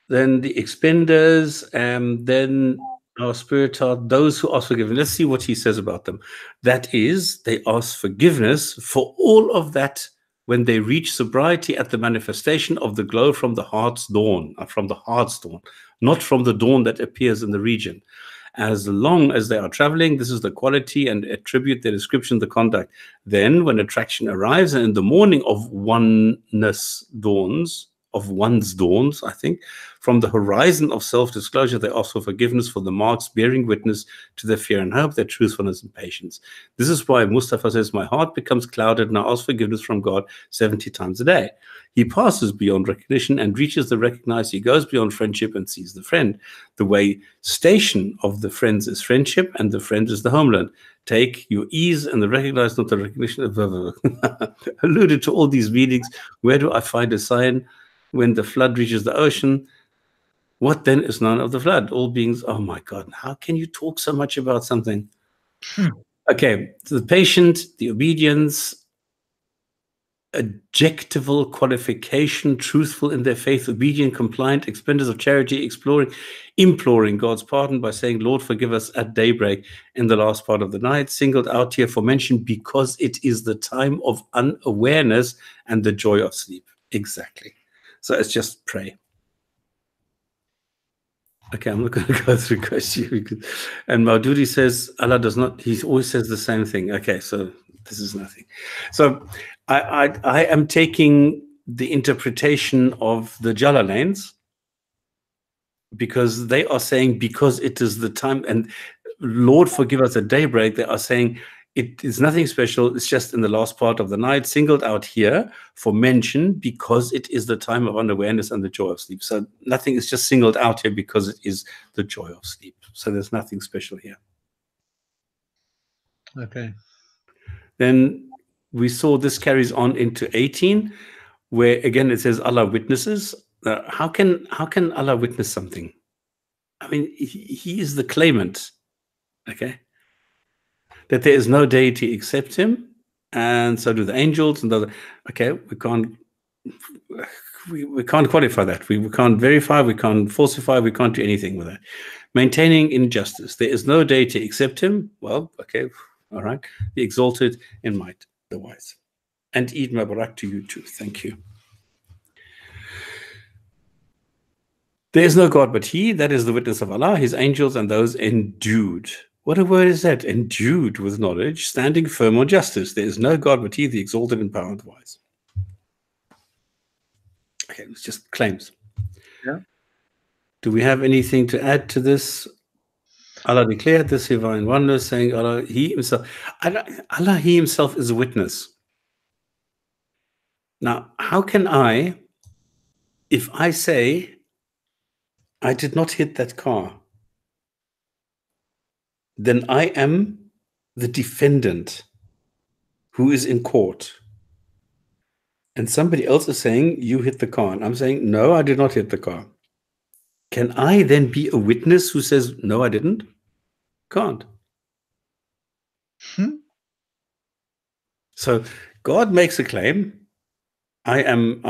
then the expenders, and then our spirit are those who ask forgiveness. Let's see what he says about them. That is, they ask forgiveness for all of that when they reach sobriety at the manifestation of the glow from the heart's dawn, not from the dawn that appears in the region. As long as they are traveling, this is the quality and attribute, the description, the conduct. Then when attraction arrives and in the morning of one's dawns, I think, from the horizon of self-disclosure, they ask for forgiveness for the marks bearing witness to their fear and hope, their truthfulness and patience. This is why Mustafa says, my heart becomes clouded and I ask forgiveness from God 70 times a day. He passes beyond recognition and reaches the recognized. He goes beyond friendship and sees the friend. The way station of the friends is friendship and the friend is the homeland. Take your ease and the recognize, not the recognition. Alluded to all these meanings. Where do I find a sign when the flood reaches the ocean? What then is none of the flood? All beings, oh my God, how can you talk so much about something? Okay, so the patient, the obedience, adjectival qualification, truthful in their faith, obedient, compliant, expenders of charity, imploring God's pardon by saying, Lord, forgive us at daybreak in the last part of the night, singled out here for mention because it is the time of unawareness and the joy of sleep. Exactly. So it's just pray. Okay, I'm not going to go through questions. And Maududi says Allah does not. He always says the same thing. Okay, so this is nothing. So I am taking the interpretation of the Jalalains, because they are saying, because it is the time, and Lord forgive us at daybreak, they are saying it is nothing special, it's just in the last part of the night, singled out here for mention because it is the time of unawareness and the joy of sleep. So nothing is just singled out here because it is the joy of sleep. So there's nothing special here. Okay. Then we saw this carries on into 18, where again it says Allah witnesses. How can Allah witness something? I mean, he is the claimant, okay? That there is no deity except him, and so do the angels and the. Okay, we can't qualify that. We can't verify. We can't falsify. We can't do anything with that. Maintaining injustice. There is no deity except him. Well, okay, all right. The exalted in might, the wise. And Eid Mubarak to you too. Thank you. There is no God but He, that is the witness of Allah, His angels, and those endued. What a word is that? Endued with knowledge, standing firm on justice. There is no God but He, the exalted in power and wise. Okay, it's just claims. Yeah. Do we have anything to add to this? Allah declared this divine oneness, saying Allah, He Himself, Allah, He Himself is a witness. Now, how can I, if I say, I did not hit that car, then I am the defendant who is in court. And somebody else is saying, you hit the car. And I'm saying, no, I did not hit the car. Can I then be a witness who says, no, I didn't? Can't. So God makes a claim. I'm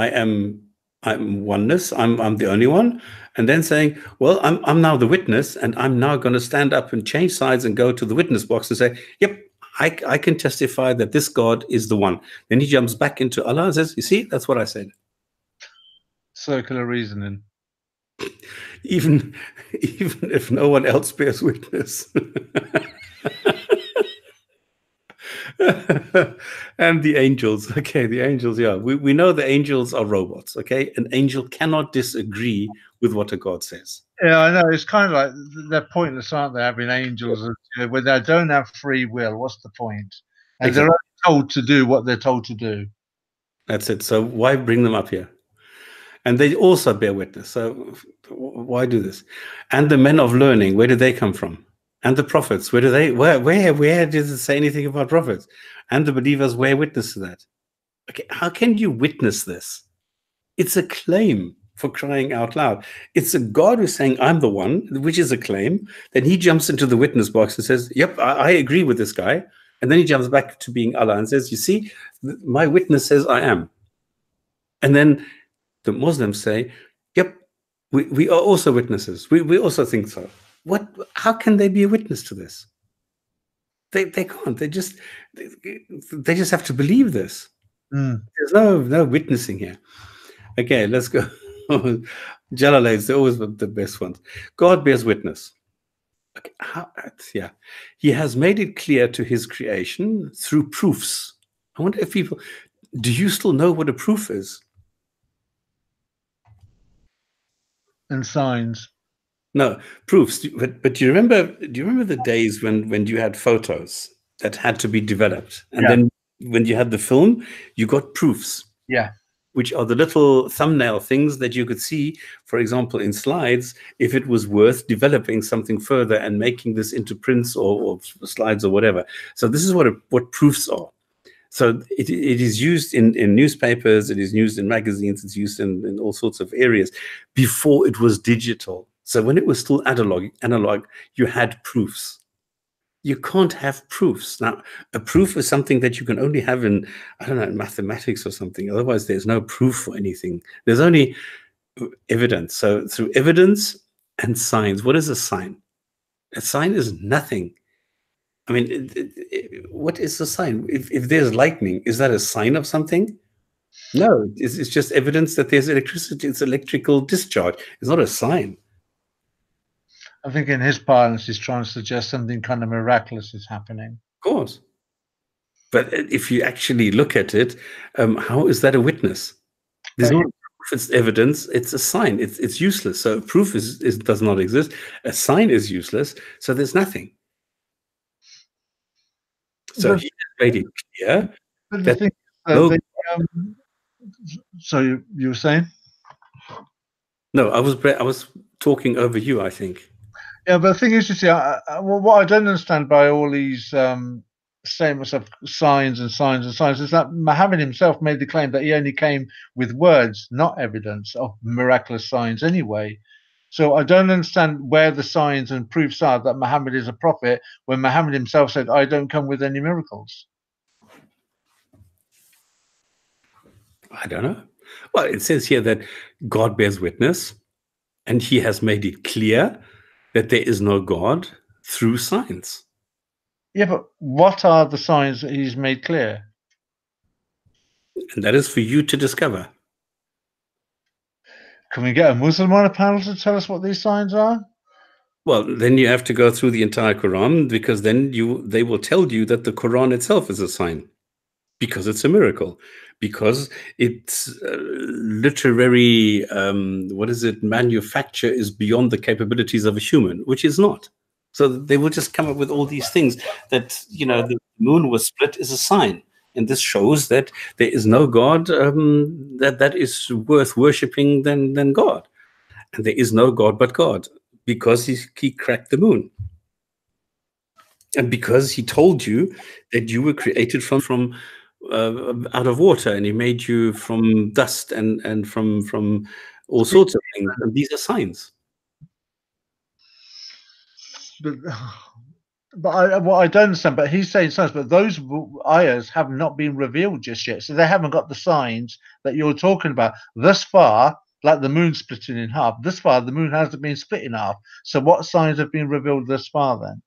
oneness. I'm the only one. And then saying, well, I'm now the witness, and I'm now going to stand up and change sides and go to the witness box and say, yep, I can testify that this God is the one. Then he jumps back into Allah and says, you see, that's what I said. Circular reasoning. Even if no one else bears witness. And the angels. Okay, the angels, yeah. We know the angels are robots, okay? An angel cannot disagree with what a God says. Yeah, I know. It's kind of like they're pointless, aren't they, having angels where they don't have free will? What's the point? And Exactly. they're only told to do what they're told to do. That's it. So why bring them up here? And they also bear witness. So why do this? And the men of learning, where do they come from? And the prophets, where does it say anything about prophets? And the believers bear witness to that. Okay, how can you witness this? It's a claim, for crying out loud. It's a God who's saying, I'm the one, which is a claim. Then he jumps into the witness box and says, yep, I agree with this guy. And then he jumps back to being Allah and says, you see, my witness says I am. And then the Muslims say, yep, we are also witnesses. We also think so. How can they be a witness to this? They can't. They just have to believe this. There's no witnessing here. Okay, let's go. Jalalains, they're always the best ones. God bears witness. Okay, yeah. He has made it clear to his creation through proofs. I wonder if people, do you still know what a proof is? And signs. No, proofs. But do you remember the days when you had photos that had to be developed? And then when you had the film, you got proofs. Yeah. Which are the little thumbnail things that you could see, for example, in slides, if it was worth developing something further and making this into prints or slides or whatever. So this is what proofs are. So it is used in newspapers, it is used in magazines, it's used in all sorts of areas before it was digital. So when it was still analog, you had proofs. You can't have proofs. Now, a proof is something that you can only have in, I don't know, in mathematics or something. Otherwise, there's no proof for anything. There's only evidence. So through evidence and signs, what is a sign? A sign is nothing. I mean, what is a sign? If there's lightning, is that a sign of something? No, it's just evidence that there's electricity. It's electrical discharge. It's not a sign. I think in his parlance, he's trying to suggest something kind of miraculous is happening. Of course. But if you actually look at it, how is that a witness? There's no proof, it's evidence, it's a sign. It's useless. So proof does not exist. A sign is useless. So there's nothing. So he made it clear. But the thing, so you were saying? No, I was talking over you, I think. Yeah, but the thing is, you see, what I don't understand by all these statements of signs and signs and signs is that Muhammad himself made the claim that he only came with words, not evidence of miraculous signs anyway. So I don't understand where the signs and proofs are that Muhammad is a prophet when Muhammad himself said, I don't come with any miracles. I don't know. Well, it says here that God bears witness, and he has made it clear that there is no God through signs. Yeah, but what are the signs that he's made clear? And that is for you to discover. Can we get a Muslim on a panel to tell us what these signs are? Well, then you have to go through the entire Quran, because then they will tell you that the Quran itself is a sign, because it's a miracle, because its literary manufacture is beyond the capabilities of a human, which is not. So they will just come up with all these things that, the moon was split is a sign. And this shows that there is no God that is worth worshipping than God. And there is no God but God, because he cracked the moon. And because he told you that you were created from out of water, and he made you from dust and from all sorts of things. And these are signs. But what I don't understand, but he's saying signs, but those ayahs have not been revealed just yet. So they haven't got the signs that you're talking about. Thus far, like the moon splitting in half, this far the moon hasn't been split in half. So what signs have been revealed thus far then?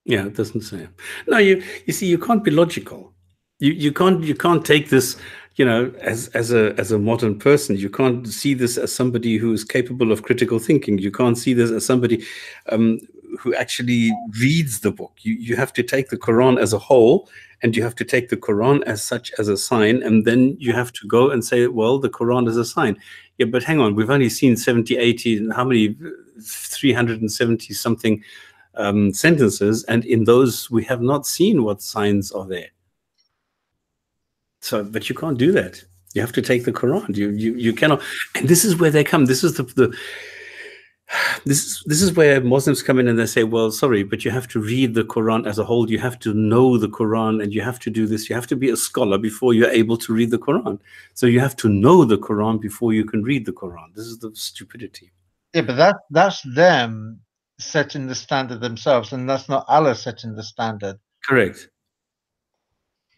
Yeah, it doesn't say. No, you see, you can't be logical. You can't take this, as a modern person. You can't see this as somebody who is capable of critical thinking. You can't see this as somebody who actually reads the book. You have to take the Quran as a whole, and you have to take the Quran as such, as a sign, and then you have to go and say, well, the Quran is a sign. Yeah, but hang on, we've only seen 70, 80, how many, 370 something sentences, and in those we have not seen what signs are there. So, but you can't do that. You have to take the Quran. You cannot. And this is where they come. This is this is where Muslims come in and they say, well, sorry, but you have to read the Quran as a whole. You have to know the Quran, and you have to do this. You have to be a scholar before you're able to read the Quran. So you have to know the Quran before you can read the Quran. This is the stupidity. Yeah, but that's them setting the standard themselves, and that's not Allah setting the standard. Correct.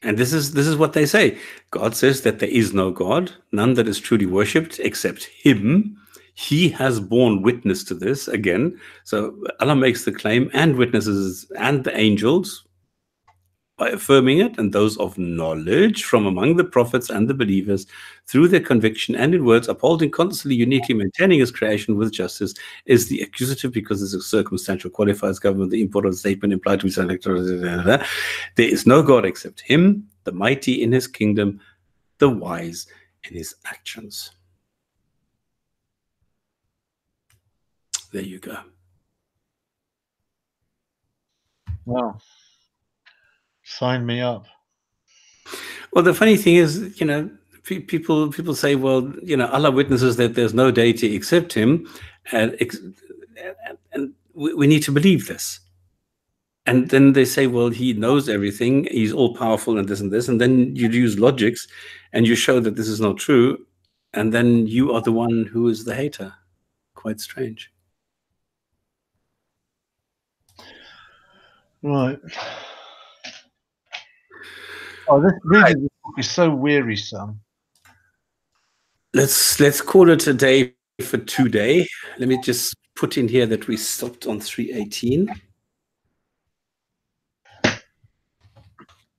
And this is what they say. God says that there is no God, none that is truly worshipped except him. He has borne witness to this again. So Allah makes the claim, and witnesses and the angels, by affirming it, and those of knowledge from among the prophets and the believers, through their conviction and in words, upholding constantly, uniquely maintaining his creation with justice, is the accusative, because it's a circumstantial qualifiers government, the import of the statement implied to be selected. There is no God except him, the mighty in his kingdom, the wise in his actions. There you go. Wow. Sign me up. Well, the funny thing is, people say, well, Allah witnesses that there's no deity except him, and we need to believe this. And then they say, well, he knows everything, he's all powerful, and this, and then you use logics and you show that this is not true, and then you are the one who is the hater. Quite strange. Right. Oh, this reading book is so wearisome. Let's call it a day for today. Let me just put in here that we stopped on 318.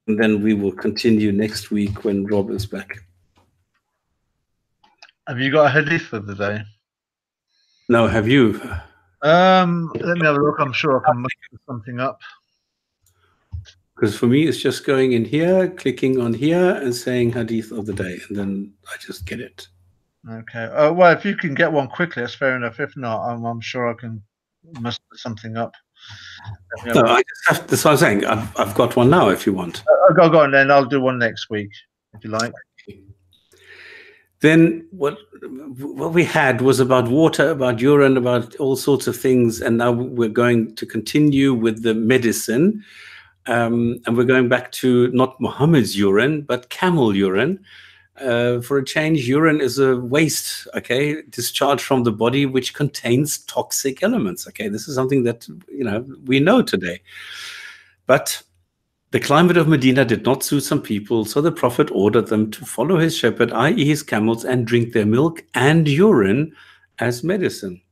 And then we will continue next week when Rob is back. Have you got a hadith for the day? No, have you? Let me have a look. I'm sure I can muster something up. Because for me, it's just going in here, clicking on here, and saying Hadith of the day, and then I just get it. Okay. Well, if you can get one quickly, that's fair enough. If not, I'm sure I can muster something up. No, I just have, that's what I'm saying. I've got one now. If you want, go on then. I'll do one next week if you like. Then what we had was about water, about urine, about all sorts of things, and now we're going to continue with the medicine, and we're going back to not Muhammad's urine, but camel urine. For a change, urine is a waste, okay, discharged from the body, which contains toxic elements. Okay, this is something that we know today, but the climate of Medina did not suit some people, so the Prophet ordered them to follow his shepherd, i.e. his camels, and drink their milk and urine as medicine.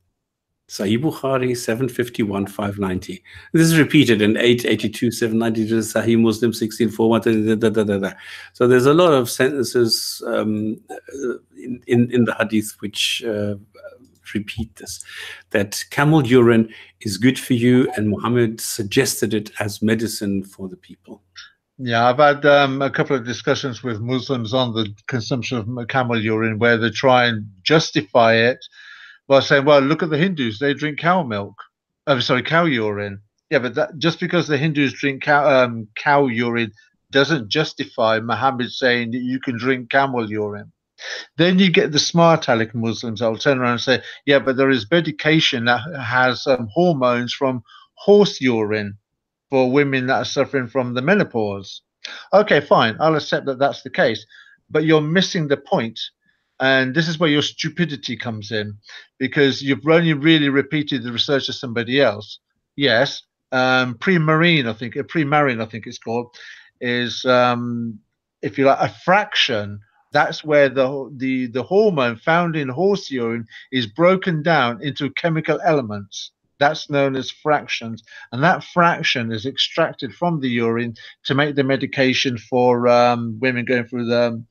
Sahih Bukhari 751 590. This is repeated in 882 792, Sahih Muslim 1641. So there's a lot of sentences in the hadith which repeat this, that camel urine is good for you, and Muhammad suggested it as medicine for the people. Yeah, I've had a couple of discussions with Muslims on the consumption of camel urine, where they try and justify it by saying, well, look at the Hindus, they drink cow milk. Cow urine. Yeah, but just because the Hindus drink cow urine doesn't justify Muhammad saying that you can drink camel urine. Then you get the smart aleck Muslims that will turn around and say, yeah, but there is medication that has hormones from horse urine for women that are suffering from the menopause. Okay, fine, I'll accept that that's the case, but you're missing the point. And this is where your stupidity comes in, because you've only really repeated the research of somebody else. Yes, pre-marine, I think it's called, is, if you like, a fraction. That's where the hormone found in horse urine is broken down into chemical elements. That's known as fractions, and that fraction is extracted from the urine to make the medication for women going through the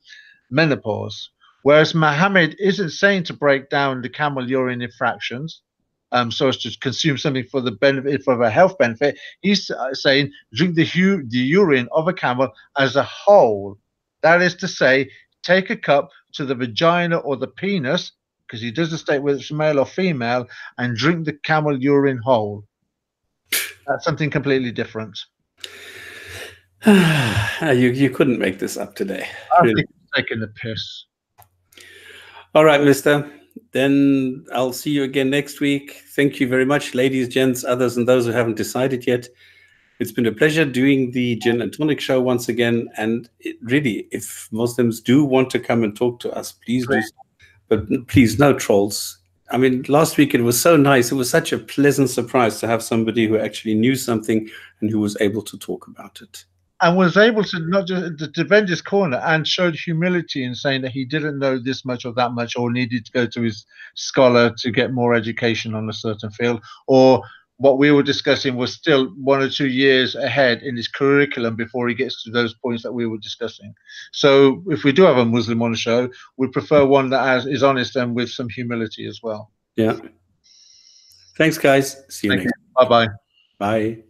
menopause. Whereas Muhammad isn't saying to break down the camel urine in fractions, so as to consume something for the benefit, for a health benefit. He's saying drink the urine of a camel as a whole. That is to say, take a cup to the vagina or the penis, because he doesn't state whether it's male or female, and drink the camel urine whole. That's something completely different. You couldn't make this up today. I think it's taking the piss. All right, mister. Then I'll see you again next week. Thank you very much, ladies, gents, others, and those who haven't decided yet. It's been a pleasure doing the Jinn and Tonic show once again. And really, if Muslims do want to come and talk to us, please do. But please, no trolls. I mean, last week it was so nice. It was such a pleasant surprise to have somebody who actually knew something and who was able to talk about it. And was able to not just to defend his corner, and showed humility in saying that he didn't know this much or that much, or needed to go to his scholar to get more education on a certain field, or what we were discussing was still 1 or 2 years ahead in his curriculum before he gets to those points that we were discussing. So if we do have a Muslim on the show, we prefer one that is honest and with some humility as well. Yeah. Thanks, guys. See you next. Bye-bye. Bye.